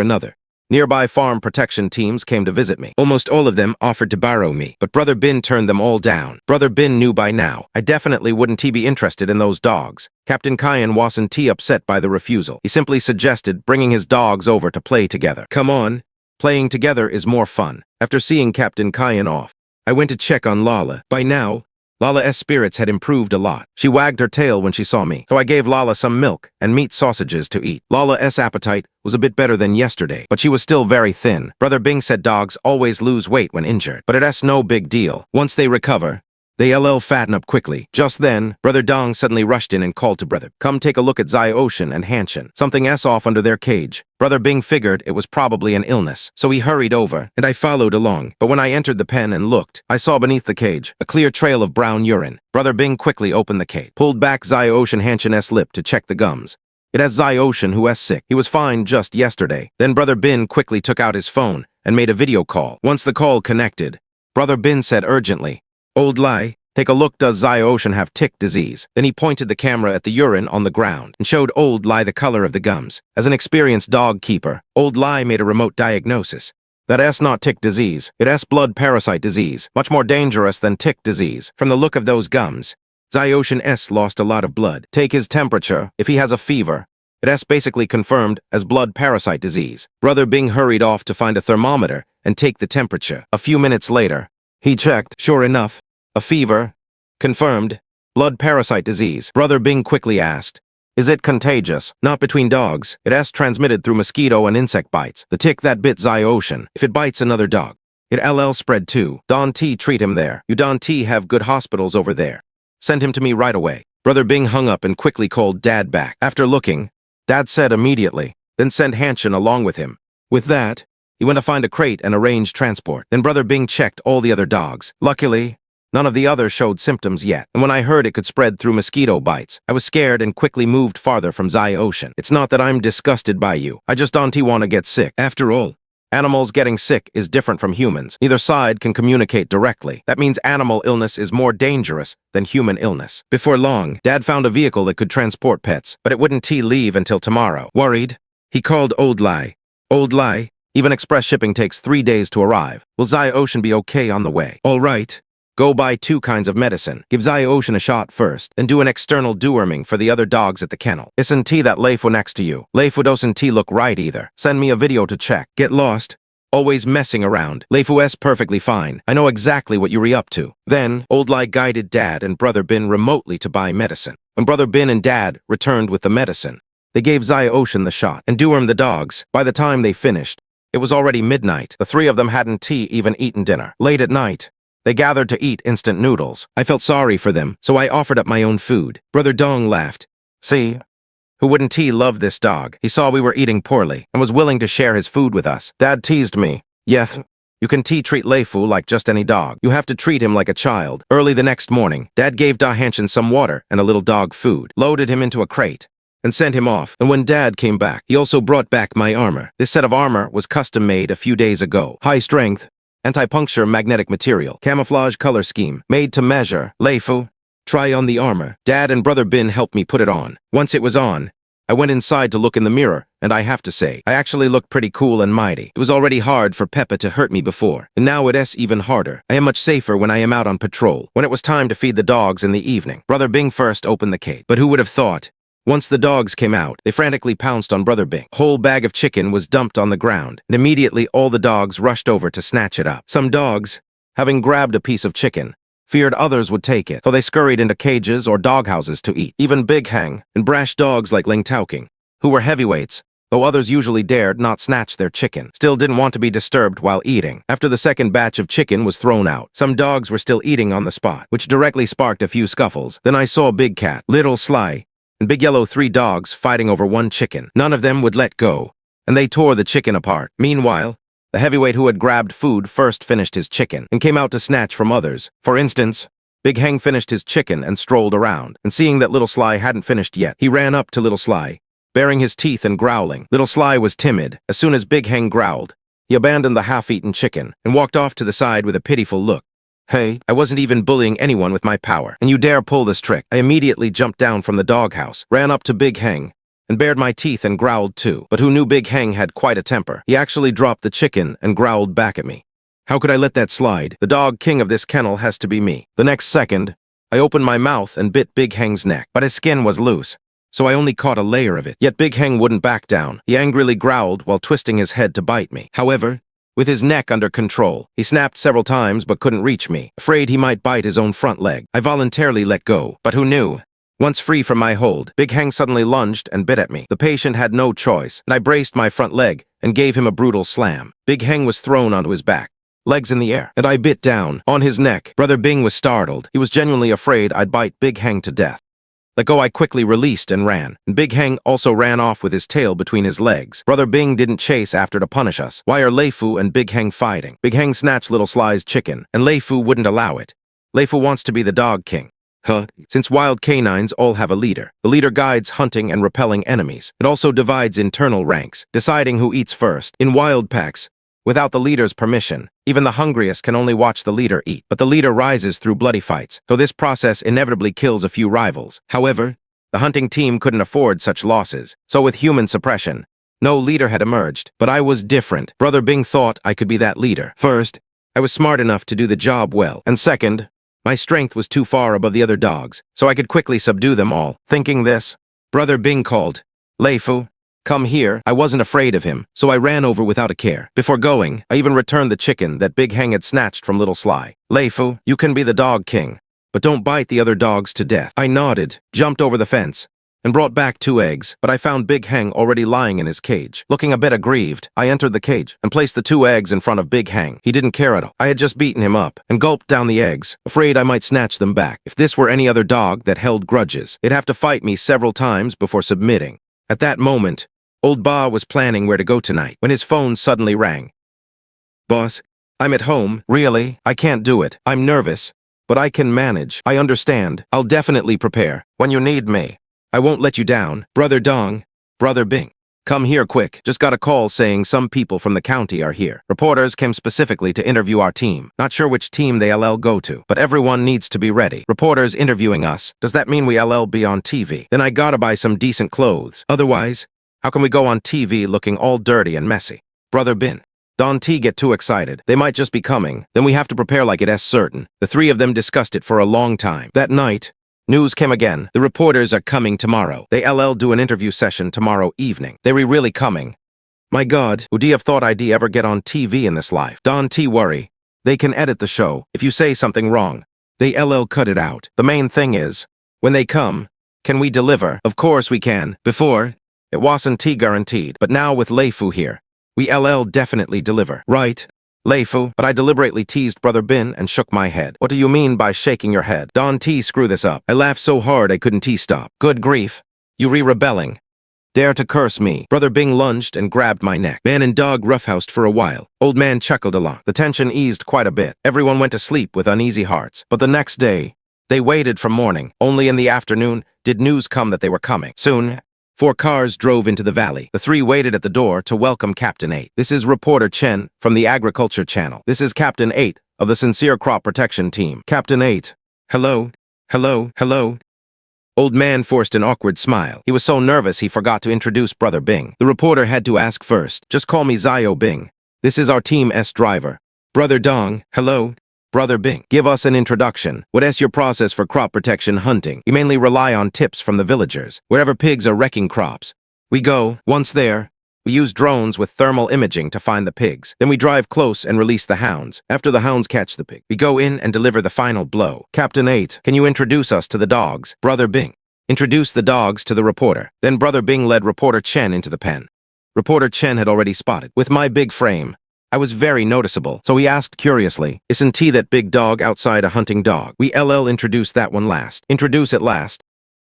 another, nearby farm protection teams came to visit me. Almost all of them offered to borrow me, but Brother Bin turned them all down. Brother Bin knew by now I definitely wouldn't be interested in those dogs. Captain Kyan wasn't upset by the refusal. He simply suggested bringing his dogs over to play together. Come on, playing together is more fun. After seeing Captain Kyan off, I went to check on Lala. By now, Lala's spirits had improved a lot. She wagged her tail when she saw me, so I gave Lala some milk and meat sausages to eat. Lala's appetite was a bit better than yesterday, but she was still very thin. Brother Bing said dogs always lose weight when injured, but it's no big deal. Once they recover, they'll fatten up quickly. Just then, Brother Dong suddenly rushed in and called to Brother, "Come take a look at Xianxia and Xianxia. Something's off under their cage." Brother Bing figured it was probably an illness, so he hurried over, and I followed along. But when I entered the pen and looked, I saw beneath the cage a clear trail of brown urine. Brother Bing quickly opened the cage, pulled back Xianxia and Xianxia's lip to check the gums. It has Xianxia who is sick. He was fine just yesterday. Then Brother Bin quickly took out his phone and made a video call. Once the call connected, Brother Bin said urgently, "Old Lai, take a look, does Xianxia have tick disease?" Then he pointed the camera at the urine on the ground and showed Old Lai the color of the gums. As an experienced dog keeper, Old Lai made a remote diagnosis. That's not tick disease. It's blood parasite disease, much more dangerous than tick disease. From the look of those gums, Xianxia's lost a lot of blood. Take his temperature. If he has a fever, it's basically confirmed as blood parasite disease. Brother Bing hurried off to find a thermometer and take the temperature. A few minutes later, he checked. Sure enough, a fever. Confirmed. Blood parasite disease. Brother Bing quickly asked, "Is it contagious?" "Not between dogs. It's transmitted through mosquito and insect bites. The tick that bit Xianxia, if it bites another dog, it'll spread too. Don't treat him there. You don't have good hospitals over there. Send him to me right away." Brother Bing hung up and quickly called Dad back. After looking, Dad said immediately, then send Xianxia along with him. With that, he went to find a crate and arrange transport. Then Brother Bing checked all the other dogs. Luckily, none of the others showed symptoms yet, and when I heard it could spread through mosquito bites, I was scared and quickly moved farther from Xianxia. It's not that I'm disgusted by you. I just don't want to get sick. After all, animals getting sick is different from humans. Neither side can communicate directly. That means animal illness is more dangerous than human illness. Before long, Dad found a vehicle that could transport pets, but it wouldn't leave until tomorrow. Worried, he called Old Lai. "Old Lai, even express shipping takes 3 days to arrive. Will Xianxia be okay on the way?" "All right. Go buy 2 kinds of medicine. Give Xianxia a shot first, then do an external deworming for the other dogs at the kennel. Isn't that Leifu next to you? Leifu doesn't look right either. Send me a video to check. Get lost. Always messing around. Leifu's perfectly fine. I know exactly what you're up to. Then, Old Lai guided Dad and Brother Bin remotely to buy medicine. When Brother Bin and Dad returned with the medicine, they gave Xianxia the shot and dewormed the dogs. By the time they finished, it was already midnight. The 3 of them hadn't even eaten dinner. Late at night, they gathered to eat instant noodles. I felt sorry for them, so I offered up my own food. Brother Dong laughed. See? Who wouldn't love this dog? He saw we were eating poorly and was willing to share his food with us. Dad teased me. Yes, you can treat Leifu like just any dog. You have to treat him like a child. Early the next morning, Dad gave Da Hanshin some water and a little dog food, loaded him into a crate, and sent him off. And when Dad came back, he also brought back my armor. This set of armor was custom-made a few days ago. High strength, anti-puncture magnetic material, camouflage color scheme, made to measure. Leifu, try on the armor. Dad and Brother Bin helped me put it on. Once it was on, I went inside to look in the mirror, and I have to say, I actually looked pretty cool and mighty. It was already hard for Peppa to hurt me before, and now it's even harder. I am much safer when I am out on patrol. When it was time to feed the dogs in the evening, Brother Bing first opened the cage. But who would have thought? Once the dogs came out, they frantically pounced on Brother Bing. A whole bag of chicken was dumped on the ground, and immediately all the dogs rushed over to snatch it up. Some dogs, having grabbed a piece of chicken, feared others would take it, so they scurried into cages or doghouses to eat. Even Big Hang and brash dogs like Ling Taoking, who were heavyweights, though others usually dared not snatch their chicken, still didn't want to be disturbed while eating. After the second batch of chicken was thrown out, some dogs were still eating on the spot, which directly sparked a few scuffles. Then I saw Big Cat, Little Sly, and Big Yellow 3 dogs fighting over one chicken. None of them would let go, and they tore the chicken apart. Meanwhile, the heavyweight who had grabbed food first finished his chicken and came out to snatch from others. For instance, Big Hang finished his chicken and strolled around, and seeing that Little Sly hadn't finished yet, he ran up to Little Sly, baring his teeth and growling. Little Sly was timid. As soon as Big Hang growled, he abandoned the half-eaten chicken and walked off to the side with a pitiful look. Hey, I wasn't even bullying anyone with my power, and you dare pull this trick. I immediately jumped down from the doghouse, ran up to Big Hang, and bared my teeth and growled too. But who knew Big Hang had quite a temper? He actually dropped the chicken and growled back at me. How could I let that slide? The dog king of this kennel has to be me. The next second, I opened my mouth and bit Big Hang's neck, but his skin was loose, so I only caught a layer of it. Yet Big Hang wouldn't back down. He angrily growled while twisting his head to bite me. However, with his neck under control, he snapped several times but couldn't reach me. Afraid he might bite his own front leg, I voluntarily let go. But who knew? Once free from my hold, Big Hang suddenly lunged and bit at me. The patient had no choice, and I braced my front leg and gave him a brutal slam. Big Hang was thrown onto his back, legs in the air, and I bit down on his neck. Brother Bing was startled. He was genuinely afraid I'd bite Big Hang to death. Let go, I quickly released and ran, and Big Hang also ran off with his tail between his legs. Brother Bing didn't chase after to punish us. Why are Leifu and Big Hang fighting? Big Hang snatched Little Sly's chicken, and Leifu wouldn't allow it. Leifu wants to be the dog king. Since wild canines all have a leader, the leader guides hunting and repelling enemies. It also divides internal ranks, deciding who eats first. In wild packs, without the leader's permission, even the hungriest can only watch the leader eat, but the leader rises through bloody fights, so this process inevitably kills a few rivals. However, the hunting team couldn't afford such losses, so with human suppression, no leader had emerged. But I was different. Brother Bing thought I could be that leader. First, I was smart enough to do the job well, and second, my strength was too far above the other dogs, so I could quickly subdue them all. Thinking this, Brother Bing called, Leifu, come here. I wasn't afraid of him, so I ran over without a care. Before going, I even returned the chicken that Big Hang had snatched from Little Sly. Leifu, you can be the dog king, but don't bite the other dogs to death. I nodded, jumped over the fence, and brought back 2 eggs, but I found Big Hang already lying in his cage. Looking a bit aggrieved, I entered the cage and placed the 2 eggs in front of Big Hang. He didn't care at all. I had just beaten him up and gulped down the eggs, afraid I might snatch them back. If this were any other dog that held grudges, they'd have to fight me several times before submitting. At that moment, Old Ba was planning where to go tonight when his phone suddenly rang. Boss, I'm at home. Really? I can't do it. I'm nervous, but I can manage. I understand. I'll definitely prepare. When you need me, I won't let you down. Brother Dong, Brother Bing, come here quick. Just got a call saying some people from the county are here. Reporters came specifically to interview our team. Not sure which team they LL go to, but everyone needs to be ready. Reporters interviewing us. Does that mean we LL be on TV? Then I gotta buy some decent clothes. Otherwise, how can we go on TV looking all dirty and messy? Brother Bin, Don't get too excited. They might just be coming. Then we have to prepare like it's certain. The three of them discussed it for a long time. That night, news came again. The reporters are coming tomorrow. They do an interview session tomorrow evening. They really coming. My God, would have thought I'd ever get on TV in this life? Don't worry. They can edit the show. If you say something wrong, they cut it out. The main thing is, when they come, can we deliver? Of course we can. Before, it wasn't guaranteed. But now with Leifu here, we definitely deliver. Right? Leifu, but I deliberately teased Brother Bin and shook my head. What do you mean by shaking your head? Don't screw this up. I laughed so hard I couldn't stop. Good grief. You rebelling. Dare to curse me. Brother Bing lunged and grabbed my neck. Man and dog roughhoused for a while. Old man chuckled a lot. The tension eased quite a bit. Everyone went to sleep with uneasy hearts. But the next day, they waited from morning. Only in the afternoon did news come that they were coming. Soon, 4 cars drove into the valley. The 3 waited at the door to welcome Captain 8. This is reporter Chen from the Agriculture Channel. This is Captain 8 of the Sincere Crop Protection Team. Captain 8. Hello? Hello? Hello? Old man forced an awkward smile. He was so nervous he forgot to introduce Brother Bing. The reporter had to ask first. Just call me Zio Bing. This is our Team S driver. Brother Dong. Hello? Brother Bing. Give us an introduction. What is your process for crop protection hunting? We mainly rely on tips from the villagers. Wherever pigs are wrecking crops, we go. Once there, we use drones with thermal imaging to find the pigs. Then we drive close and release the hounds. After the hounds catch the pig, we go in and deliver the final blow. Captain 8, can you introduce us to the dogs? Brother Bing. Introduce the dogs to the reporter. Then Brother Bing led reporter Chen into the pen. Reporter Chen had already spotted. With my big frame, I was very noticeable, so he asked curiously, isn't that big dog outside a hunting dog? We introduce that one last. Introduce it last.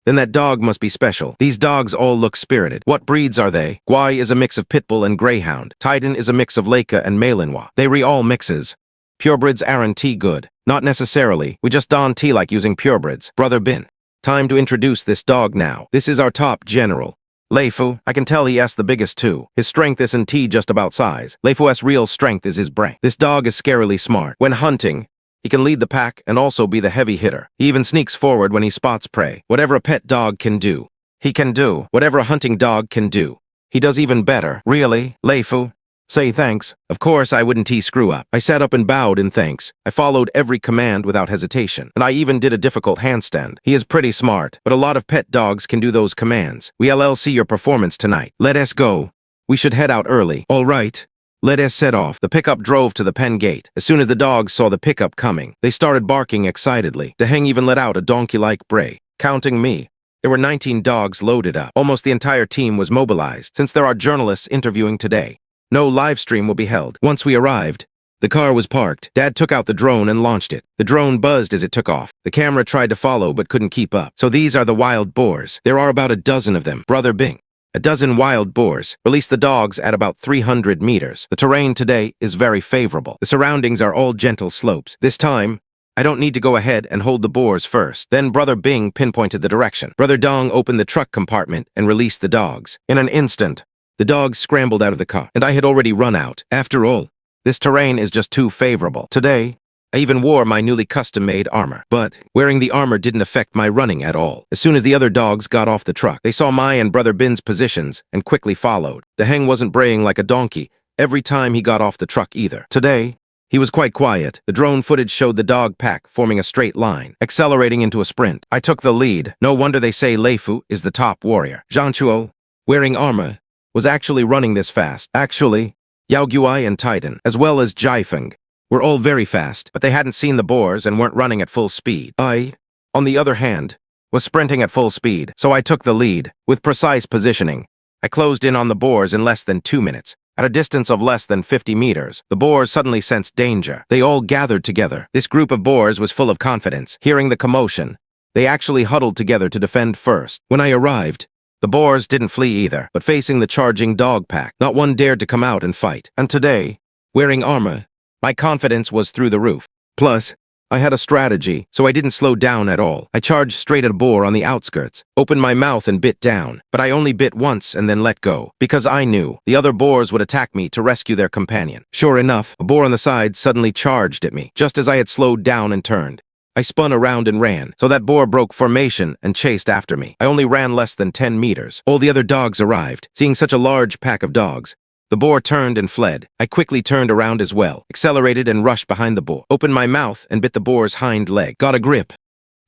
Then that dog must be special. These dogs all look spirited. What breeds are they? Guai is a mix of Pitbull and Greyhound. Titan is a mix of Leica and Malinois. They all mixes. Purebreds aren't good. Not necessarily. We just don't like using purebreds. Brother Bin. Time to introduce this dog now. This is our top general. Leifu, I can tell he has the biggest too. His strength isn't just about size. Leifu's real strength is his brain. This dog is scarily smart. When hunting, he can lead the pack and also be the heavy hitter. He even sneaks forward when he spots prey. Whatever a pet dog can do, he can do. Whatever a hunting dog can do, he does even better. Really, Leifu? Say thanks. Of course I wouldn't screw up. I sat up and bowed in thanks. I followed every command without hesitation. And I even did a difficult handstand. He is pretty smart, but a lot of pet dogs can do those commands. We'll see your performance tonight. Let us go. We should head out early. All right. Let us set off. The pickup drove to the pen gate. As soon as the dogs saw the pickup coming, they started barking excitedly. Daheng even let out a donkey-like bray. Counting me, there were 19 dogs loaded up. Almost the entire team was mobilized. Since there are journalists interviewing today, no live stream will be held. Once we arrived, the car was parked. Dad took out the drone and launched it. The drone buzzed as it took off. The camera tried to follow but couldn't keep up. So these are the wild boars. There are about a dozen of them. Brother Bing. A dozen wild boars. Release the dogs at about 300 meters. The terrain today is very favorable. The surroundings are all gentle slopes. This time, I don't need to go ahead and hold the boars first. Then Brother Bing pinpointed the direction. Brother Dong opened the truck compartment and released the dogs. In an instant, the dogs scrambled out of the car, and I had already run out. After all, this terrain is just too favorable. Today, I even wore my newly custom-made armor. But wearing the armor didn't affect my running at all. As soon as the other dogs got off the truck, they saw my and Brother Bin's positions and quickly followed. Daheng wasn't braying like a donkey every time he got off the truck either. Today, he was quite quiet. The drone footage showed the dog pack forming a straight line, accelerating into a sprint. I took the lead. No wonder they say Leifu is the top warrior. Xianxia, wearing armor, was actually running this fast. Actually, Yao Guai and Titan, as well as Jiafeng, were all very fast, but they hadn't seen the boars and weren't running at full speed. I, on the other hand, was sprinting at full speed, so I took the lead. With precise positioning, I closed in on the boars in less than 2 minutes. At a distance of less than 50 meters, the boars suddenly sensed danger. They all gathered together. This group of boars was full of confidence. Hearing the commotion, they actually huddled together to defend first. When I arrived, the boars didn't flee either, but facing the charging dog pack, not one dared to come out and fight. And today, wearing armor, my confidence was through the roof. Plus, I had a strategy, so I didn't slow down at all. I charged straight at a boar on the outskirts, opened my mouth and bit down, but I only bit once and then let go, because I knew the other boars would attack me to rescue their companion. Sure enough, a boar on the side suddenly charged at me, just as I had slowed down and turned. I spun around and ran, so that boar broke formation and chased after me. I only ran less than 10 meters. All the other dogs arrived. Seeing such a large pack of dogs, The boar turned and fled. I quickly turned around as well, accelerated and rushed behind the boar, opened my mouth and bit the boar's hind leg. Got a grip.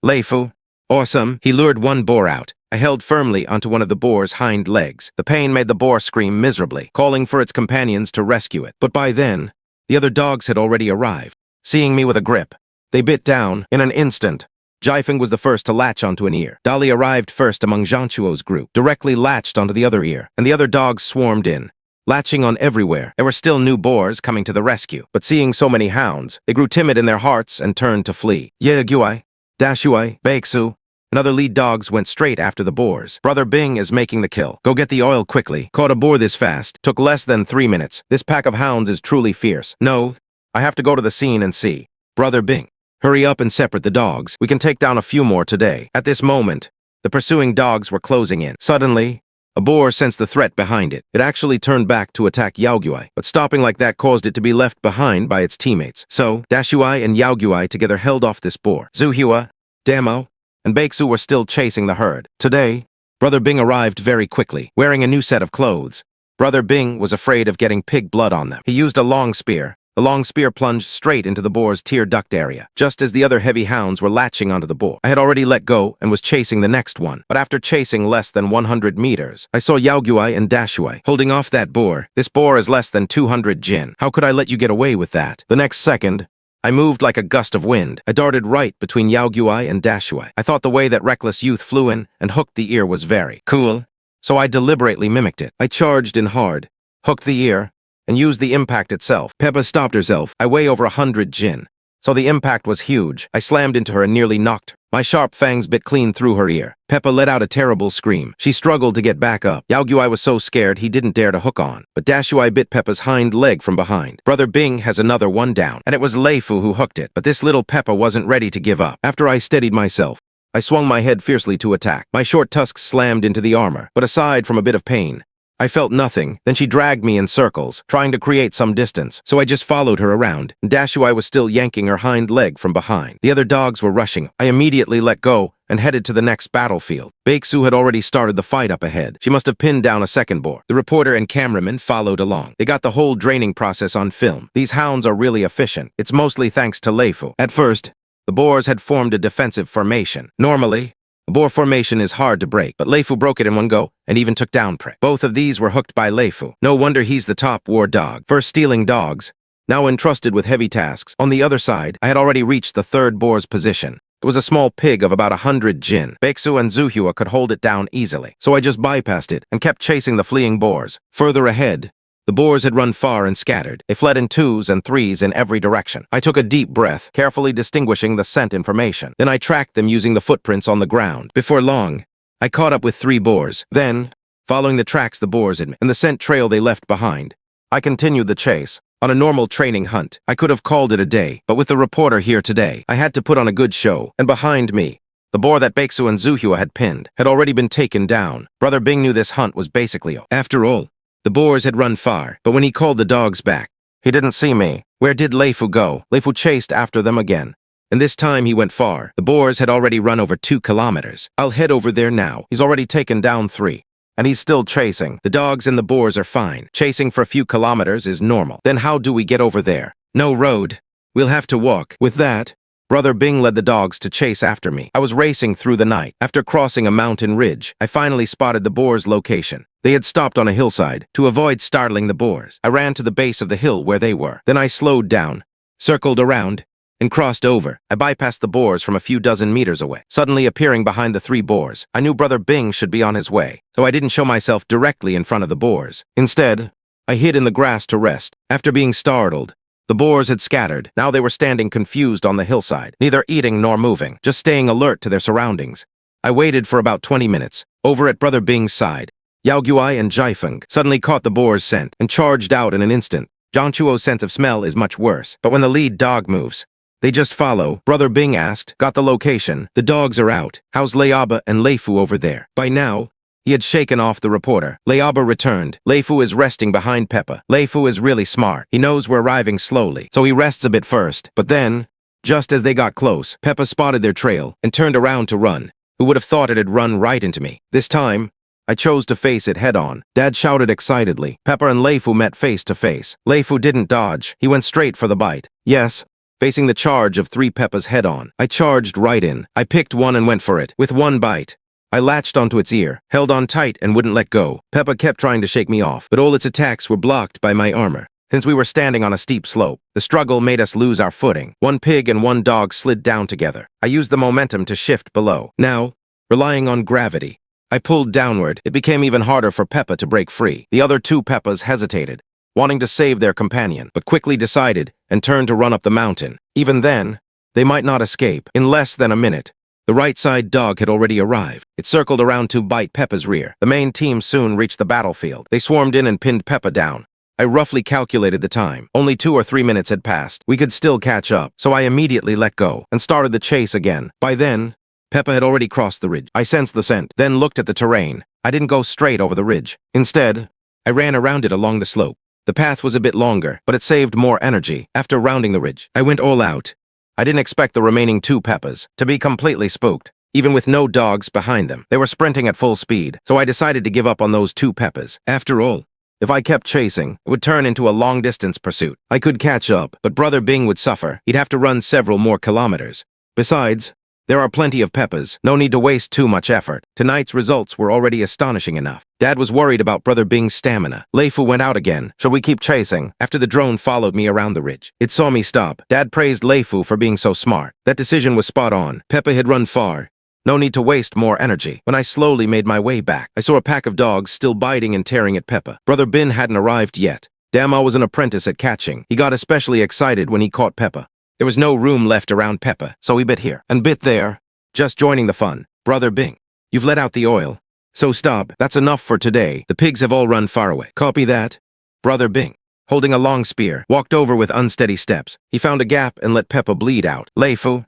Leifu. Awesome. He lured one boar out. I held firmly onto one of the boar's hind legs. The pain made the boar scream miserably, calling for its companions to rescue it. But by then, the other dogs had already arrived. Seeing me with a grip, they bit down in an instant. Jiafeng was the first to latch onto an ear. Dali arrived first among Xianxia's group, directly latched onto the other ear, and the other dogs swarmed in, latching on everywhere. There were still new boars coming to the rescue, but seeing so many hounds, they grew timid in their hearts and turned to flee. Yeguai, Dashuai, Baeksu, and other lead dogs went straight after the boars. Brother Bing is making the kill. Go get the oil quickly. Caught a boar this fast. Took less than 3 minutes. This pack of hounds is truly fierce. No, I have to go to the scene and see. Brother Bing, hurry up and separate the dogs. We can take down a few more today. At this moment, the pursuing dogs were closing in. Suddenly, a boar sensed the threat behind it. It actually turned back to attack Yaoguai, but stopping like that caused it to be left behind by its teammates. So, Dashuai and Yaoguai together held off this boar. Zuhua, Damo, and Baeksu were still chasing the herd. Today, Brother Bing arrived very quickly, wearing a new set of clothes. Brother Bing was afraid of getting pig blood on them. He used a long spear. The long spear plunged straight into the boar's tear duct area, just as the other heavy hounds were latching onto the boar. I had already let go and was chasing the next one, but after chasing less than 100 meters, I saw Yaoguai and Dashuai holding off that boar. This boar is less than 200 jin. How could I let you get away with that? The next second, I moved like a gust of wind. I darted right between Yaoguai and Dashuai. I thought the way that reckless youth flew in and hooked the ear was very cool, so I deliberately mimicked it. I charged in hard, hooked the ear, and used the impact itself. Peppa stopped herself. I weigh over 100 jin, so the impact was huge. I slammed into her and nearly knocked her. My sharp fangs bit clean through her ear. Peppa let out a terrible scream. She struggled to get back up. Yaoguai was so scared he didn't dare to hook on, but Dashuai bit Peppa's hind leg from behind. Brother Bing has another one down, and it was Leifu who hooked it, but this little Peppa wasn't ready to give up. After I steadied myself, I swung my head fiercely to attack. My short tusks slammed into the armor, but aside from a bit of pain, I felt nothing. Then she dragged me in circles, trying to create some distance, so I just followed her around. Dashuai was still yanking her hind leg from behind. The other dogs were rushing. I immediately let go and headed to the next battlefield. Baeksu had already started the fight up ahead. She must have pinned down a second boar. The reporter and cameraman followed along. They got the whole draining process on film. These hounds are really efficient. It's mostly thanks to Leifu. At first, the boars had formed a defensive formation. Normally, a boar formation is hard to break, but Leifu broke it in one go and even took down prey. Both of these were hooked by Leifu. No wonder he's the top war dog. First stealing dogs, now entrusted with heavy tasks. On the other side, I had already reached the third boar's position. It was a small pig of about 100 jin. Baeksu and Zuhua could hold it down easily, so I just bypassed it and kept chasing the fleeing boars. Further ahead, the boars had run far and scattered. They fled in 2s and 3s in every direction. I took a deep breath, carefully distinguishing the scent information. Then I tracked them using the footprints on the ground. Before long, I caught up with 3 boars. Then, following the tracks the boars had made and the scent trail they left behind, I continued the chase. On a normal training hunt, I could have called it a day, but with the reporter here today, I had to put on a good show. And behind me, the boar that Baeksu and Zuhua had pinned had already been taken down. Brother Bing knew this hunt was basically over. After all, the boars had run far, but when he called the dogs back, he didn't see me. Where did Leifu go? Leifu chased after them again, and this time he went far. The boars had already run over 2 kilometers. I'll head over there now. He's already taken down 3, and he's still chasing. The dogs and the boars are fine. Chasing for a few kilometers is normal. Then how do we get over there? No road. We'll have to walk. With that, Brother Bing led the dogs to chase after me. I was racing through the night. After crossing a mountain ridge, I finally spotted the boars' location. They had stopped on a hillside. To avoid startling the boars, I ran to the base of the hill where they were. Then I slowed down, circled around, and crossed over. I bypassed the boars from a few dozen meters away, suddenly appearing behind the 3 boars. I knew Brother Bing should be on his way, so I didn't show myself directly in front of the boars. Instead, I hid in the grass to rest. After being startled, the boars had scattered. Now they were standing confused on the hillside, neither eating nor moving, just staying alert to their surroundings. I waited for about 20 minutes. Over at Brother Bing's side, Yaoguai and Jiafeng suddenly caught the boar's scent and charged out in an instant. Zhangchuo's sense of smell is much worse, but when the lead dog moves, they just follow. Brother Bing asked, got the location. The dogs are out. How's Leiaba and Leifu over there? By now, he had shaken off the reporter. Leiaba returned. Leifu is resting behind Peppa. Leifu is really smart. He knows we're arriving slowly, so he rests a bit first. But then, just as they got close, Peppa spotted their trail and turned around to run. Who would have thought it had run right into me? This time, I chose to face it head-on. Dad shouted excitedly. Pepper and Leifu met face to face. Leifu didn't dodge. He went straight for the bite. Yes, facing the charge of 3 Peppas head-on. I charged right in. I picked one and went for it. With one bite, I latched onto its ear, held on tight and wouldn't let go. Peppa kept trying to shake me off, but all its attacks were blocked by my armor. Since we were standing on a steep slope, the struggle made us lose our footing. 1 pig and 1 dog slid down together. I used the momentum to shift below. Now, relying on gravity, I pulled downward. It became even harder for Peppa to break free. The other 2 Peppas hesitated, wanting to save their companion, but quickly decided and turned to run up the mountain. Even then, they might not escape. In less than a minute, the right-side dog had already arrived. It circled around to bite Peppa's rear. The main team soon reached the battlefield. They swarmed in and pinned Peppa down. I roughly calculated the time. Only 2 or 3 minutes had passed. We could still catch up, so I immediately let go and started the chase again. By then, Peppa had already crossed the ridge. I sensed the scent, then looked at the terrain. I didn't go straight over the ridge. Instead, I ran around it along the slope. The path was a bit longer, but it saved more energy. After rounding the ridge, I went all out. I didn't expect the remaining 2 Peppas to be completely spooked, even with no dogs behind them. They were sprinting at full speed, so I decided to give up on those 2 Peppas. After all, if I kept chasing, it would turn into a long-distance pursuit. I could catch up, but Brother Bing would suffer. He'd have to run several more kilometers. Besides, there are plenty of Peppas. No need to waste too much effort. Tonight's results were already astonishing enough. Dad was worried about Brother Bing's stamina. Leifu went out again. Shall we keep chasing? After the drone followed me around the ridge. It saw me stop. Dad praised Leifu for being so smart. That decision was spot on. Peppa had run far. No need to waste more energy. When I slowly made my way back, I saw a pack of dogs still biting and tearing at Peppa. Brother Bin hadn't arrived yet. Dama was an apprentice at catching. He got especially excited when he caught Peppa. There was no room left around Peppa, so he bit here and bit there, just joining the fun. Brother Bing, you've let out the oil. So stop. That's enough for today. The pigs have all run far away. Copy that? Brother Bing, holding a long spear, walked over with unsteady steps. He found a gap and let Peppa bleed out. Leifu.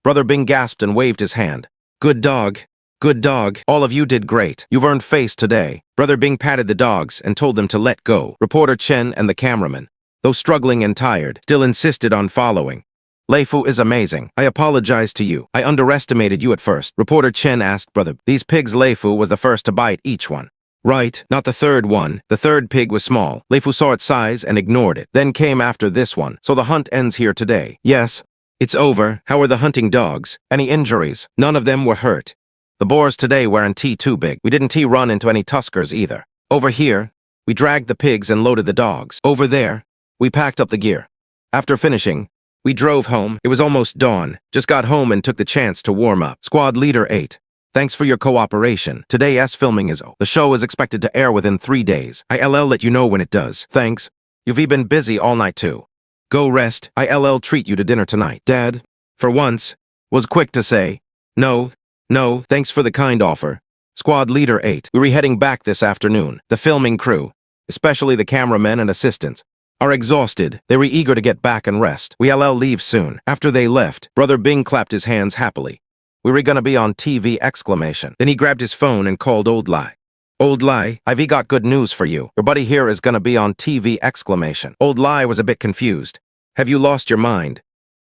Brother Bing gasped and waved his hand. Good dog. Good dog. All of you did great. You've earned face today. Brother Bing patted the dogs and told them to let go. Reporter Chen and the cameraman, though struggling and tired, still insisted on following. Leifu is amazing. I apologize to you. I underestimated you at first. Reporter Chen asked Brother. These pigs, Leifu was the first to bite each one. Right, not the third one. The third pig was small. Leifu saw its size and ignored it. Then came after this one. So the hunt ends here today. Yes, it's over. How are the hunting dogs? Any injuries? None of them were hurt. The boars today weren't too big. We didn't run into any tuskers either. Over here, we dragged the pigs and loaded the dogs. Over there, we packed up the gear. After finishing, we drove home. It was almost dawn. Just got home and took the chance to warm up. Squad Leader 8. Thanks for your cooperation. Today's filming is over. The show is expected to air within 3 days. I'll let you know when it does. Thanks. You've been busy all night too. Go rest. I'll treat you to dinner tonight. Dad, for once, was quick to say, no, thanks for the kind offer. Squad Leader 8. We were heading back this afternoon. The filming crew, especially the cameramen and assistants, are exhausted. They were eager to get back and rest. We'll leave soon. After they left, Brother Bing clapped his hands happily. We were gonna be on TV! Then he grabbed his phone and called Old Lai. Old Lai, I've got good news for you. Your buddy here is gonna be on TV! Old Lai was a bit confused. Have you lost your mind?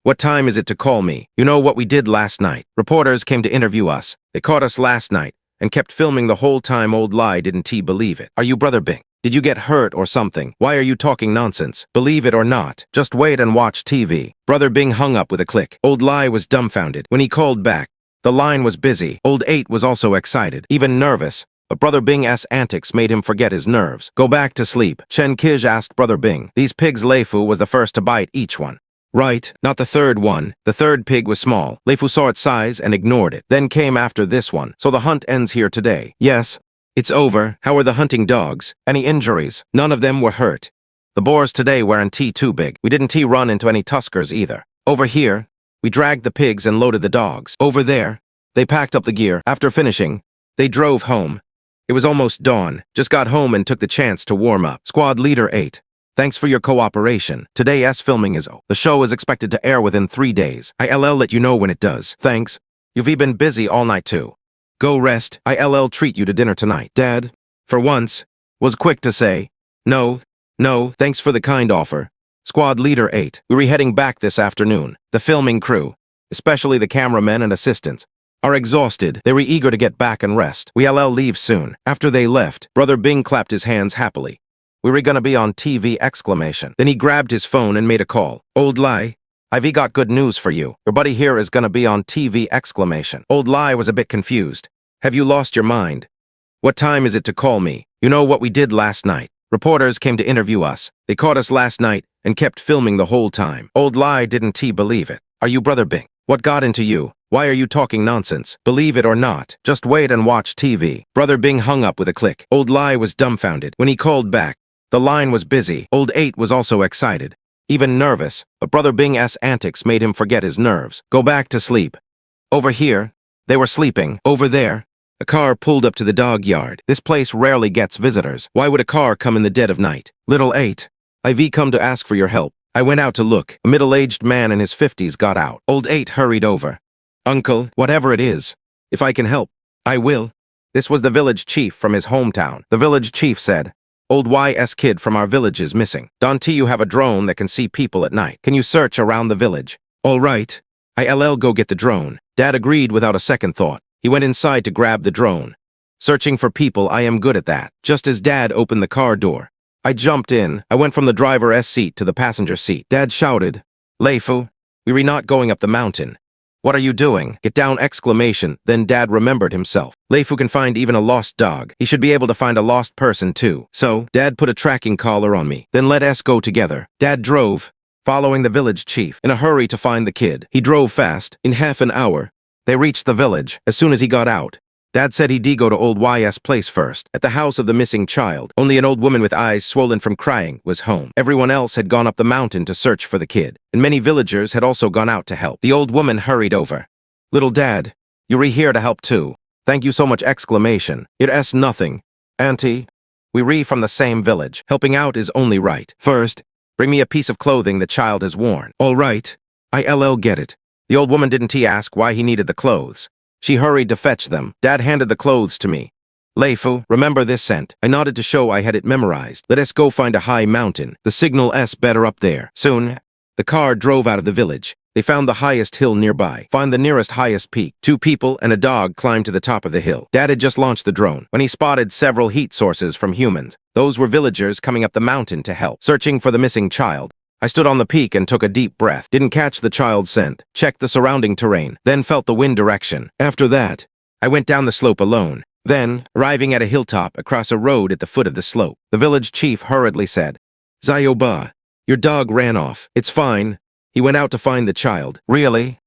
What time is it to call me? You know what we did last night. Reporters came to interview us. They caught us last night and kept filming the whole time. Old Lai didn't believe it. Are you Brother Bing? Did you get hurt or something? Why are you talking nonsense? Believe it or not, just wait and watch TV. Brother Bing hung up with a click. Old Lai was dumbfounded. When he called back, the line was busy. Old 8 was also excited, even nervous, but Brother Bing's antics made him forget his nerves. Go back to sleep. Chen Kij asked Brother Bing. These pigs, Leifu was the first to bite each one. Right, not the third one. The third pig was small. Leifu saw its size and ignored it. Then came after this one. So the hunt ends here today. Yes, it's over. How are the hunting dogs? Any injuries? None of them were hurt. The boars today weren't too big. We didn't run into any tuskers either. Over here, we dragged the pigs and loaded the dogs. Over there, they packed up the gear. After finishing, they drove home. It was almost dawn. Just got home and took the chance to warm up. Squad Leader 8. Thanks for your cooperation. Today's filming is over. The show is expected to air within 3 days. I'll let you know when it does. Thanks. You've been busy all night too. Go rest. I'll treat you to dinner tonight. Dad, for once, was quick to say, no, thanks for the kind offer. Squad Leader 8. We were heading back this afternoon. The filming crew, especially the cameramen and assistants, are exhausted. They were eager to get back and rest. We'll leave soon. After they left, Brother Bing clapped his hands happily. We were gonna be on TV exclamation. Then he grabbed his phone and made a call. Old Lai, I've got good news for you. Your buddy here is gonna be on TV exclamation. Old Lai was a bit confused. Have you lost your mind? What time is it to call me? You know what we did last night. Reporters came to interview us. They caught us last night and kept filming the whole time. Old Lai didn't believe it. Are you Brother Bing? What got into you? Why are you talking nonsense? Believe it or not, just wait and watch TV. Brother Bing hung up with a click. Old Lai was dumbfounded. When he called back, the line was busy. Old 8 was also excited, even nervous, but Brother Bing's antics made him forget his nerves. Go back to sleep. Over here, they were sleeping. Over there, a car pulled up to the dog yard. This place rarely gets visitors. Why would a car come in the dead of night? Little 8, I've come to ask for your help. I went out to look. A middle-aged man in his 50s got out. Old 8 hurried over. Uncle, whatever it is, if I can help, I will. This was the village chief from his hometown. The village chief said, Old YS kid from our village is missing. Dante, you have a drone that can see people at night. Can you search around the village? All right. I'll go get the drone. Dad agreed without a second thought. He went inside to grab the drone. Searching for people, I am good at that. Just as Dad opened the car door, I jumped in. I went from the driver's seat to the passenger seat. Dad shouted, Leifu, we were not going up the mountain. What are you doing? Get down exclamation. Then Dad remembered himself. Leifu can find even a lost dog. He should be able to find a lost person too. So, Dad put a tracking collar on me. Then let us go together. Dad drove, following the village chief, in a hurry to find the kid. He drove fast. In half an hour, they reached the village. As soon as he got out, Dad said he'd go to old YS place first. At the house of the missing child, only an old woman with eyes swollen from crying was home. Everyone else had gone up the mountain to search for the kid, and many villagers had also gone out to help. The old woman hurried over. Little Dad, you're here to help too. Thank you so much exclamation. It's nothing. Auntie, we're from the same village. Helping out is only right. First, bring me a piece of clothing the child has worn. All right. I'll get it. The old woman didn't ask why he needed the clothes. She hurried to fetch them. Dad handed the clothes to me. Leifu, remember this scent? I nodded to show I had it memorized. Let us go find a high mountain. The signal S better up there. Soon, the car drove out of the village. They found the highest hill nearby. Find the nearest highest peak. 2 people and a dog climbed to the top of the hill. Dad had just launched the drone when he spotted several heat sources from humans. Those were villagers coming up the mountain to help, searching for the missing child. I stood on the peak and took a deep breath. Didn't catch the child's scent. Checked the surrounding terrain. Then felt the wind direction. After that, I went down the slope alone. Then, arriving at a hilltop across a road at the foot of the slope, the village chief hurriedly said, Zioba, your dog ran off. It's fine. He went out to find the child. Really?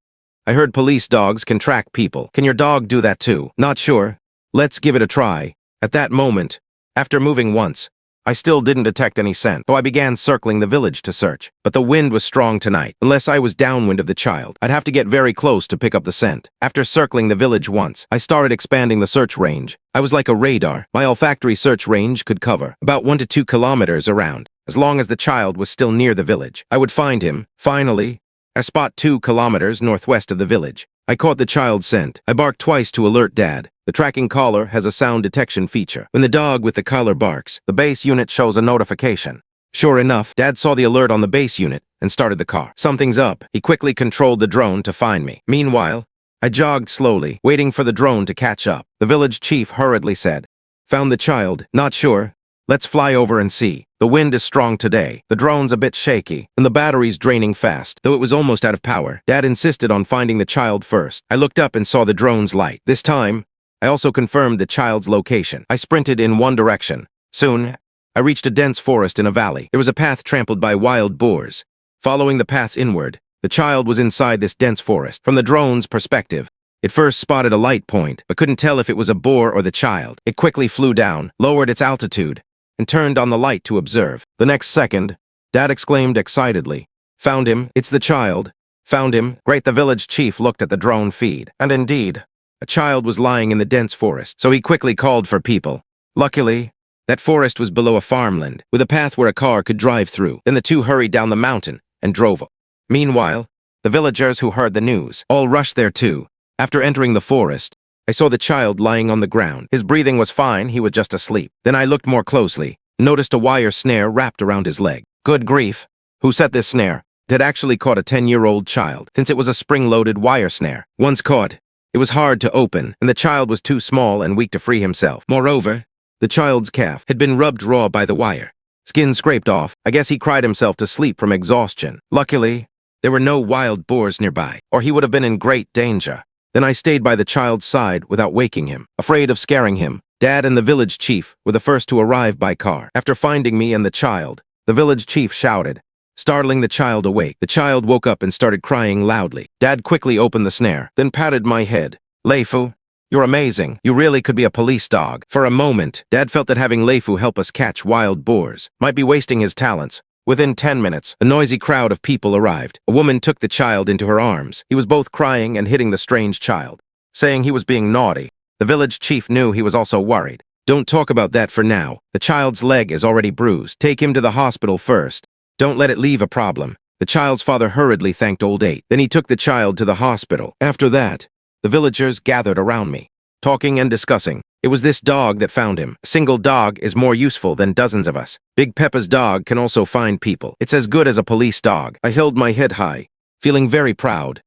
I heard police dogs can track people. Can your dog do that too? Not sure. Let's give it a try. At that moment, after moving once, I still didn't detect any scent, so I began circling the village to search. But the wind was strong tonight. Unless I was downwind of the child, I'd have to get very close to pick up the scent. After circling the village once, I started expanding the search range. I was like a radar. My olfactory search range could cover about 1 to 2 kilometers around. As long as the child was still near the village, I would find him. Finally, I spot 2 kilometers northwest of the village. I caught the child's scent. I barked twice to alert Dad. The tracking collar has a sound detection feature. When the dog with the collar barks, the base unit shows a notification. Sure enough, Dad saw the alert on the base unit and started the car. Something's up. He quickly controlled the drone to find me. Meanwhile, I jogged slowly, waiting for the drone to catch up. The village chief hurriedly said, Found the child. Not sure. Let's fly over and see. The wind is strong today. The drone's a bit shaky, and the battery's draining fast. Though it was almost out of power, Dad insisted on finding the child first. I looked up and saw the drone's light. This time, I also confirmed the child's location. I sprinted in one direction. Soon, I reached a dense forest in a valley. There was a path trampled by wild boars. Following the path inward, the child was inside this dense forest. From the drone's perspective, it first spotted a light point, but couldn't tell if it was a boar or the child. It quickly flew down, lowered its altitude, and turned on the light to observe. The next second, Dad exclaimed excitedly, Found him. It's the child. Found him. Great. The village chief looked at the drone feed. And indeed, a child was lying in the dense forest, so he quickly called for people. Luckily, that forest was below a farmland, with a path where a car could drive through. Then the two hurried down the mountain and drove. Meanwhile, the villagers who heard the news all rushed there too. After entering the forest, I saw the child lying on the ground. His breathing was fine, he was just asleep. Then I looked more closely, noticed a wire snare wrapped around his leg. Good grief! Who set this snare? It had actually caught a 10-year-old child, since it was a spring-loaded wire snare. Once caught, It was hard to open, and the child was too small and weak to free himself. Moreover, the child's calf had been rubbed raw by the wire. Skin scraped off. I guess he cried himself to sleep from exhaustion. Luckily, there were no wild boars nearby, or he would have been in great danger. Then I stayed by the child's side without waking him, afraid of scaring him. Dad and the village chief were the first to arrive by car. After finding me and the child, the village chief shouted, startling the child awake. The child woke up and started crying loudly. Dad quickly opened the snare, then patted my head. Leifu, you're amazing. You really could be a police dog. For a moment, Dad felt that having Leifu help us catch wild boars might be wasting his talents. Within 10 minutes, a noisy crowd of people arrived. A woman took the child into her arms. He was both crying and hitting the strange child, saying he was being naughty. The village chief knew he was also worried. Don't talk about that for now. The child's leg is already bruised. Take him to the hospital first. Don't let it leave a problem. The child's father hurriedly thanked Old 8. Then he took the child to the hospital. After that, the villagers gathered around me, talking and discussing. It was this dog that found him. A single dog is more useful than dozens of us. Big Peppa's dog can also find people. It's as good as a police dog. I held my head high, feeling very proud.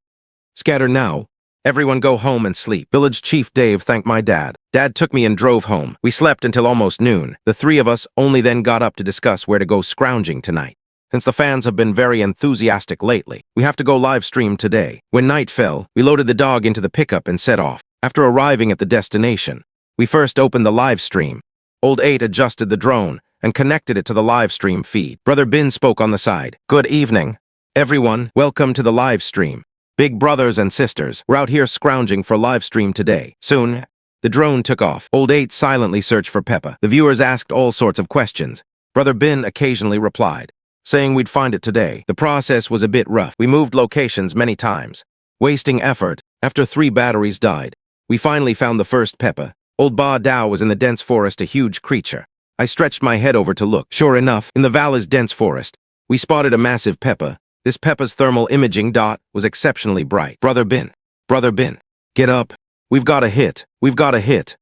Scatter now. Everyone go home and sleep. Village Chief Dave thanked my dad. Dad took me and drove home. We slept until almost noon. The three of us only then got up to discuss where to go scrounging tonight. Since the fans have been very enthusiastic lately, we have to go live stream today. When night fell, we loaded the dog into the pickup and set off. After arriving at the destination, we first opened the live stream. Old 8 adjusted the drone and connected it to the live stream feed. Brother Bin spoke on the side. Good evening, everyone. Welcome to the live stream. Big brothers and sisters, we're out here scrounging for live stream today. Soon, the drone took off. Old 8 silently searched for Peppa. The viewers asked all sorts of questions. Brother Bin occasionally replied, saying we'd find it today. The process was a bit rough. We moved locations many times, wasting effort. After 3 batteries died, we finally found the first Peppa. Old Ba Dao was in the dense forest, a huge creature. I stretched my head over to look. Sure enough, in the valley's dense forest, we spotted a massive Peppa. This Peppa's thermal imaging dot was exceptionally bright. Brother Bin, get up. We've got a hit. We've got a hit.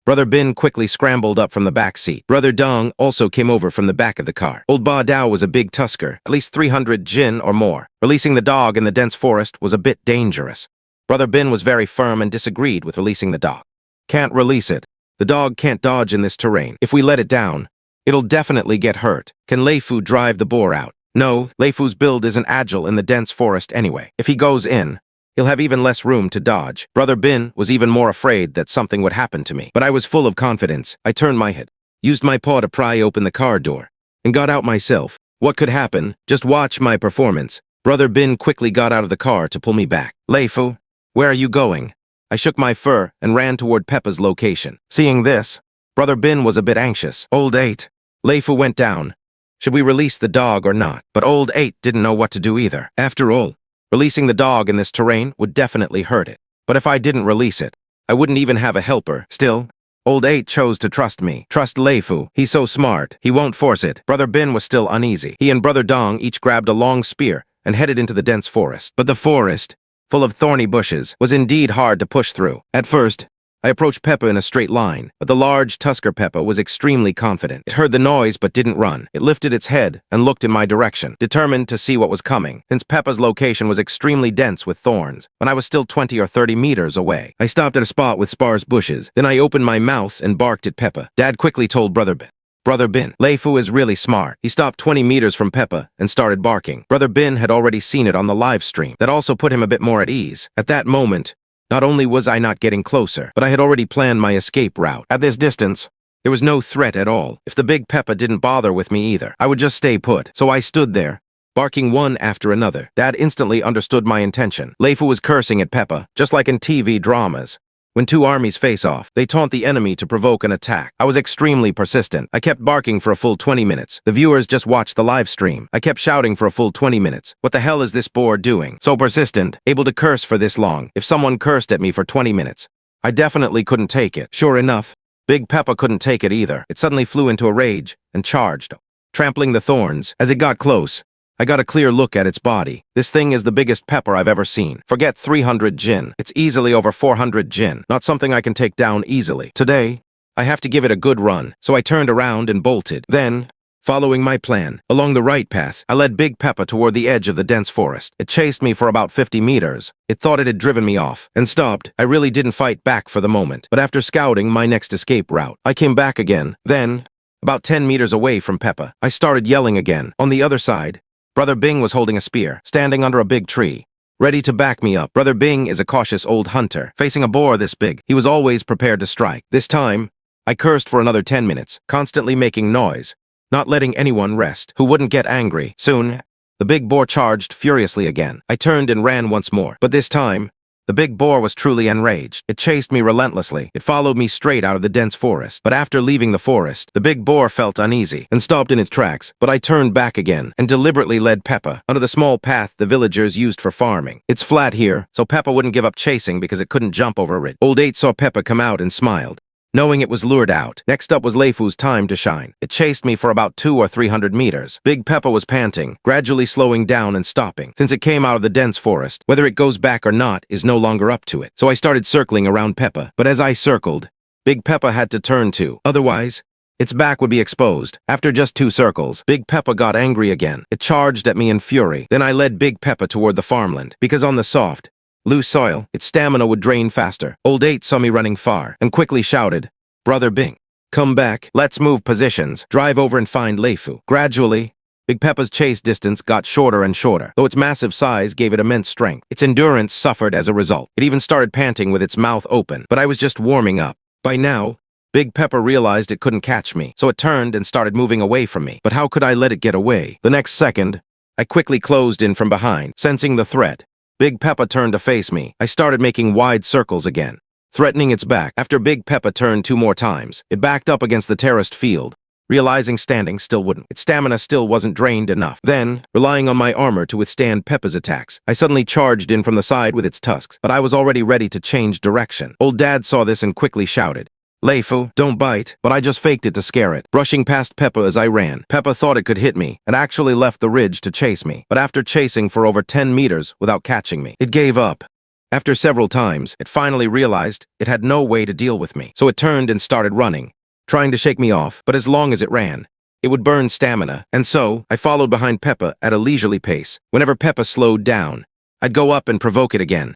Brother Bin quickly scrambled up from the back seat. Brother Dong also came over from the back of the car. Old Ba Dao was a big tusker, at least 300 jin or more. Releasing the dog in the dense forest was a bit dangerous. Brother Bin was very firm and disagreed with releasing the dog. Can't release it. The dog can't dodge in this terrain. If we let it down, it'll definitely get hurt. Can Leifu drive the boar out? No, Leifu's build isn't agile in the dense forest anyway. If he goes in, he'll have even less room to dodge. Brother Bin was even more afraid that something would happen to me. But I was full of confidence. I turned my head, used my paw to pry open the car door, and got out myself. What could happen? Just watch my performance. Brother Bin quickly got out of the car to pull me back. Leifu, where are you going? I shook my fur and ran toward Peppa's location. Seeing this, Brother Bin was a bit anxious. Old 8, Leifu went down. Should we release the dog or not? But Old 8 didn't know what to do either. After all, releasing the dog in this terrain would definitely hurt it. But if I didn't release it, I wouldn't even have a helper. Still, Old 8 chose to trust me. Trust Leifu. He's so smart. He won't force it. Brother Bin was still uneasy. He and Brother Dong each grabbed a long spear and headed into the dense forest. But the forest, full of thorny bushes, was indeed hard to push through. At first, I approached Peppa in a straight line, but the large tusker Peppa was extremely confident. It heard the noise but didn't run. It lifted its head and looked in my direction, determined to see what was coming, since Peppa's location was extremely dense with thorns. When I was still 20 or 30 meters away, I stopped at a spot with sparse bushes. Then I opened my mouth and barked at Peppa. Dad quickly told Brother Bin, Leifu is really smart. He stopped 20 meters from Peppa and started barking. Brother Bin had already seen it on the live stream. That also put him a bit more at ease. At that moment, not only was I not getting closer, but I had already planned my escape route. At this distance, there was no threat at all. If the big Peppa didn't bother with me either, I would just stay put. So I stood there, barking one after another. Dad instantly understood my intention. Leifu was cursing at Peppa, just like in TV dramas. When two armies face off, they taunt the enemy to provoke an attack. I was extremely persistent. I kept barking for a full 20 minutes. The viewers just watched the live stream. I kept shouting for a full 20 minutes. What the hell is this boar doing? So persistent, able to curse for this long. If someone cursed at me for 20 minutes, I definitely couldn't take it. Sure enough, Big Peppa couldn't take it either. It suddenly flew into a rage and charged, trampling the thorns. As it got close, I got a clear look at its body. This thing is the biggest pepper I've ever seen. Forget 300 jin. It's easily over 400 jin. Not something I can take down easily. Today, I have to give it a good run. So I turned around and bolted. Then, Following my plan, along the right path, I led Big Peppa toward the edge of the dense forest. It chased me for about 50 meters. It thought it had driven me off and stopped. I really didn't fight back for the moment, but after scouting my next escape route, I came back again. Then, about 10 meters away from Peppa, I started yelling again. On the other side, Brother Bing was holding a spear, standing under a big tree, ready to back me up. Brother Bing is a cautious old hunter. Facing a boar this big, he was always prepared to strike. This time, I cursed for another 10 minutes, constantly making noise, not letting anyone rest who wouldn't get angry. Soon, the big boar charged furiously again. I turned and ran once more, but this time, the big boar was truly enraged. It chased me relentlessly. It followed me straight out of the dense forest. But after leaving the forest, the big boar felt uneasy and stopped in its tracks. But I turned back again and deliberately led Peppa under the small path the villagers used for farming. It's flat here, so Peppa wouldn't give up chasing because it couldn't jump over it. Old 8 saw Peppa come out and smiled, knowing it was lured out. Next up was Leifu's time to shine. It chased me for about 200 or 300 meters. Big Peppa was panting, gradually slowing down and stopping. Since it came out of the dense forest, whether it goes back or not is no longer up to it. So I started circling around Peppa, but as I circled, Big Peppa had to turn too. Otherwise, its back would be exposed. After just 2 circles, Big Peppa got angry again. It charged at me in fury. Then I led Big Peppa toward the farmland, because on the soft, loose soil, its stamina would drain faster. Old 8 saw me running far and quickly shouted, "Brother Bing, come back. Let's move positions. Drive over and find Leifu." Gradually, Big Peppa's chase distance got shorter and shorter, though its massive size gave it immense strength. Its endurance suffered as a result. It even started panting with its mouth open, but I was just warming up. By now, Big Peppa realized it couldn't catch me, so it turned and started moving away from me. But how could I let it get away? The next second, I quickly closed in from behind, sensing the threat. Big Peppa turned to face me. I started making wide circles again, threatening its back. After Big Peppa turned 2 more times, it backed up against the terraced field, realizing standing still wouldn't. Its stamina still wasn't drained enough. Then, relying on my armor to withstand Peppa's attacks, I suddenly charged in from the side with its tusks, but I was already ready to change direction. Old Dad saw this and quickly shouted, "Leifu, don't bite," but I just faked it to scare it, brushing past Peppa as I ran. Peppa thought it could hit me and actually left the ridge to chase me, but after chasing for over 10 meters without catching me, it gave up. After several times, it finally realized it had no way to deal with me, so it turned and started running, trying to shake me off, but as long as it ran, it would burn stamina, and so I followed behind Peppa at a leisurely pace. Whenever Peppa slowed down, I'd go up and provoke it again.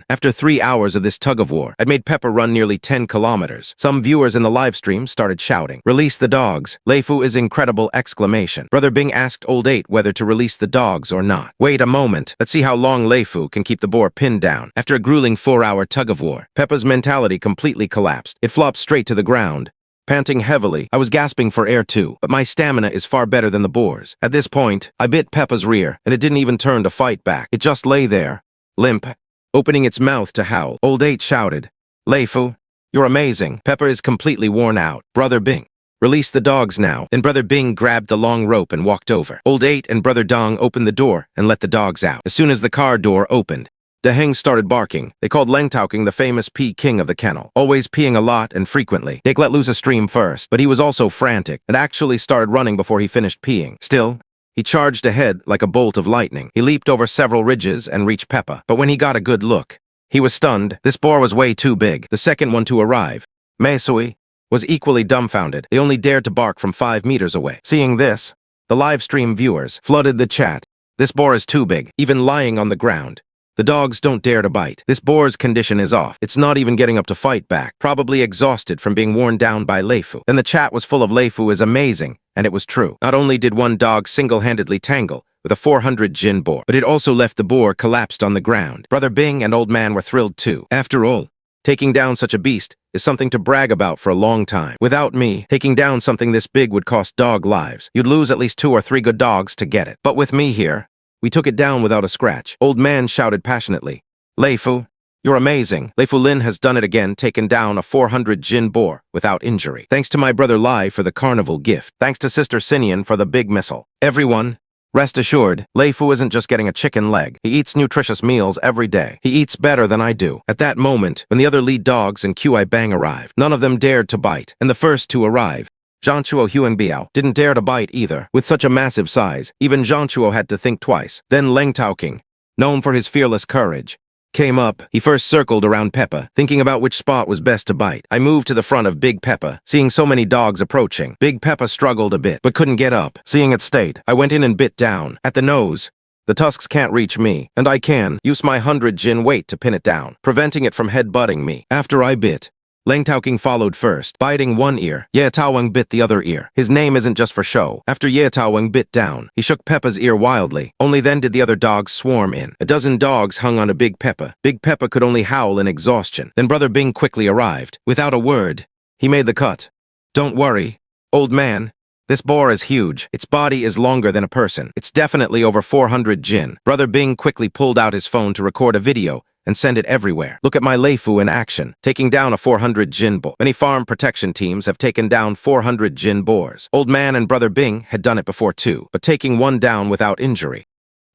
After 3 hours of this tug-of-war, I'd made Peppa run nearly 10 kilometers. Some viewers in the live stream started shouting, "Release the dogs. Leifu is incredible!" exclamation. Brother Bing asked Old 8 whether to release the dogs or not. Wait a moment. Let's see how long Leifu can keep the boar pinned down. After a grueling 4-hour tug-of-war, Peppa's mentality completely collapsed. It flopped straight to the ground, panting heavily. I was gasping for air too, but my stamina is far better than the boar's. At this point, I bit Peppa's rear, and it didn't even turn to fight back. It just lay there, limp, opening its mouth to howl. Old 8 shouted, "Leifu, you're amazing." Peppa is completely worn out. Brother Bing, release the dogs now. Then Brother Bing grabbed the long rope and walked over. Old 8 and Brother Dong opened the door and let the dogs out. As soon as the car door opened, the hengs started barking. They called Lengtauking the famous pee king of the kennel, always peeing a lot and frequently. Dick let loose a stream first, but he was also frantic and actually started running before he finished peeing. Still, he charged ahead like a bolt of lightning. He leaped over several ridges and reached Peppa, but when he got a good look, he was stunned. This boar was way too big. The second one to arrive, Mesui, was equally dumbfounded. They only dared to bark from 5 meters away. Seeing this, the live stream viewers flooded the chat. "This boar is too big, even lying on the ground. The dogs don't dare to bite. This boar's condition is off. It's not even getting up to fight back, probably exhausted from being worn down by Leifu." Then the chat was full of "Leifu is amazing," and it was true. Not only did one dog single-handedly tangle with a 400 jin boar, but it also left the boar collapsed on the ground. Brother Bing and Old Man were thrilled too. After all, taking down such a beast is something to brag about for a long time. Without me, taking down something this big would cost dog lives. You'd lose at least 2 or 3 good dogs to get it. But with me here, we took it down without a scratch. Old Man shouted passionately, "Leifu, you're amazing." Leifu Lin has done it again, taken down a 400 jin boar without injury. Thanks to my brother Lai for the carnival gift. Thanks to Sister Sinian for the big missile. Everyone, rest assured, Leifu isn't just getting a chicken leg. He eats nutritious meals every day. He eats better than I do. At that moment, when the other lead dogs and Qi Bang arrived, none of them dared to bite. And the first to arrive, Xianxia Huangbiao, didn't dare to bite either. With such a massive size, even Xianxia had to think twice. Then Lengtauking, known for his fearless courage, came up, he first circled around Peppa, thinking about which spot was best to bite. I moved to the front of Big Peppa, seeing so many dogs approaching. Big Peppa struggled a bit, but couldn't get up. Seeing its state, I went in and bit down, at the nose. The tusks can't reach me, and I can use my 100 jin weight to pin it down, preventing it from head-butting me. After I bit, Lang Taoking followed first, biting one ear. Ye Taoweng bit the other ear. His name isn't just for show. After Ye Taoweng bit down, he shook Peppa's ear wildly. Only then did the other dogs swarm in. A dozen dogs hung on to Big Peppa. Big Peppa could only howl in exhaustion. Then Brother Bing quickly arrived. Without a word, he made the cut. Don't worry, old man. This boar is huge. Its body is longer than a person. It's definitely over 400 jin. Brother Bing quickly pulled out his phone to record a video and send it everywhere. Look at my Leifu in action, taking down a 400 jin boar. Many farm protection teams have taken down 400 jin boars. Old man and Brother Bing had done it before too, but taking one down without injury.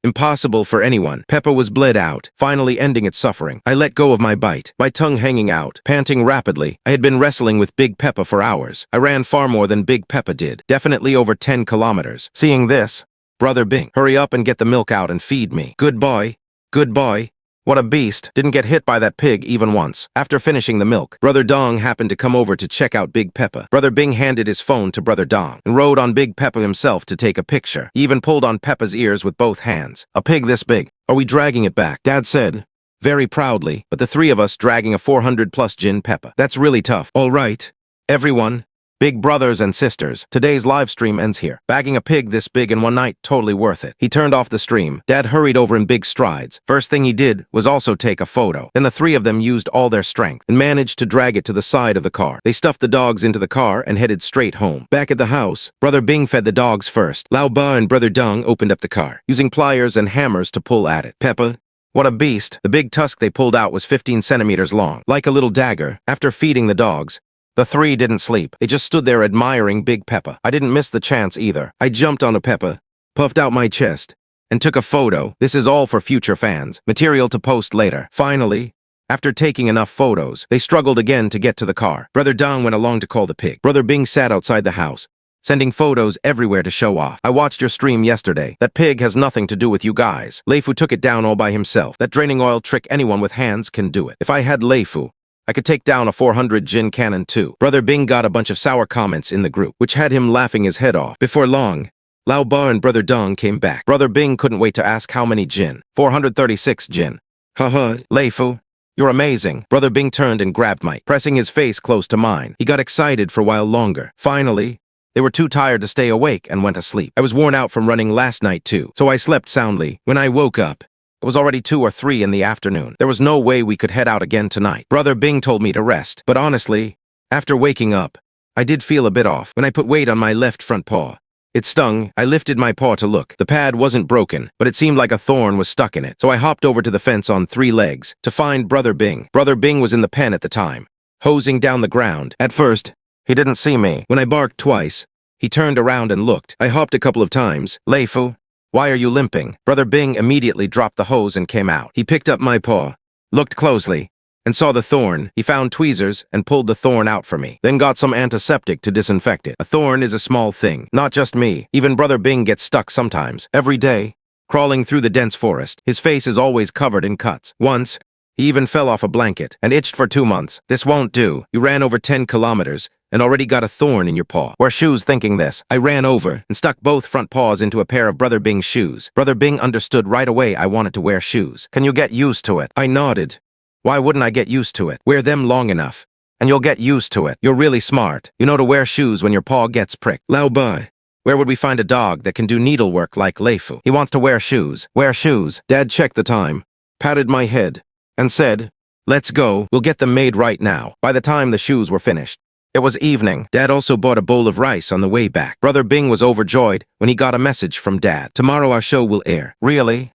Impossible for anyone. Peppa was bled out, finally ending its suffering. I let go of my bite, my tongue hanging out, panting rapidly. I had been wrestling with Big Peppa for hours. I ran far more than Big Peppa did, definitely over 10 kilometers. Seeing this, Brother Bing, hurry up and get the milk out and feed me. Good boy. Good boy. What a beast. Didn't get hit by that pig even once. After finishing the milk, Brother Dong happened to come over to check out Big Peppa. Brother Bing handed his phone to Brother Dong and rode on Big Peppa himself to take a picture. He even pulled on Peppa's ears with both hands. A pig this big. Are we dragging it back? Dad said, very proudly, but the three of us dragging a 400+ jin Peppa. That's really tough. All right, everyone. Big brothers and sisters, today's live stream ends here. Bagging a pig this big in one night, totally worth it. He turned off the stream. Dad hurried over in big strides. First thing he did was also take a photo. Then the three of them used all their strength and managed to drag it to the side of the car. They stuffed the dogs into the car and headed straight home. Back at the house, Brother Bing fed the dogs first. Lao Ba and Brother Dong opened up the car, using pliers and hammers to pull at it. Peppa, what a beast. The big tusk they pulled out was 15 centimeters long, like a little dagger. After feeding the dogs, the three didn't sleep. They just stood there admiring Big Peppa. I didn't miss the chance either. I jumped onto Peppa, puffed out my chest, and took a photo. This is all for future fans. Material to post later. Finally, after taking enough photos, they struggled again to get to the car. Brother Dong went along to call the pig. Brother Bing sat outside the house, sending photos everywhere to show off. I watched your stream yesterday. That pig has nothing to do with you guys. Leifu took it down all by himself. That draining oil trick anyone with hands can do it. If I had Leifu, I could take down a 400 jin cannon too. Brother Bing got a bunch of sour comments in the group, which had him laughing his head off. Before long, Lao Ba and Brother Dong came back. Brother Bing couldn't wait to ask how many jin. 436 jin. Haha, Leifu, you're amazing. Brother Bing turned and grabbed Mike, pressing his face close to mine. He got excited for a while longer. Finally, they were too tired to stay awake and went to sleep. I was worn out from running last night too, so I slept soundly. When I woke up, it was already 2 or 3 in the afternoon. There was no way we could head out again tonight. Brother Bing told me to rest, but honestly, after waking up, I did feel a bit off when I put weight on my left front paw. It stung. I lifted my paw to look. The pad wasn't broken, but it seemed like a thorn was stuck in it. So I hopped over to the fence on 3 legs to find Brother Bing. Brother Bing was in the pen at the time, hosing down the ground. At first, he didn't see me. When I barked twice, he turned around and looked. I hopped a couple of times. Leifu, why are you limping? Brother Bing immediately dropped the hose and came out. He picked up my paw, looked closely, and saw the thorn. He found tweezers and pulled the thorn out for me, then got some antiseptic to disinfect it. A thorn is a small thing. Not just me. Even Brother Bing gets stuck sometimes. Every day, crawling through the dense forest. His face is always covered in cuts. Once, he even fell off a blanket and itched for 2 months. This won't do. You ran over 10 kilometers and already got a thorn in your paw. Wear shoes thinking this. I ran over and stuck both front paws into a pair of Brother Bing's shoes. Brother Bing understood right away I wanted to wear shoes. Can you get used to it? I nodded. Why wouldn't I get used to it? Wear them long enough, and you'll get used to it. You're really smart. You know to wear shoes when your paw gets pricked. Lao Bai, where would we find a dog that can do needlework like Leifu? He wants to wear shoes. Wear shoes. Dad checked the time, patted my head, and said, let's go. We'll get them made right now. By the time the shoes were finished, it was evening. Dad also bought a bowl of rice on the way back. Brother Bing was overjoyed when he got a message from Dad. Tomorrow our show will air. Really?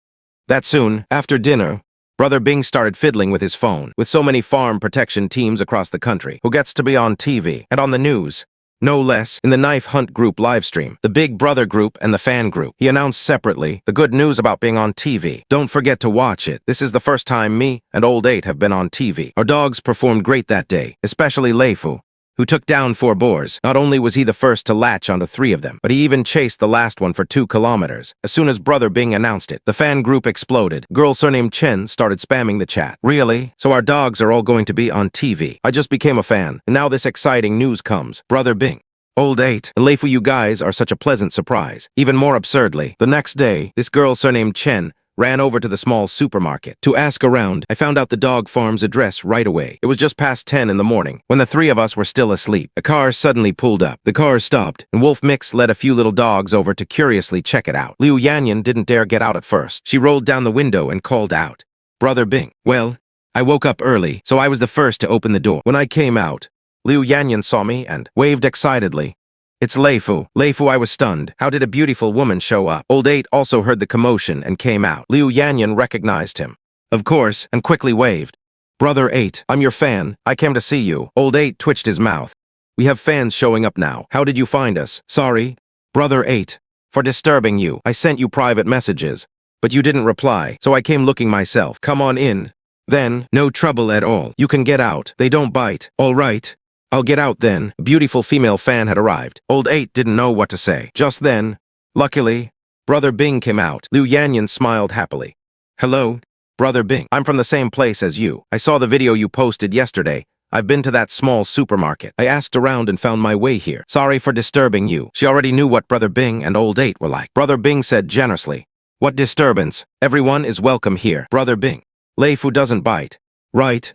That soon, after dinner, Brother Bing started fiddling with his phone. With so many farm protection teams across the country, who gets to be on TV and on the news? No less, in the Knife Hunt Group livestream, the Big Brother Group and the Fan Group. He announced separately the good news about being on TV. Don't forget to watch it. This is the first time me and Old 8 have been on TV. Our dogs performed great that day, especially Leifu. who took down 4 boars. Not only was he the first to latch onto 3 of them, but he even chased the last one for 2 kilometers. As soon as Brother Bing announced it, the fan group exploded. Girl surnamed Chen started spamming the chat. Really? So our dogs are all going to be on TV. I just became a fan, and now this exciting news comes. Brother Bing, Old 8, and Leifu, you guys are such a pleasant surprise. Even more absurdly, the next day, this girl surnamed Chen ran over to the small supermarket to ask around. I found out the dog farm's address right away. It was just past 10 in the morning, when the 3 of us were still asleep. A car suddenly pulled up. The car stopped, and Wolf Mix led a few little dogs over to curiously check it out. Liu Yanyan didn't dare get out at first. She rolled down the window and called out, "Brother Bing." Well, I woke up early, so I was the first to open the door. When I came out, Liu Yanyan saw me and waved excitedly. "It's Leifu." Leifu, I was stunned. How did a beautiful woman show up? Old 8 also heard the commotion and came out. Liu Yanyan recognized him, of course, and quickly waved. "Brother 8, I'm your fan. I came to see you." Old 8 twitched his mouth. "We have fans showing up now. How did you find us?" "Sorry, Brother 8, for disturbing you. I sent you private messages, but you didn't reply, so I came looking myself." "Come on in." "Then, no trouble at all. You can get out. They don't bite." "All right. I'll get out then." A beautiful female fan had arrived. Old 8 didn't know what to say. Just then, luckily, Brother Bing came out. Liu Yanyan smiled happily. "Hello, Brother Bing. I'm from the same place as you. I saw the video you posted yesterday. I've been to that small supermarket. I asked around and found my way here. Sorry for disturbing you." She already knew what Brother Bing and Old 8 were like. Brother Bing said generously, "What disturbance? Everyone is welcome here." Brother Bing, "Leifu doesn't bite, right?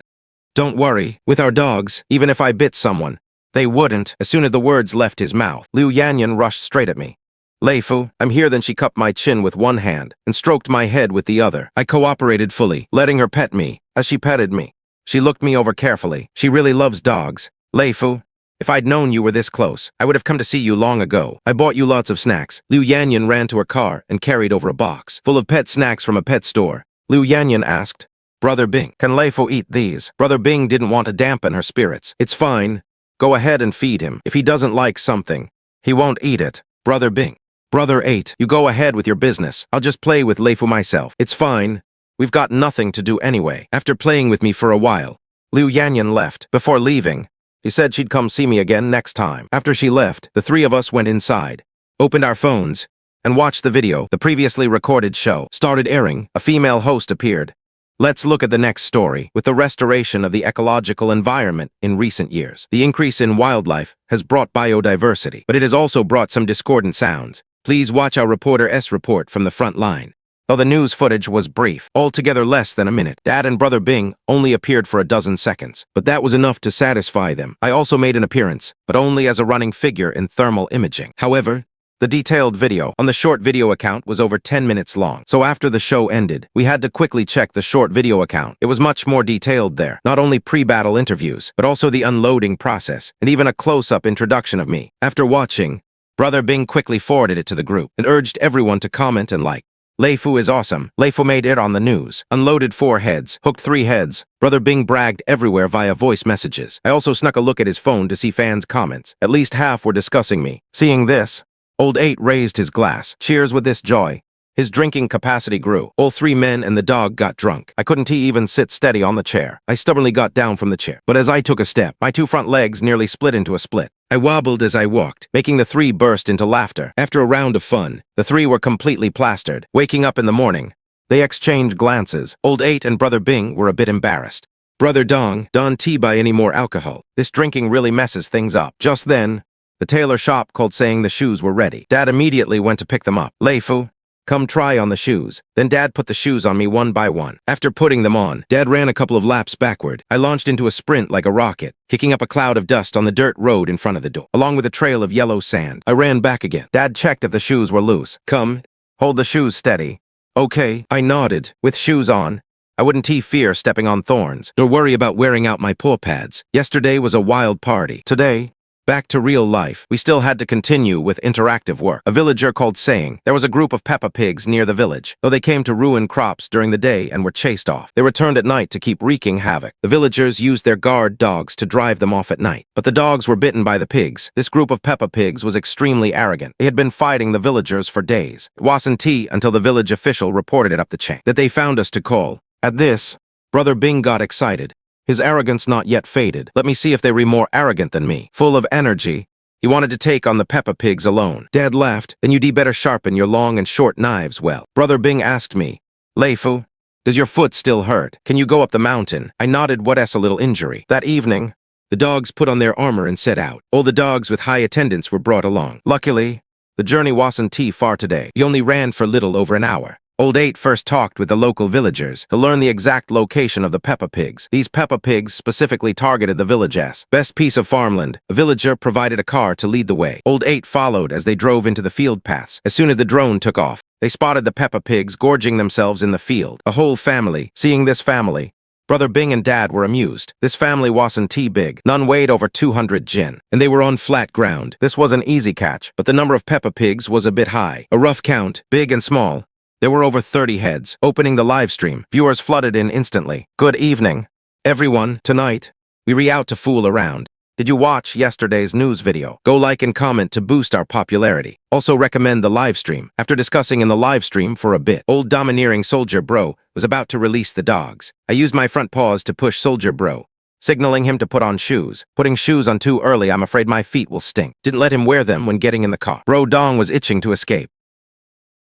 Don't worry, with our dogs, even if I bit someone, they wouldn't." As soon as the words left his mouth, Liu Yanyan rushed straight at me. "Leifu, I'm here." Then she cupped my chin with one hand and stroked my head with the other. I cooperated fully, letting her pet me. As she petted me, she looked me over carefully. She really loves dogs. "Leifu, if I'd known you were this close, I would have come to see you long ago. I bought you lots of snacks." Liu Yanyan ran to her car and carried over a box full of pet snacks from a pet store. Liu Yanyan asked, "Brother Bing, can Leifu eat these?" Brother Bing didn't want to dampen her spirits. "It's fine. Go ahead and feed him. If he doesn't like something, he won't eat it." Brother Bing, "Brother 8, you go ahead with your business. I'll just play with Leifu myself." "It's fine. We've got nothing to do anyway." After playing with me for a while, Liu Yanyan left. Before leaving, she said she'd come see me again next time. After she left, the 3 of us went inside, opened our phones, and watched the video. The previously recorded show started airing. A female host appeared. Let's look at the next story. With the restoration of the ecological environment in recent years, the increase in wildlife has brought biodiversity, but it has also brought some discordant sounds. Please watch our Reporter S report from the front line. Though the news footage was brief, altogether less than a minute, Dad and Brother Bing only appeared for a dozen seconds, but that was enough to satisfy them. I also made an appearance, but only as a running figure in thermal imaging. However, the detailed video on the short video account was over 10 minutes long, so after the show ended, we had to quickly check the short video account. It was much more detailed there, not only pre-battle interviews, but also the unloading process, and even a close-up introduction of me. After watching, Brother Bing quickly forwarded it to the group and urged everyone to comment and like. "Leifu is awesome." Leifu made it on the news. Unloaded 4 heads, hooked 3 heads. Brother Bing bragged everywhere via voice messages. I also snuck a look at his phone to see fans' comments. At least half were discussing me. Seeing this, Old 8 raised his glass. Cheers with this joy. His drinking capacity grew. All 3 men and the dog got drunk. I couldn't even sit steady on the chair. I stubbornly got down from the chair. But as I took a step, my 2 front legs nearly split into a split. I wobbled as I walked, making the 3 burst into laughter. After a round of fun, the 3 were completely plastered. Waking up in the morning, they exchanged glances. Old 8 and Brother Bing were a bit embarrassed. "Brother Dong, don't buy any more alcohol. This drinking really messes things up." Just then, the tailor shop called saying the shoes were ready. Dad immediately went to pick them up. "Leifu, come try on the shoes." Then Dad put the shoes on me one by one. After putting them on, Dad ran a couple of laps backward. I launched into a sprint like a rocket, kicking up a cloud of dust on the dirt road in front of the door, along with a trail of yellow sand. I ran back again. Dad checked if the shoes were loose. "Come, hold the shoes steady." "Okay," I nodded. With shoes on, I wouldn't fear stepping on thorns, nor worry about wearing out my paw pads. Yesterday was a wild party. Today, back to real life. We still had to continue with interactive work. A villager called saying there was a group of Peppa Pigs near the village. Though they came to ruin crops during the day and were chased off, they returned at night to keep wreaking havoc. The villagers used their guard dogs to drive them off at night. But the dogs were bitten by the pigs. This group of Peppa Pigs was extremely arrogant. They had been fighting the villagers for days. It wasn't until the village official reported it up the chain that they found us to call. At this, Brother Bing got excited. his arrogance not yet faded. Let me see if they were more arrogant than me. Full of energy, he wanted to take on the Peppa Pigs alone. Dad laughed. Then you'd better sharpen your long and short knives well. Brother Bing asked me, Leifu, does your foot still hurt? Can you go up the mountain? I nodded what's a little injury. That evening, the dogs put on their armor and set out. All the dogs with high attendance were brought along. Luckily, the journey wasn't too far today. We only ran for little over an hour. Old 8 first talked with the local villagers to learn the exact location of the Peppa Pigs. These Peppa Pigs specifically targeted the village's best piece of farmland. A villager provided a car to lead the way. Old 8 followed as they drove into the field paths. As soon as the drone took off, they spotted the Peppa Pigs gorging themselves in the field. A whole family. Seeing this family, Brother Bing and Dad were amused. This family wasn't too big. None weighed over 200 jin, and they were on flat ground. This was an easy catch, but the number of Peppa Pigs was a bit high. A rough count, big and small. There were over 30 heads. Opening the live stream, viewers flooded in instantly. Good evening, everyone. Tonight, we re out to fool around. Did you watch yesterday's news video? Go like and comment to boost our popularity. Also recommend the live stream. After discussing in the live stream for a bit, old domineering Soldier Bro was about to release the dogs. I used my front paws to push Soldier Bro, signaling him to put on shoes. Putting shoes on too early, I'm afraid my feet will stink. Didn't let him wear them when getting in the car. Bro Dong was itching to escape.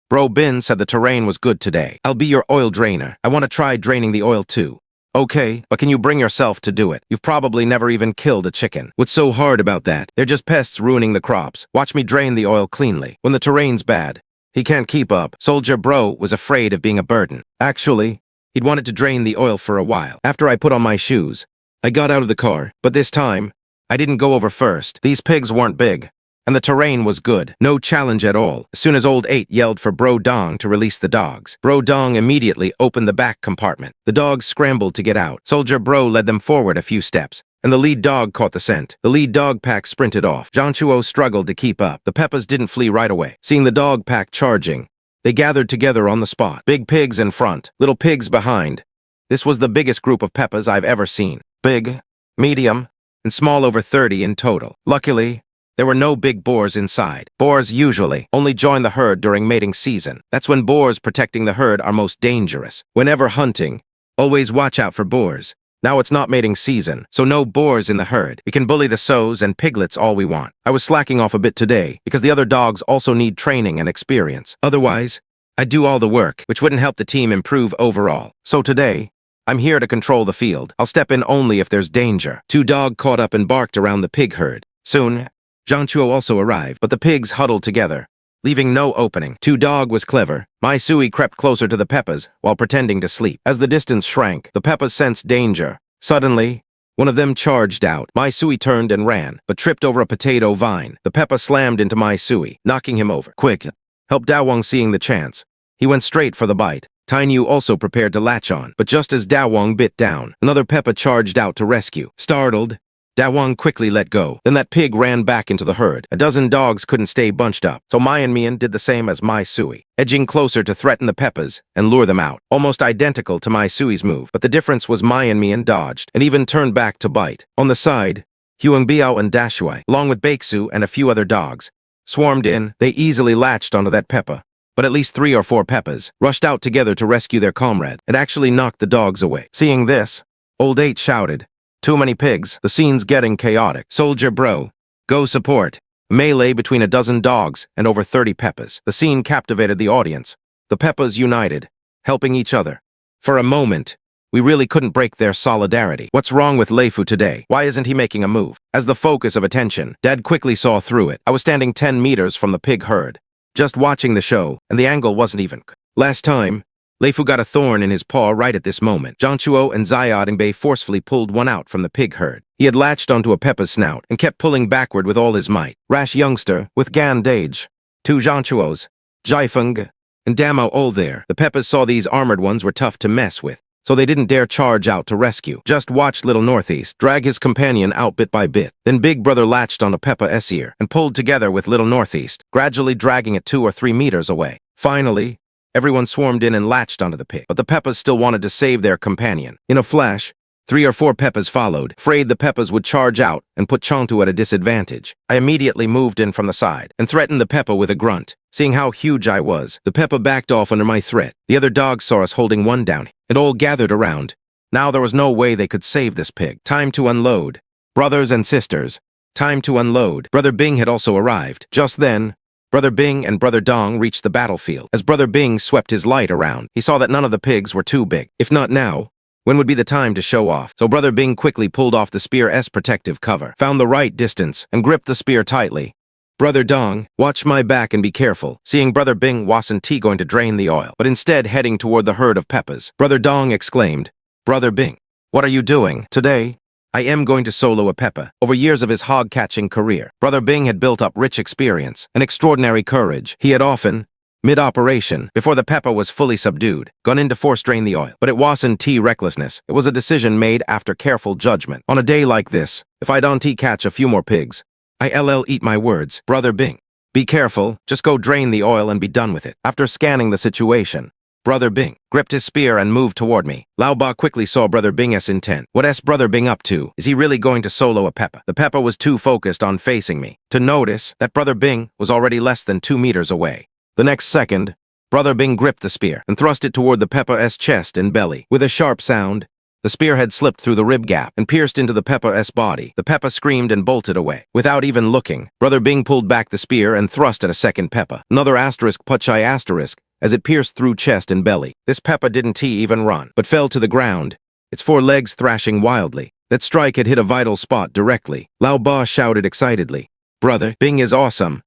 Bro Bin said the terrain was good today. I'll be your oil drainer. I want to try draining the oil too. Okay, but can you bring yourself to do it? You've probably never even killed a chicken. What's so hard about that? They're just pests ruining the crops. Watch me drain the oil cleanly. When the terrain's bad, he can't keep up. Soldier Bro was afraid of being a burden. Actually, he'd wanted to drain the oil for a while. After I put on my shoes, I got out of the car, but this time, I didn't go over first. These pigs weren't big, and the terrain was good. No challenge at all. As soon as old 8 yelled for Bro Dong to release the dogs, Bro Dong immediately opened the back compartment. The dogs scrambled to get out. Soldier Bro led them forward a few steps, and the lead dog caught the scent. The lead dog pack sprinted off. Xianxia struggled to keep up. The Peppas didn't flee right away. Seeing the dog pack charging, they gathered together on the spot. Big pigs in front, little pigs behind. This was the biggest group of Peppas I've ever seen. Big, medium, and small, over 30 in total. Luckily, there were no big boars inside. Boars usually only join the herd during mating season. That's when boars protecting the herd are most dangerous. Whenever hunting, always watch out for boars. Now it's not mating season, so no boars in the herd. We can bully the sows and piglets all we want. I was slacking off a bit today because the other dogs also need training and experience. Otherwise, I'd do all the work, which wouldn't help the team improve overall. So today, I'm here to control the field. I'll step in only if there's danger. 2 dogs caught up and barked around the pig herd. Soon, Xianxia also arrived, but the pigs huddled together, leaving no opening. 2 dogs was clever. My Sui crept closer to the Peppas while pretending to sleep. As the distance shrank, the Peppas sensed danger. Suddenly, one of them charged out. My Sui turned and ran, but tripped over a potato vine. The Peppa slammed into My Sui, knocking him over. Quick, help Dawong. Seeing the chance, he went straight for the bite. Tainyu also prepared to latch on, but just as Dawong bit down, another Peppa charged out to rescue. Startled, Dawong quickly let go. Then that pig ran back into the herd. A dozen dogs couldn't stay bunched up, so Mayan Mian did the same as Mai Sui, edging closer to threaten the Peppas and lure them out. Almost identical to Mai Sui's move, but the difference was Mayan Mian dodged and even turned back to bite. On the side, Huang Biao and Dashui, along with Baeksu and a few other dogs, swarmed in. They easily latched onto that Peppa, but at least 3 or 4 Peppas rushed out together to rescue their comrade and actually knocked the dogs away. Seeing this, old 8 shouted, "Too many pigs, the scene's getting chaotic. Soldier Bro, go support." Melee between a dozen dogs and over 30 Peppas. The scene captivated the audience. The Peppas united, helping each other. For a moment, we really couldn't break their solidarity. What's wrong with Leifu today? Why isn't he making a move? As the focus of attention, Dad quickly saw through it. I was standing 10 meters from the pig herd, just watching the show, and the angle wasn't even. Last time, Leifu got a thorn in his paw right at this moment. Xianxia and Xiaodingbei forcefully pulled one out from the pig herd. He had latched onto a Peppa's snout and kept pulling backward with all his might. Rash youngster, with Gan Dage, 2 Xianxios, Jiafeng, and Damo all there. The Peppas saw these armored ones were tough to mess with, so they didn't dare charge out to rescue. Just watched Little Northeast drag his companion out bit by bit. Then Big Brother latched onto Peppa's ear and pulled together with Little Northeast, gradually dragging it 2 or 3 meters away. Finally, everyone swarmed in and latched onto the pig, but the Peppas still wanted to save their companion. In a flash, 3 or 4 Peppas followed, afraid the Peppas would charge out and put Chongtu at a disadvantage. I immediately moved in from the side and threatened the Peppa with a grunt. Seeing how huge I was, the Peppa backed off under my threat. The other dogs saw us holding one down and all gathered around, Now there was no way they could save this pig. Time to unload. Brothers and sisters, time to unload. Brother Bing had also arrived. Just then, Brother Bing and Brother Dong reached the battlefield. As Brother Bing swept his light around, he saw that none of the pigs were too big. If not now, when would be the time to show off? So Brother Bing quickly pulled off the spear's protective cover, found the right distance, and gripped the spear tightly. Brother Dong, watch my back and be careful. Seeing Brother Bing wasn't going to drain the oil, but instead heading toward the herd of peppers. Brother Dong exclaimed, Brother Bing, what are you doing? Today, I am going to solo a pepper. Over years of his hog-catching career, Brother Bing had built up rich experience and extraordinary courage. He had often, mid-operation, before the pepper was fully subdued, gone in to force drain the oil. But it wasn't recklessness. It was a decision made after careful judgment. On a day like this, if I don't catch a few more pigs, I'll eat my words. Brother Bing, be careful, just go drain the oil and be done with it. After scanning the situation, Brother Bing gripped his spear and moved toward me. Lao Ba quickly saw Brother Bing's intent. What's Brother Bing up to? Is he really going to solo a pepper? The pepper was too focused on facing me to notice that Brother Bing was already less than 2 meters away. The next second, Brother Bing gripped the spear and thrust it toward the pepper's chest and belly. With a sharp sound, the spear had slipped through the rib gap and pierced into the pepper's body. The pepper screamed and bolted away. Without even looking, Brother Bing pulled back the spear and thrust at a second pepper. Another asterisk puchai asterisk as it pierced through chest and belly. This pepper didn't even run, but fell to the ground, its 4 legs thrashing wildly. That strike had hit a vital spot directly. Lao Ba shouted excitedly, Brother Bing is awesome.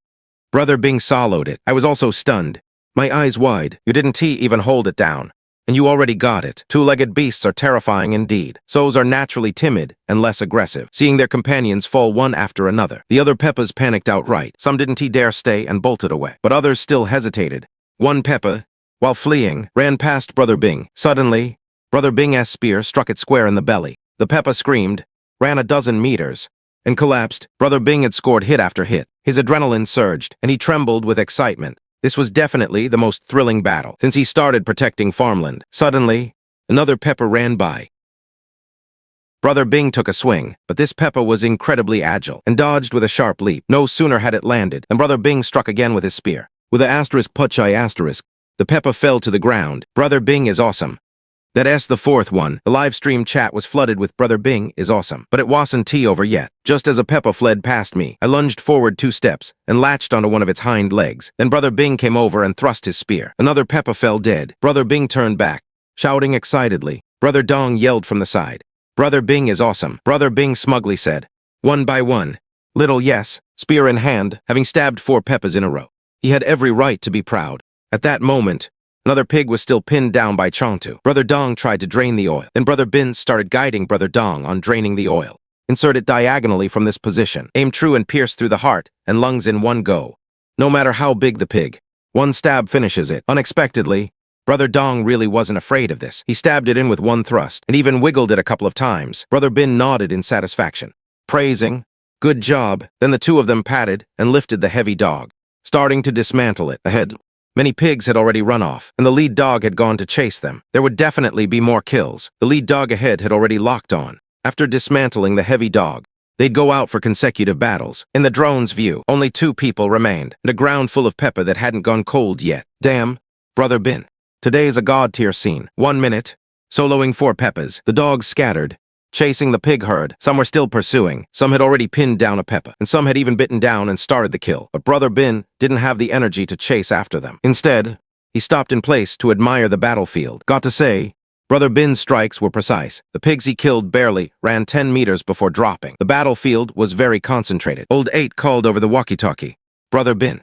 Brother Bing soloed it. I was also stunned, my eyes wide. You didn't even hold it down. And you already got it. 2-legged beasts are terrifying indeed. Sows are naturally timid and less aggressive, seeing their companions fall one after another. The other peppers panicked outright. Some didn't dare stay and bolted away, but others still hesitated. One pepper, while fleeing, ran past Brother Bing. Suddenly, Brother Bing's spear struck it square in the belly. The pepper screamed, ran a dozen meters, and collapsed. Brother Bing had scored hit after hit. His adrenaline surged, and he trembled with excitement. This was definitely the most thrilling battle since he started protecting farmland. Suddenly, another pepper ran by. Brother Bing took a swing, but this pepper was incredibly agile and dodged with a sharp leap. No sooner had it landed than Brother Bing struck again with his spear. With a asterisk puchai asterisk, the pepper fell to the ground. Brother Bing is awesome. That's the 4th one. The live stream chat was flooded with Brother Bing is awesome. But it wasn't over yet. Just as a pepper fled past me, I lunged forward 2 steps and latched onto one of its hind legs. Then Brother Bing came over and thrust his spear. Another pepper fell dead. Brother Bing turned back, shouting excitedly. Brother Dong yelled from the side, Brother Bing is awesome. Brother Bing smugly said, one by one. Little yes, spear in hand, having stabbed 4 peppers in a row. He had every right to be proud. At that moment, another pig was still pinned down by Chongtu. Brother Dong tried to drain the oil. Then Brother Bin started guiding Brother Dong on draining the oil. Insert it diagonally from this position. Aim true and pierce through the heart and lungs in one go. No matter how big the pig, one stab finishes it. Unexpectedly, Brother Dong really wasn't afraid of this. He stabbed it in with one thrust and even wiggled it a couple of times. Brother Bin nodded in satisfaction, praising, good job. Then the 2 of them patted and lifted the heavy dog, starting to dismantle it. Ahead, many pigs had already run off, and the lead dog had gone to chase them. There would definitely be more kills. The lead dog ahead had already locked on. After dismantling the heavy dog, they'd go out for consecutive battles. In the drone's view, only 2 people remained, and a ground full of pepper that hadn't gone cold yet. Damn, Brother Bin. Today's a god-tier scene. 1 minute, soloing 4 peppers. The dogs scattered, chasing the pig herd. Some were still pursuing. Some had already pinned down a pepper, and some had even bitten down and started the kill. But Brother Bin didn't have the energy to chase after them. Instead, he stopped in place to admire the battlefield. Got to say, Brother Bin's strikes were precise. The pigs he killed barely ran 10 meters before dropping. The battlefield was very concentrated. Old 8 called over the walkie-talkie. Brother Bin,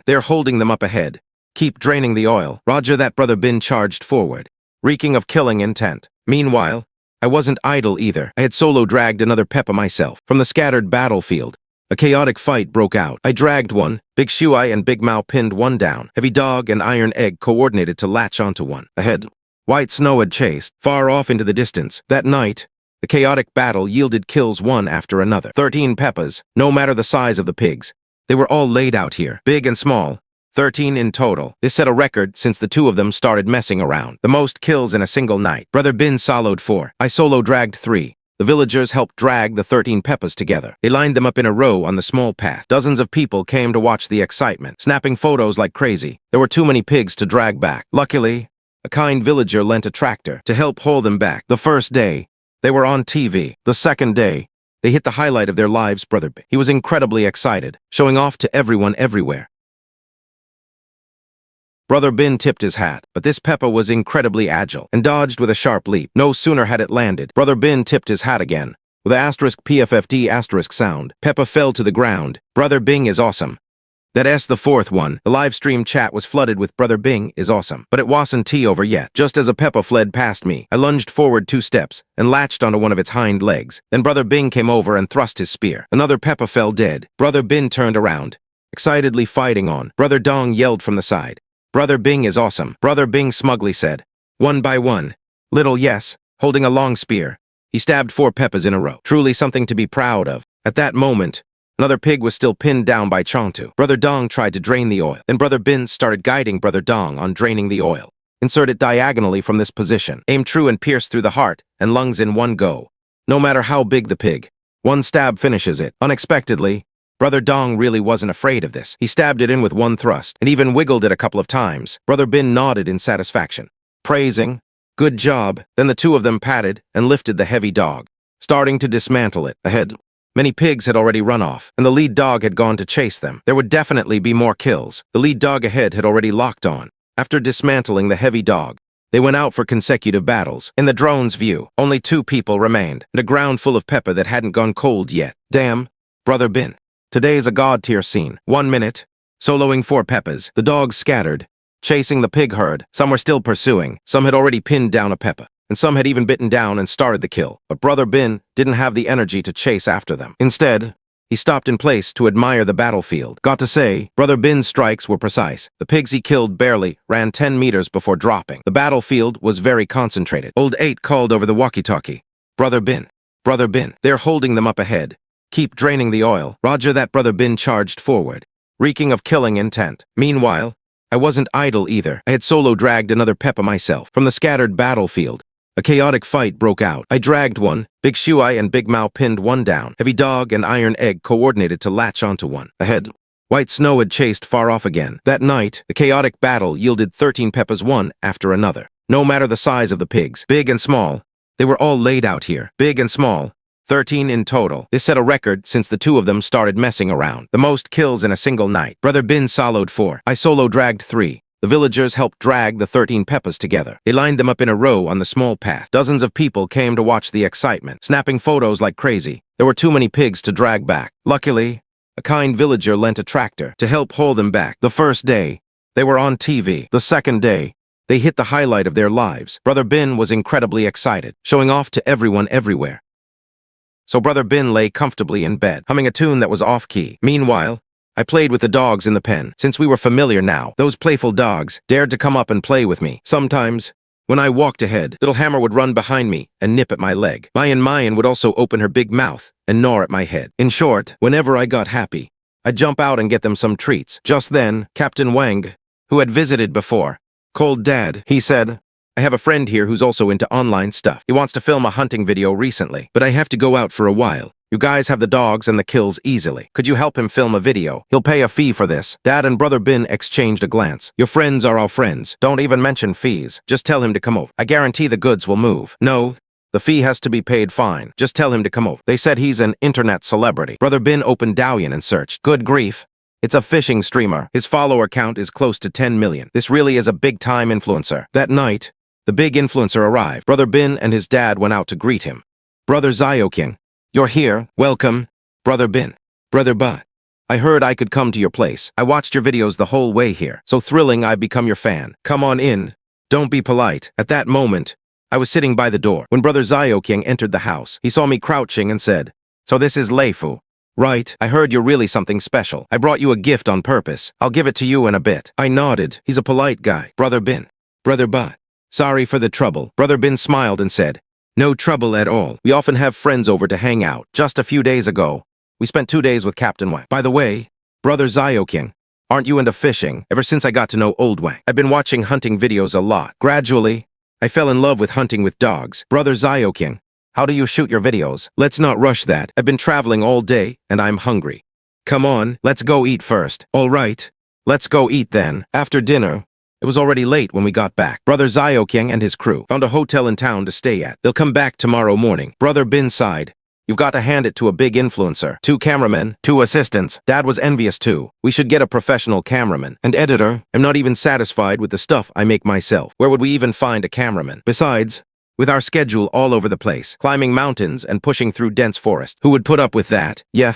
they're holding them up ahead. Keep draining the oil. Roger that. Brother Bin charged forward, reeking of killing intent. Meanwhile, I wasn't idle either. I had solo dragged another pepper myself. From the scattered battlefield, a chaotic fight broke out. I dragged one. Big Shuai and Big Mao pinned one down. Heavy Dog and Iron Egg coordinated to latch onto one. Ahead, white snow had chased, far off into the distance. That night, the chaotic battle yielded kills one after another. 13 peppers, no matter the size of the pigs. They were all laid out here, big and small. 13 in total. This set a record since the 2 of them started messing around. The most kills in a single night. Brother Bin soloed 4. I solo dragged 3. The villagers helped drag the 13 peppers together. They lined them up in a row on the small path. Dozens of people came to watch the excitement, snapping photos like crazy. There were too many pigs to drag back. Luckily, A kind villager lent a tractor to help haul them back. The first day, they were on TV. The second day, they hit the highlight of their lives, Brother B. He was incredibly excited, showing off to everyone everywhere. Brother Bin tipped his hat, but this Peppa was incredibly agile and dodged with a sharp leap. No sooner had it landed, Brother Bin tipped his hat again. With a *PFFD* sound, Peppa fell to the ground. Brother Bing is awesome. That's the fourth one. The live stream chat was flooded with Brother Bing is awesome. But it wasn't over yet. Just as a Peppa fled past me, I lunged forward 2 steps and latched onto one of its hind legs. Then Brother Bing came over and thrust his spear. Another Peppa fell dead. Brother Bin turned around, excitedly fighting on. Brother Dong yelled from the side. Brother Bing is awesome. Brother Bing smugly said. One by one. Little yes, holding a long spear. He stabbed 4 Peppas in a row. Truly something to be proud of. At that moment, another pig was still pinned down by Chongtu. Brother Dong tried to drain the oil. Then Brother Bin started guiding Brother Dong on draining the oil. Insert it diagonally from this position. Aim true and pierce through the heart and lungs in one go. No matter how big the pig, one stab finishes it. Unexpectedly, Brother Dong really wasn't afraid of this. He stabbed it in with one thrust and even wiggled it a couple of times. Brother Bin nodded in satisfaction, praising, "Good job." Then the 2 of them patted and lifted the heavy dog, starting to dismantle it. Ahead, many pigs had already run off, and the lead dog had gone to chase them. There would definitely be more kills. The lead dog ahead had already locked on. After dismantling the heavy dog, they went out for consecutive battles. In the drone's view, only 2 people remained, and a ground full of Peppa that hadn't gone cold yet. Damn, Brother Bin. Today is a god-tier scene. 1 minute, soloing 4 Peppas. The dogs scattered, chasing the pig herd. Some were still pursuing. Some had already pinned down a Peppa, and some had even bitten down and started the kill. But Brother Bin didn't have the energy to chase after them. Instead, he stopped in place to admire the battlefield. Got to say, Brother Bin's strikes were precise. The pigs he killed barely ran 10 meters before dropping. The battlefield was very concentrated. Old 8 called over the walkie-talkie. Brother Bin, they're holding them up ahead. Keep draining the oil. Roger that. Brother Bin charged forward, reeking of killing intent. Meanwhile, I wasn't idle either. I had solo-dragged another Peppa myself. From the scattered battlefield, a chaotic fight broke out. I dragged one. Big Shuai and Big Mao pinned one down. Heavy Dog and Iron Egg coordinated to latch onto one. Ahead, White Snow had chased far off again. That night, the chaotic battle yielded 13 Peppas one after another. No matter the size of the pigs, big and small, they were all laid out here. Big and small, 13 in total. This set a record since the 2 of them started messing around. The most kills in a single night. Brother Bin soloed 4. I solo-dragged 3. The villagers helped drag the 13 Peppas together. They lined them up in a row on the small path. Dozens of people came to watch the excitement, snapping photos like crazy. There were too many pigs to drag back. Luckily, a kind villager lent a tractor to help haul them back. The first day, they were on TV. The second day, they hit the highlight of their lives. Brother Bin was incredibly excited, showing off to everyone everywhere. So Brother Bin lay comfortably in bed, humming a tune that was off-key. Meanwhile, I played with the dogs in the pen. Since we were familiar now, those playful dogs dared to come up and play with me. Sometimes, when I walked ahead, Little Hammer would run behind me and nip at my leg. Mayan would also open her big mouth and gnaw at my head. In short, whenever I got happy, I'd jump out and get them some treats. Just then, Captain Wang, who had visited before, called Dad. He said, "I have a friend here who's also into online stuff. He wants to film a hunting video recently, but I have to go out for a while. You guys have the dogs and the kills easily. Could you help him film a video? He'll pay a fee for this." Dad and Brother Bin exchanged a glance. "Your friends are our friends. Don't even mention fees. Just tell him to come over. I guarantee the goods will move." "No, the fee has to be paid fine. Just tell him to come over." They said he's an internet celebrity. Brother Bin opened Douyin and searched. Good grief. It's a fishing streamer. His follower count is close to 10 million. This really is a big-time influencer. That night, the big influencer arrived. Brother Bin and his dad went out to greet him. "Brother Xiaoqing, you're here. Welcome." Brother Bin. "Brother Ba, I heard I could come to your place. I watched your videos the whole way here. So thrilling I've become your fan. Come on in. Don't be polite." At that moment, I was sitting by the door. When Brother Xiaoqing entered the house, he saw me crouching and said, "So this is Lei Fu, right? I heard you're really something special. I brought you a gift on purpose. I'll give it to you in a bit." I nodded. He's a polite guy. Brother Bin. "Brother Ba, sorry for the trouble." Brother Bin smiled and said, "No trouble at all. We often have friends over to hang out. Just a few days ago, we spent 2 days with Captain Wang. By the way, Brother Xiaoqing, aren't you into fishing? Ever since I got to know Old Wang, I've been watching hunting videos a lot. Gradually, I fell in love with hunting with dogs. Brother Xiaoqing, how do you shoot your videos? Let's not rush that. I've been traveling all day, and I'm hungry. Come on, let's go eat first." "All right, let's go eat then." After dinner, It was already late when we got back. Brother Xiaoqiang and his crew found a hotel in town to stay at. They'll come back tomorrow morning. Brother Bin sighed. You've got to hand it to a big influencer. 2 cameramen, 2 assistants. Dad was envious too. We should get a professional cameraman. And editor, I'm not even satisfied with the stuff I make myself. Where would we even find a cameraman? Besides, with our schedule all over the place, climbing mountains and pushing through dense forest, who would put up with that? Yeah,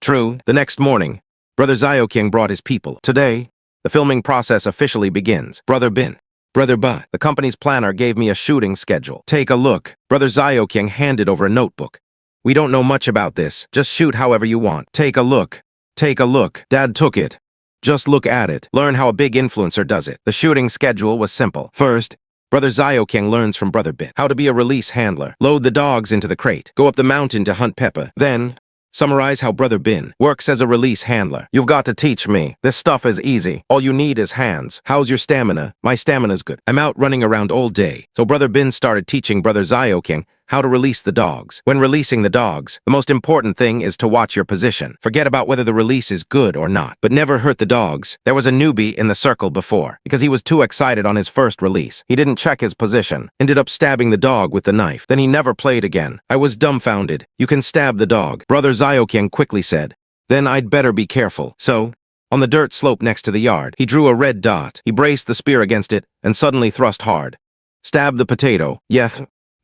true. The next morning, Brother Xiaoqiang brought his people. Today, the filming process officially begins. Brother Bin. Brother Ba, the company's planner gave me a shooting schedule. Take a look. Brother Xiaoqiang handed over a notebook. We don't know much about this. Just shoot however you want. Take a look. Take a look. Dad took it. Just look at it. Learn how a big influencer does it. The shooting schedule was simple. First, Brother Xiaoqiang learns from Brother Bin how to be a release handler. Load the dogs into the crate. Go up the mountain to hunt Peppa. Then, summarize how Brother Bin works as a release handler. You've got to teach me. This stuff is easy. All you need is hands. How's your stamina? My stamina's good. I'm out running around all day. So Brother Bin started teaching Brother Xiaoqiang how to release the dogs. When releasing the dogs, the most important thing is to watch your position. Forget about whether the release is good or not, but never hurt the dogs. There was a newbie in the circle before, because he was too excited on his first release. He didn't check his position, ended up stabbing the dog with the knife. Then he never played again. I was dumbfounded. You can stab the dog, Brother Xiaoqiang quickly said. Then I'd better be careful. So, on the dirt slope next to the yard, he drew a red dot. He braced the spear against it and suddenly thrust hard. Stab the potato. Yeah.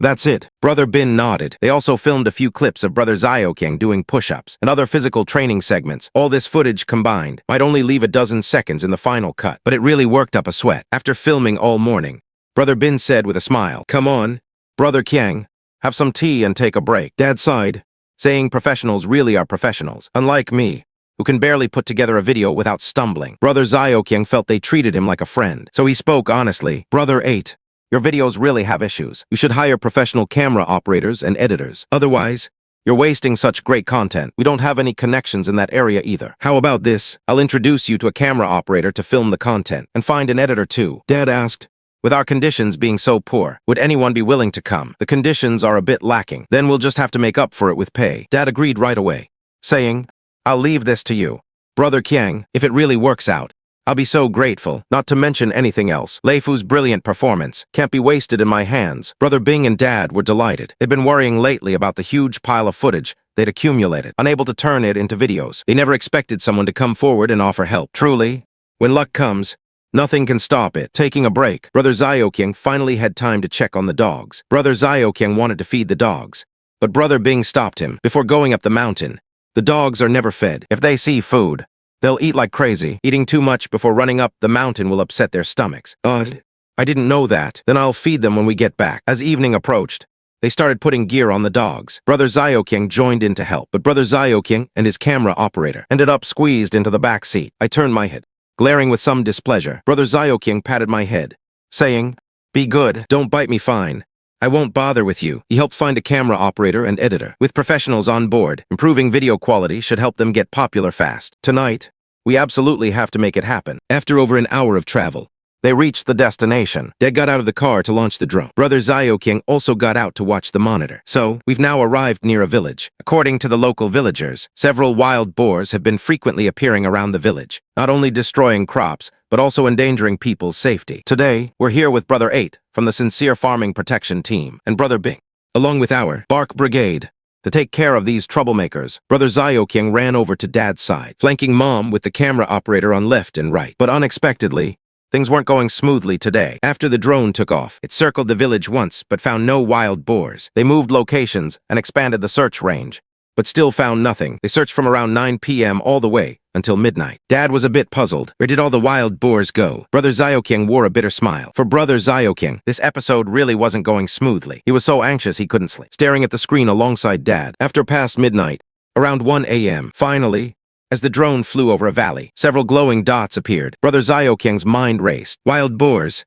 That's it. Brother Bin nodded. They also filmed a few clips of Brother Xiaoqiang doing push-ups and other physical training segments. All this footage combined might only leave a dozen seconds in the final cut, but it really worked up a sweat. After filming all morning, Brother Bin said with a smile, "Come on, Brother Qiang, have some tea and take a break." Dad sighed, saying professionals really are professionals, unlike me, who can barely put together a video without stumbling. Brother Xiaoqiang felt they treated him like a friend, so he spoke honestly. Brother 8. Your videos really have issues. You should hire professional camera operators and editors. Otherwise, you're wasting such great content. We don't have any connections in that area either. How about this? I'll introduce you to a camera operator to film the content, and find an editor too. Dad asked, with our conditions being so poor, would anyone be willing to come? The conditions are a bit lacking. Then we'll just have to make up for it with pay. Dad agreed right away, saying, I'll leave this to you. Brother Qiang, if it really works out, I'll be so grateful, not to mention anything else. Lei Fu's brilliant performance can't be wasted in my hands. Brother Bing and Dad were delighted. They'd been worrying lately about the huge pile of footage they'd accumulated, unable to turn it into videos. They never expected someone to come forward and offer help. Truly, when luck comes, nothing can stop it. Taking a break, Brother Xiaoqiang finally had time to check on the dogs. Brother Xiaoqiang wanted to feed the dogs, but Brother Bing stopped him before going up the mountain. The dogs are never fed. If they see food, they'll eat like crazy. Eating too much before running up the mountain will upset their stomachs. I didn't know that. Then I'll feed them when we get back. As evening approached, they started putting gear on the dogs. Brother Xiaoqiang joined in to help, but Brother Xiaoqiang and his camera operator ended up squeezed into the back seat. I turned my head, glaring with some displeasure. Brother Xiaoqiang patted my head, saying, "Be good, don't bite me fine. I won't bother with you." He helped find a camera operator and editor. With professionals on board, improving video quality should help them get popular fast. Tonight, we absolutely have to make it happen. After over an hour of travel, they reached the destination. Dad got out of the car to launch the drone. Brother Xiaoqiang also got out to watch the monitor. So, we've now arrived near a village. According to the local villagers, several wild boars have been frequently appearing around the village, not only destroying crops, but also endangering people's safety. Today, we're here with Brother 8 from the Sincere Farming Protection Team and Brother Bing, along with our Bark Brigade, to take care of these troublemakers. Brother Xiaoqiang ran over to Dad's side, flanking Mom with the camera operator on left and right. But unexpectedly, things weren't going smoothly today. After the drone took off, it circled the village once but found no wild boars. They moved locations and expanded the search range, but still found nothing. They searched from around 9 p.m. all the way until midnight. Dad was a bit puzzled. Where did all the wild boars go? Brother Xiaoqiang wore a bitter smile. For Brother Xiaoqiang, this episode really wasn't going smoothly. He was so anxious he couldn't sleep, staring at the screen alongside Dad. After past midnight, around 1 a.m., finally, as the drone flew over a valley, several glowing dots appeared. Brother Xiaoqiang's mind raced. Wild boars.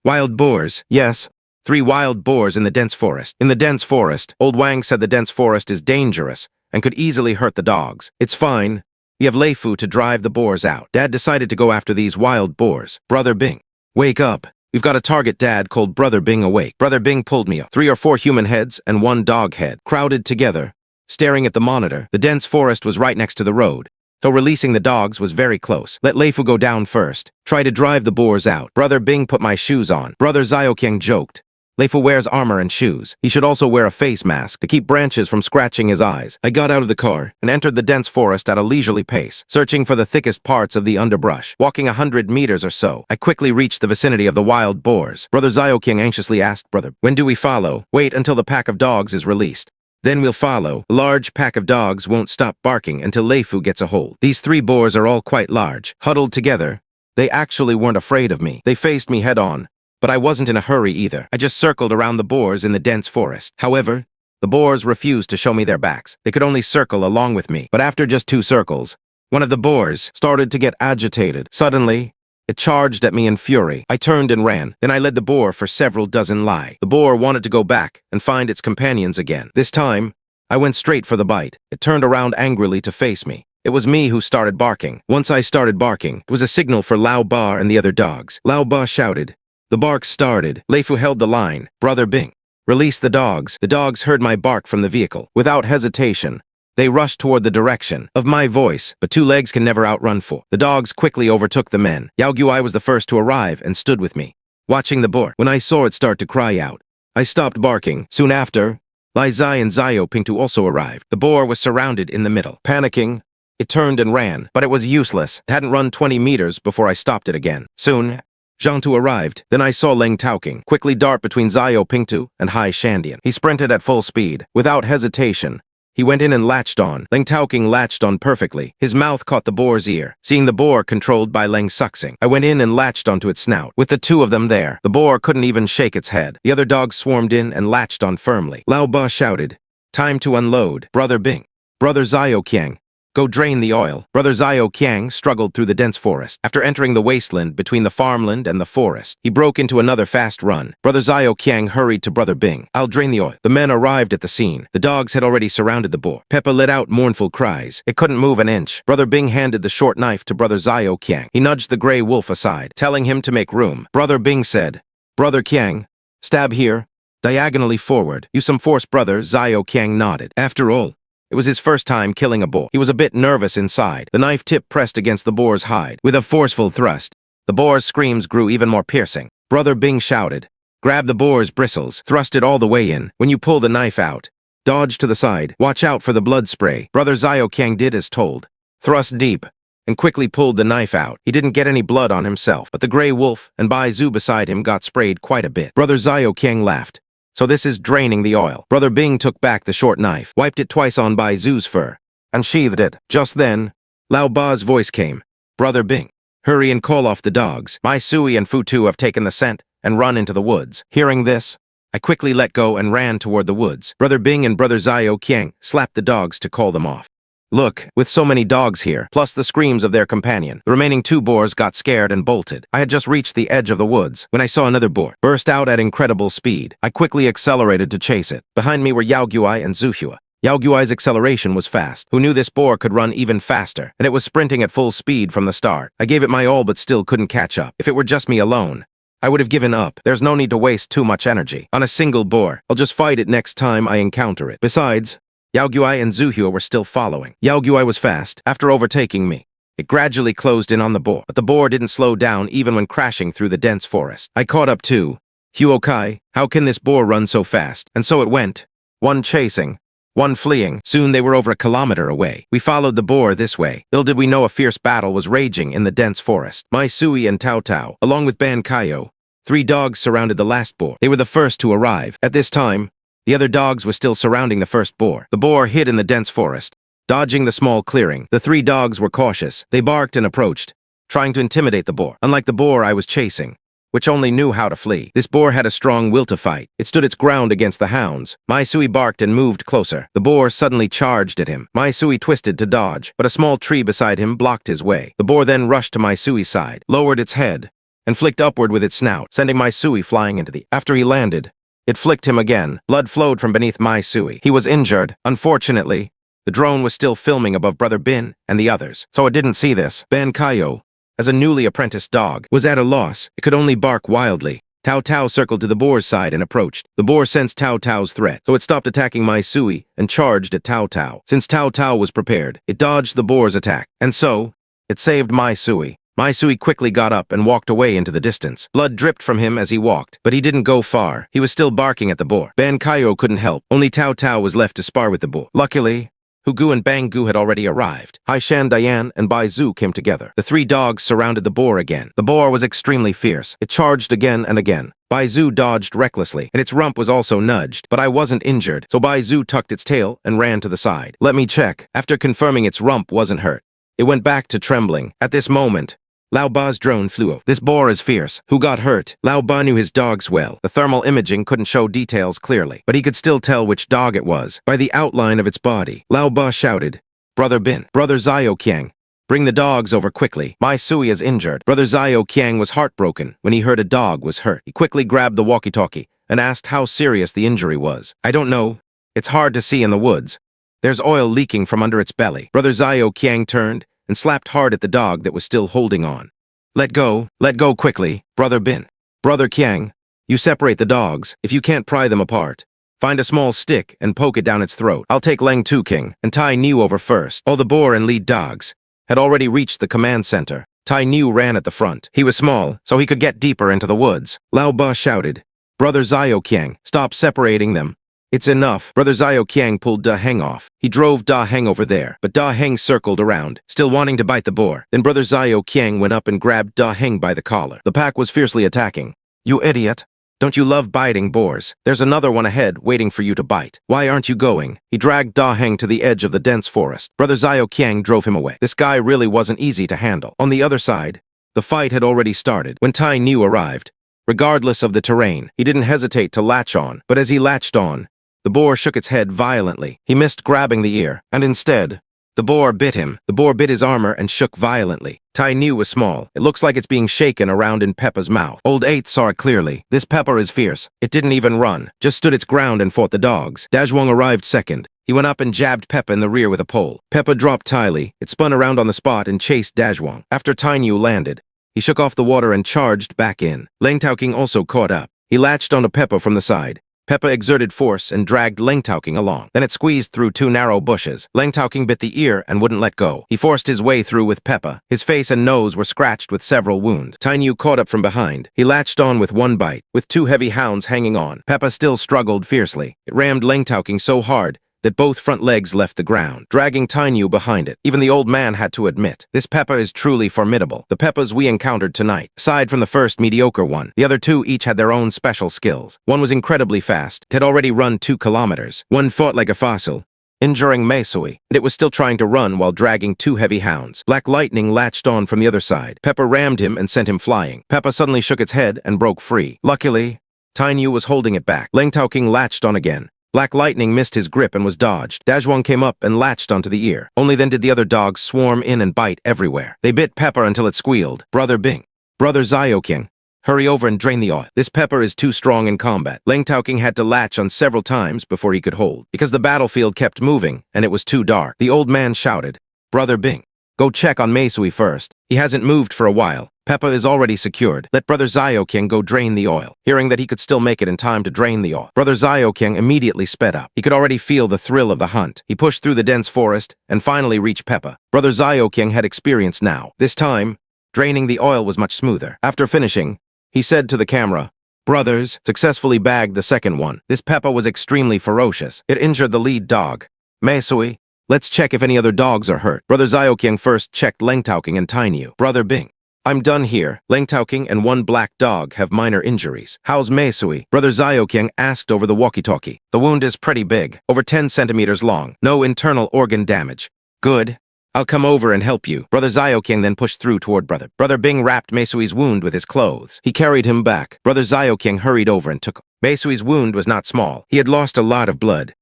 Wild boars. Yes. 3 wild boars in the dense forest. In the dense forest, Old Wang said the dense forest is dangerous and could easily hurt the dogs. It's fine. We have Lei Fu to drive the boars out. Dad decided to go after these wild boars. Brother Bing, wake up. We've got a target. Dad called Brother Bing awake. Brother Bing pulled me up. 3 or 4 human heads and 1 dog head, crowded together, staring at the monitor. The dense forest was right next to the road, So releasing the dogs was very close. Let Leifu go down first. Try to drive the boars out. Brother Bing put my shoes on. Brother Xiaoqiang joked. Leifu wears armor and shoes. He should also wear a face mask to keep branches from scratching his eyes. I got out of the car and entered the dense forest at a leisurely pace, searching for the thickest parts of the underbrush. Walking 100 meters or so, I quickly reached the vicinity of the wild boars. Brother Xiaoqiang anxiously asked, "Brother, when do we follow?" "Wait until the pack of dogs is released. Then we'll follow. A large pack of dogs won't stop barking until Leifu gets a hold." These 3 boars are all quite large. Huddled together, they actually weren't afraid of me. They faced me head-on. But I wasn't in a hurry either. I just circled around the boars in the dense forest. However, the boars refused to show me their backs. They could only circle along with me. But after just 2 circles, one of the boars started to get agitated. Suddenly, it charged at me in fury. I turned and ran. Then I led the boar for several dozen li. The boar wanted to go back and find its companions again. This time, I went straight for the bite. It turned around angrily to face me. It was me who started barking. Once I started barking, it was a signal for Lao Ba and the other dogs. Lao Ba shouted. The bark started. Leifu held the line. "Brother Bing, release the dogs." The dogs heard my bark from the vehicle. Without hesitation, they rushed toward the direction of my voice, but 2 legs can never outrun 4. The dogs quickly overtook the men. Yao Guai was the first to arrive and stood with me, watching the boar. When I saw it start to cry out, I stopped barking. Soon after, Lai Zai and Zio Pingtu also arrived. The boar was surrounded in the middle. Panicking, it turned and ran, but it was useless. It hadn't run 20 meters before I stopped it again. Soon, Zhangtu arrived. Then I saw Leng Taoqing quickly dart between Zio Pingtu and Hai Shandian. He sprinted at full speed. Without hesitation, he went in and latched on. Leng Taoqing latched on perfectly. His mouth caught the boar's ear. Seeing the boar controlled by Leng Suxing, I went in and latched onto its snout. With the 2 of them there, the boar couldn't even shake its head. The other dogs swarmed in and latched on firmly. Lao Ba shouted, "Time to unload. Brother Bing, Brother Xiaoqiang, go drain the oil." Brother Xiaoqiang struggled through the dense forest. After entering the wasteland between the farmland and the forest, he broke into another fast run. Brother Xiaoqiang hurried to Brother Bing. "I'll drain the oil." The men arrived at the scene. The dogs had already surrounded the boar. Peppa let out mournful cries. It couldn't move an inch. Brother Bing handed the short knife to Brother Xiaoqiang. He nudged the gray wolf aside, telling him to make room. Brother Bing said, "Brother Qiang, stab here, diagonally forward." "Use some force." Brother Xiaoqiang nodded. After all, it was his first time killing a boar. He was a bit nervous inside. The knife tip pressed against the boar's hide. With a forceful thrust, the boar's screams grew even more piercing. Brother Bing shouted, "Grab the boar's bristles, thrust it all the way in. When you pull the knife out, dodge to the side. Watch out for the blood spray." Brother Xiaoqiang did as told, thrust deep, and quickly pulled the knife out. He didn't get any blood on himself, but the gray wolf and Bai Zhu beside him got sprayed quite a bit. Brother Xiaoqiang laughed. "So this is draining the oil." Brother Bing took back the short knife, wiped it twice on Bai Zhu's fur, and sheathed it. Just then, Lao Ba's voice came. "Brother Bing, hurry and call off the dogs. Mai Sui and Futu have taken the scent and run into the woods." Hearing this, I quickly let go and ran toward the woods. Brother Bing and Brother Xiaoqiang slapped the dogs to call them off. Look, with so many dogs here, plus the screams of their companion, the remaining 2 boars got scared and bolted. I had just reached the edge of the woods when I saw another boar burst out at incredible speed. I quickly accelerated to chase it. Behind me were Yao Guai and Zuhua. Yao Guai's acceleration was fast. Who knew this boar could run even faster? And it was sprinting at full speed from the start. I gave it my all but still couldn't catch up. If it were just me alone, I would have given up. There's no need to waste too much energy on a single boar. I'll just fight it next time I encounter it. Besides, Yao Guai and Zuhua were still following. Yao Guai was fast. After overtaking me, it gradually closed in on the boar, but the boar didn't slow down even when crashing through the dense forest. I caught up too. "Huokai, how can this boar run so fast?" And so it went. One chasing, one fleeing. Soon they were over a kilometer away. We followed the boar this way. Little did we know a fierce battle was raging in the dense forest. Mai Sui and Tao Tao, along with Ban Kaio, 3 dogs surrounded the last boar. They were the first to arrive. At this time, the other dogs were still surrounding the first boar. The boar hid in the dense forest, dodging the small clearing. The 3 dogs were cautious. They barked and approached, trying to intimidate the boar. Unlike the boar I was chasing, which only knew how to flee, this boar had a strong will to fight. It stood its ground against the hounds. Mai Sui barked and moved closer. The boar suddenly charged at him. Mai Sui twisted to dodge, but a small tree beside him blocked his way. The boar then rushed to Mai Sui's side, lowered its head, and flicked upward with its snout, sending Mai Sui flying into the... After he landed, it flicked him again. Blood flowed from beneath Mai Sui. He was injured. Unfortunately, the drone was still filming above Brother Bin and the others, so it didn't see this. Ban Kaio, as a newly apprenticed dog, was at a loss. It could only bark wildly, Tao Tao circled to the boar's side and approached. The boar sensed Tao Tao's threat, so it stopped attacking Mai Sui and charged at Tao Tao. Since Tao Tao was prepared, it dodged the boar's attack, and so, it saved Mai Sui. Mai Sui quickly got up and walked away into the distance. Blood dripped from him as he walked, but he didn't go far. He was still barking at the boar. Ban Kaio couldn't help. Only Tao Tao was left to spar with the boar. Luckily, Hugu and Bang Gu had already arrived. Hai Shan Dian and Bai Zhu came together. The three dogs surrounded the boar again. The boar was extremely fierce. It charged again and again. Bai Zhu dodged recklessly, and its rump was also nudged, but I wasn't injured, so Bai Zhu tucked its tail and ran to the side. Let me check. After confirming its rump wasn't hurt, it went back to trembling. At this moment, Lao Ba's drone flew over. This boar is fierce. Who got hurt? Lao Ba knew his dogs well. The thermal imaging couldn't show details clearly, but he could still tell which dog it was by the outline of its body. Lao Ba shouted, Brother Bin, Brother Zio Qiang, bring the dogs over quickly. Mai Sui is injured. Brother Zio Qiang was heartbroken when he heard a dog was hurt. He quickly grabbed the walkie-talkie and asked how serious the injury was. I don't know. It's hard to see in the woods. There's oil leaking from under its belly. Brother Zio Qiang turned and slapped hard at the dog that was still holding on. Let go quickly, Brother Bin. Brother Qiang, you separate the dogs if you can't pry them apart. Find a small stick and poke it down its throat. I'll take Leng Tu King and Tai Niu over first. All the boar and lead dogs had already reached the command center. Tai Niu ran at the front. He was small, so he could get deeper into the woods. Lao Ba shouted, Brother Zio Qiang, stop separating them. It's enough. Brother Zio Qiang pulled Da Heng off. He drove Da Heng over there, but Da Heng circled around, still wanting to bite the boar. Then Brother Zio Qiang went up and grabbed Da Heng by the collar. The pack was fiercely attacking. You idiot! Don't you love biting boars? There's another one ahead waiting for you to bite. Why aren't you going? He dragged Da Heng to the edge of the dense forest. Brother Zio Qiang drove him away. This guy really wasn't easy to handle. On the other side, the fight had already started. When Tai Niu arrived, regardless of the terrain, he didn't hesitate to latch on. But as he latched on, the boar shook its head violently. He missed grabbing the ear, and instead, the boar bit him. The boar bit his armor and shook violently. Tai Niu was small. It looks like it's being shaken around in Peppa's mouth. Old Eighth saw it clearly. This Peppa is fierce. It didn't even run, just stood its ground and fought the dogs. Dazhuang arrived second. He went up and jabbed Peppa in the rear with a pole. Peppa dropped Tylee. It spun around on the spot and chased Dazhuang. After Tai Niu landed, he shook off the water and charged back in. Leng Taoqing also caught up. He latched onto Peppa from the side. Peppa exerted force and dragged Leng Taoqing along. Then it squeezed through two narrow bushes. Leng Taoqing bit the ear and wouldn't let go. He forced his way through with Peppa. His face and nose were scratched with several wounds. Tai Niu caught up from behind. He latched on with one bite, with two heavy hounds hanging on. Peppa still struggled fiercely. It rammed Leng Taoqing so hard that both front legs left the ground, dragging Tai Niu behind it. Even the old man had to admit, this Peppa is truly formidable. The Peppas we encountered tonight, aside from the first mediocre one, the other two each had their own special skills. One was incredibly fast. It had already run 2 kilometers. One fought like a fossil, injuring Meisui, and it was still trying to run while dragging 2 heavy hounds. Black Lightning latched on from the other side. Peppa rammed him and sent him flying. Peppa suddenly shook its head and broke free. Luckily, Tai Niu was holding it back. Leng Taoqing latched on again. Black Lightning missed his grip and was dodged. Dazhuang came up and latched onto the ear. Only then did the other dogs swarm in and bite everywhere. They bit Pepper until it squealed. Brother Bing, Brother Zio King, hurry over and drain the oil. This Pepper is too strong in combat. Leng Taoqing had to latch on several times before he could hold, because the battlefield kept moving and it was too dark. The old man shouted, Brother Bing, go check on Meisui first. He hasn't moved for a while. Peppa is already secured. Let Brother Zio King go drain the oil. Hearing that he could still make it in time to drain the oil, Brother Zio King immediately sped up. He could already feel the thrill of the hunt. He pushed through the dense forest and finally reached Peppa. Brother Zio King had experience now. This time, draining the oil was much smoother. After finishing, he said to the camera, Brothers, successfully bagged the second one. This Peppa was extremely ferocious. It injured the lead dog. Meisui, let's check if any other dogs are hurt. Brother Zio King first checked Leng Taoqing and Tai Niu. Brother Bing, I'm done here. Leng Taoqing and one black dog have minor injuries. How's Meisui? Brother Zio King asked over the walkie-talkie. The wound is pretty big, over 10 centimeters long. No internal organ damage. Good. I'll come over and help you. Brother Zio King then pushed through toward Brother. Brother Bing wrapped Meisui's wound with his clothes. He carried him back. Brother Zio King hurried over and took him. Meisui's wound was not small. He had lost a lot of blood,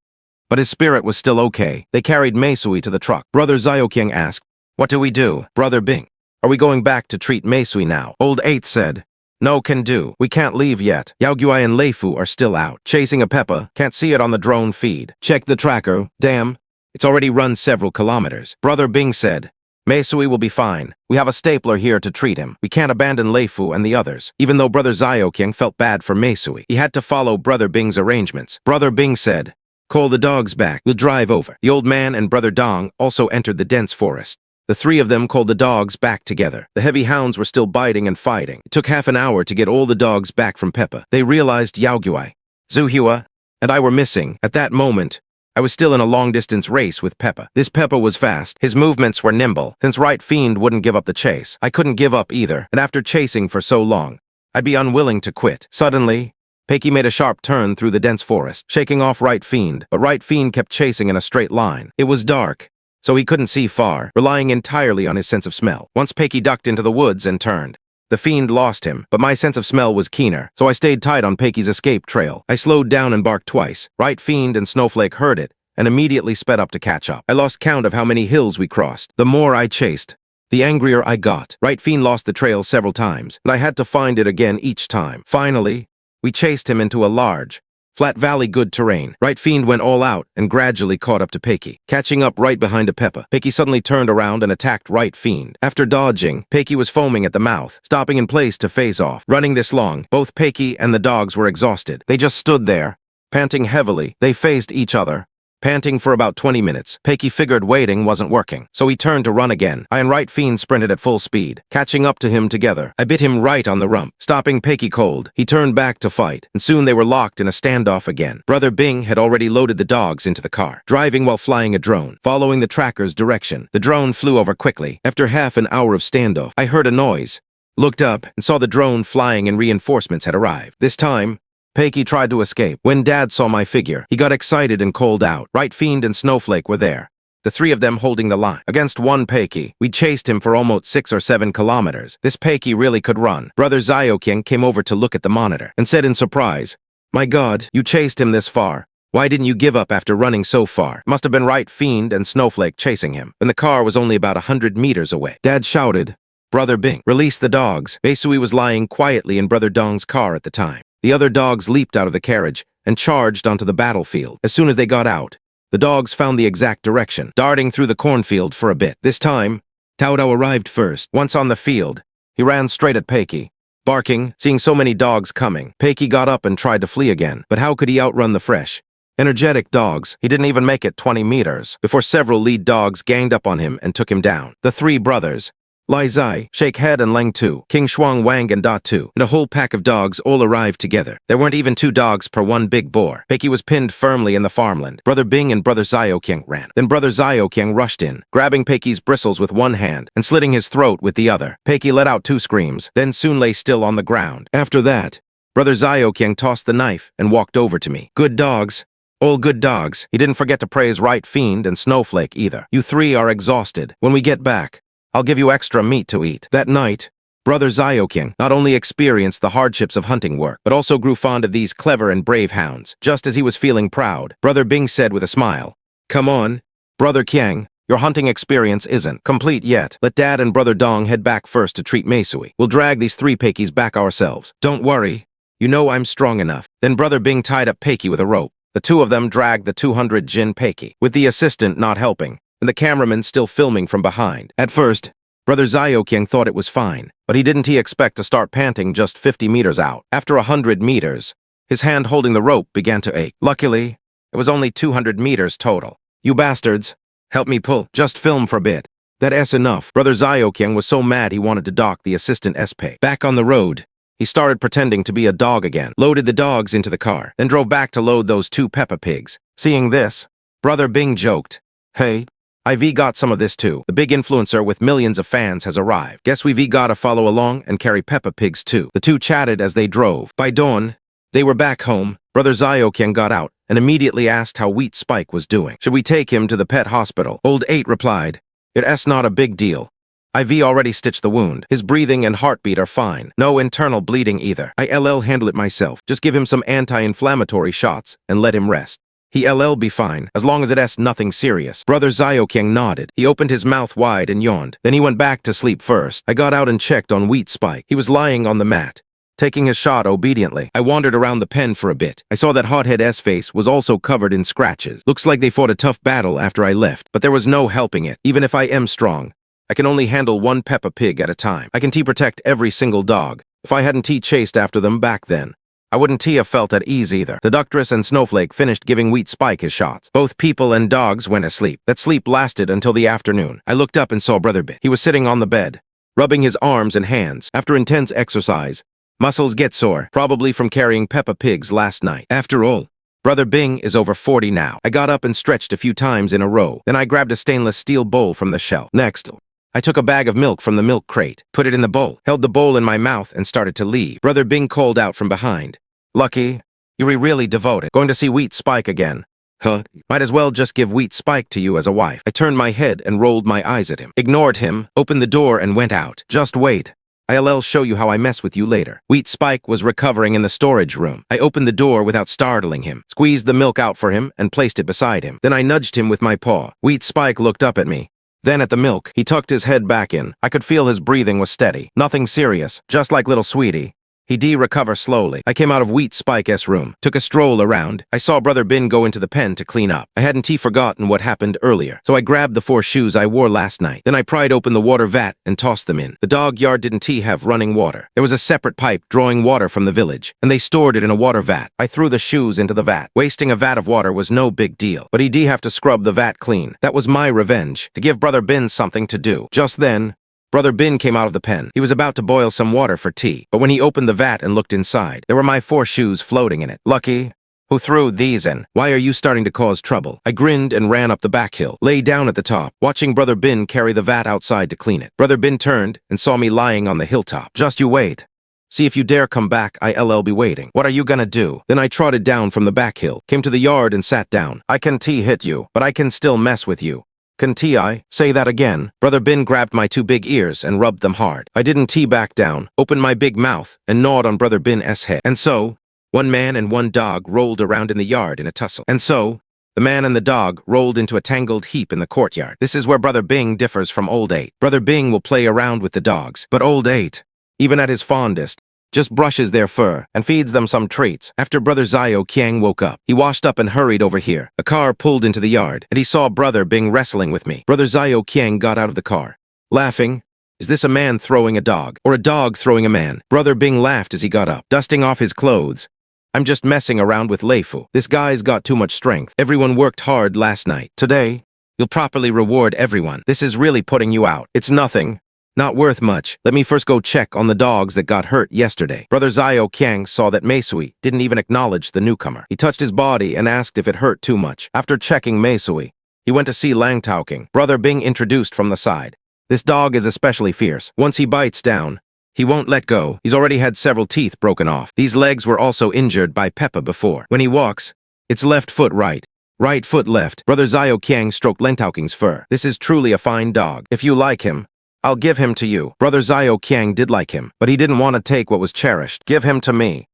but his spirit was still okay. They carried Meisui to the truck. Brother Zio King asked, What do we do? Brother Bing, are we going back to treat Meisui now? Old Eighth said, No can do. We can't leave yet. Yao Guai and Lei Fu are still out, chasing a Peppa. Can't see it on the drone feed. Check the tracker. Damn, it's already run several kilometers. Brother Bing said, Meisui will be fine. We have a stapler here to treat him. We can't abandon Leifu and the others. Even though Brother Zioking felt bad for Meisui, he had to follow Brother Bing's arrangements. Brother Bing said, "Call the dogs back. We'll drive over." The old man and Brother Dong also entered the dense forest. The three of them called the dogs back together. The heavy hounds were still biting and fighting. It took half an hour to get all the dogs back from Peppa. They realized Yaoguai, Zuhua, and I were missing. At that moment, I was still in a long-distance race with Peppa. This Peppa was fast. His movements were nimble. Since Right Fiend wouldn't give up the chase, I couldn't give up either. And after chasing for so long, I'd be unwilling to quit. Suddenly, Peiki made a sharp turn through the dense forest, shaking off Right Fiend. But Right Fiend kept chasing in a straight line. It was dark, so he couldn't see far, relying entirely on his sense of smell. Once Peiki ducked into the woods and turned, the fiend lost him, but my sense of smell was keener, so I stayed tight on Peiki's escape trail. I slowed down and barked twice. Right Fiend and Snowflake heard it, and immediately sped up to catch up. I lost count of how many hills we crossed. The more I chased, the angrier I got. Right Fiend lost the trail several times, and I had to find it again each time. Finally, we chased him into a large, flat valley good terrain. Right Fiend went all out and gradually caught up to Peiki, catching up right behind a Peppa. Peiki suddenly turned around and attacked Right Fiend. After dodging, Peiki was foaming at the mouth, stopping in place to phase off. Running this long, both Peiki and the dogs were exhausted. They just stood there, panting heavily. They faced each other, panting for about 20 minutes. Peiki figured waiting wasn't working, so he turned to run again. I and Right Fiend sprinted at full speed, catching up to him together. I bit him right on the rump, stopping Peiki cold. He turned back to fight, and soon they were locked in a standoff again. Brother Bing had already loaded the dogs into the car, driving while flying a drone. Following the tracker's direction, the drone flew over quickly. After half an hour of standoff, I heard a noise, looked up, and saw the drone flying and reinforcements had arrived. This time, Peiki tried to escape. When Dad saw my figure, he got excited and called out. Right Fiend and Snowflake were there, the three of them holding the line. Against one Peiki, we chased him for almost 6 or 7 kilometers. This Peiki really could run. Brother Zioking came over to look at the monitor and said in surprise, "My God, you chased him this far. Why didn't you give up after running so far?" Must have been Right Fiend and Snowflake chasing him, when the car was only about 100 meters away. Dad shouted, "Brother Bing, release the dogs." Meisui was lying quietly in Brother Dong's car at the time. The other dogs leaped out of the carriage and charged onto the battlefield. As soon as they got out, the dogs found the exact direction, darting through the cornfield for a bit. This time, Tao Dao arrived first. Once on the field, he ran straight at Peiki, barking. Seeing so many dogs coming, Peiki got up and tried to flee again. But how could he outrun the fresh, energetic dogs? He didn't even make it 20 meters before several lead dogs ganged up on him and took him down. The three brothers, Lai Zai, Sheikh Head and Leng Tu, King Shuang Wang and Da Tu, and a whole pack of dogs all arrived together. There weren't even 2 dogs per one big boar. Peiki was pinned firmly in the farmland. Brother Bing and Brother Zioking ran. Then Brother Zioking rushed in, grabbing Peiki's bristles with one hand and slitting his throat with the other. Peiki let out 2 screams, then soon lay still on the ground. After that, Brother Zioking tossed the knife and walked over to me. "Good dogs. All good dogs." He didn't forget to praise Right Fiend and Snowflake either. "You 3 are exhausted. When we get back, I'll give you extra meat to eat." That night, Brother Zioking not only experienced the hardships of hunting work, but also grew fond of these clever and brave hounds. Just as he was feeling proud, Brother Bing said with a smile, "Come on, Brother Qiang, your hunting experience isn't complete yet. Let Dad and Brother Dong head back first to treat Meisui. We'll drag these 3 Peikis back ourselves. Don't worry, you know I'm strong enough." Then Brother Bing tied up Peiki with a rope. The 2 of them dragged the 200 Jin Peiki, with the assistant not helping, and the cameraman still filming from behind. At first, Brother Zioking thought it was fine, but didn't expect to start panting just 50 meters out. After 100 meters, his hand holding the rope began to ache. Luckily, it was only 200 meters total. "You bastards, help me pull. Just film for a bit. That's enough." Brother Zioking was so mad he wanted to dock the assistant S-Pei. Back on the road, he started pretending to be a dog again, loaded the dogs into the car, then drove back to load those 2 Peppa Pigs. Seeing this, Brother Bing joked, "Hey, IV got some of this too. The big influencer with millions of fans has arrived. Guess we've gotta follow along and carry Peppa Pigs too." The 2 chatted as they drove. By dawn, they were back home. Brother Zioking got out and immediately asked how Wheat Spike was doing. "Should we take him to the pet hospital?" Old 8 replied, "It's not a big deal. IV already stitched the wound. His breathing and heartbeat are fine. No internal bleeding either. I'll handle it myself. Just give him some anti-inflammatory shots and let him rest. He'll be fine, as long as it's nothing serious." Brother Zioking nodded. He opened his mouth wide and yawned. Then he went back to sleep first. I got out and checked on Wheat Spike. He was lying on the mat, taking his shot obediently. I wandered around the pen for a bit. I saw that Hothead S face was also covered in scratches. Looks like they fought a tough battle after I left, but there was no helping it. Even if I am strong, I can only handle one Peppa Pig at a time. I can protect every single dog. If I hadn't chased after them back then, I wouldn't have felt at ease either. The Ductress and Snowflake finished giving Wheat Spike his shots. Both people and dogs went asleep. That sleep lasted until the afternoon. I looked up and saw Brother Bin. He was sitting on the bed, rubbing his arms and hands. After intense exercise, muscles get sore, probably from carrying Peppa Pigs last night. After all, Brother Bing is over 40 now. I got up and stretched a few times in a row. Then I grabbed a stainless steel bowl from the shelf. Next, I took a bag of milk from the milk crate, put it in the bowl, held the bowl in my mouth, and started to leave. Brother Bing called out from behind, "Lucky, you're really devoted. Going to see Wheat Spike again? Huh? Might as well just give Wheat Spike to you as a wife." I turned my head and rolled my eyes at him, ignored him, opened the door, and went out. "Just wait. I'll show you how I mess with you later." Wheat Spike was recovering in the storage room. I opened the door without startling him, squeezed the milk out for him, and placed it beside him. Then I nudged him with my paw. Wheat Spike looked up at me, then at the milk. He tucked his head back in. I could feel his breathing was steady. Nothing serious, just like little sweetie. He recover slowly. I came out of Wheat Spike's room, took a stroll around. I saw Brother Bin go into the pen to clean up. I hadn't forgotten what happened earlier, so I grabbed the 4 shoes I wore last night. Then I pried open the water vat and tossed them in. The dog yard didn't have running water. There was a separate pipe drawing water from the village, and they stored it in a water vat. I threw the shoes into the vat. Wasting a vat of water was no big deal, but he'd have to scrub the vat clean. That was my revenge, to give Brother Bin something to do. Just then, Brother Bin came out of the pen. He was about to boil some water for tea, but when he opened the vat and looked inside, there were my 4 shoes floating in it. "Lucky, who threw these in? Why are you starting to cause trouble?" I grinned and ran up the back hill, lay down at the top, watching Brother Bin carry the vat outside to clean it. Brother Bin turned and saw me lying on the hilltop. "Just you wait. See if you dare come back, I'll be waiting. What are you gonna do?" Then I trotted down from the back hill, came to the yard and sat down. "I can hit you, but I can still mess with you." "Can I say that again?" Brother Bin grabbed my 2 big ears and rubbed them hard. I didn't back down, opened my big mouth, and gnawed on Brother Bin's head. And so, one man and one dog rolled around in the yard in a tussle. And so, the man and the dog rolled into a tangled heap in the courtyard. This is where Brother Bing differs from Old 8. Brother Bing will play around with the dogs, but Old 8, even at his fondest, just brushes their fur and feeds them some treats. After Brother Xianxia woke up, he washed up and hurried over here. A car pulled into the yard, and he saw Brother Bing wrestling with me. Brother Xianxia got out of the car, laughing. "Is this a man throwing a dog, or a dog throwing a man?" Brother Bing laughed as he got up, dusting off his clothes. "I'm just messing around with Leifu. This guy's got too much strength. Everyone worked hard last night. Today, you'll properly reward everyone. This is really putting you out. It's nothing. Not worth much. Let me first go check on the dogs that got hurt yesterday." Brother Xianxia saw that Meisui didn't even acknowledge the newcomer. He touched his body and asked if it hurt too much. After checking Meisui, he went to see Lang Taoking. Brother Bing introduced from the side. "This dog is especially fierce. Once he bites down, he won't let go. He's already had several teeth broken off. These legs were also injured by Peppa before. When he walks, it's left foot right, right foot left." Brother Xianxia stroked Lang Taoking's fur. "This is truly a fine dog. If you like him, I'll give him to you." Brother Xianxia did like him, but he didn't want to take what was cherished. "Give him to me.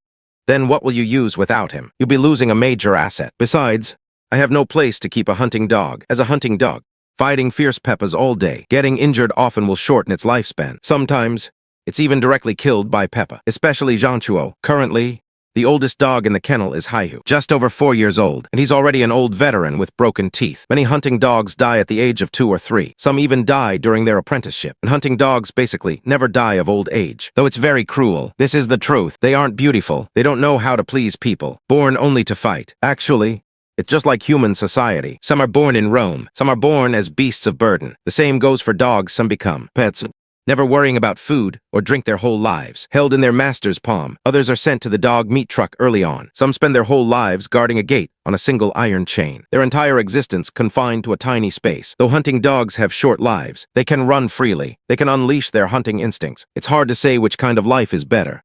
Then what will you use without him? You'll be losing a major asset. Besides, I have no place to keep a hunting dog. As a hunting dog, fighting fierce Peppas all day, getting injured often will shorten its lifespan. Sometimes, it's even directly killed by Peppa, especially Xianxia. Currently, the oldest dog in the kennel is Haihu, just over 4 years old, and he's already an old veteran with broken teeth. Many hunting dogs die at the age of 2 or 3. Some even die during their apprenticeship, and hunting dogs basically never die of old age. Though it's very cruel, this is the truth. They aren't beautiful. They don't know how to please people, born only to fight. Actually, it's just like human society. Some are born in Rome. Some are born as beasts of burden. The same goes for dogs. Some become pets, never worrying about food or drink their whole lives, held in their master's palm. Others are sent to the dog meat truck early on. Some spend their whole lives guarding a gate on a single iron chain, their entire existence confined to a tiny space. Though hunting dogs have short lives, they can run freely. They can unleash their hunting instincts. It's hard to say which kind of life is better.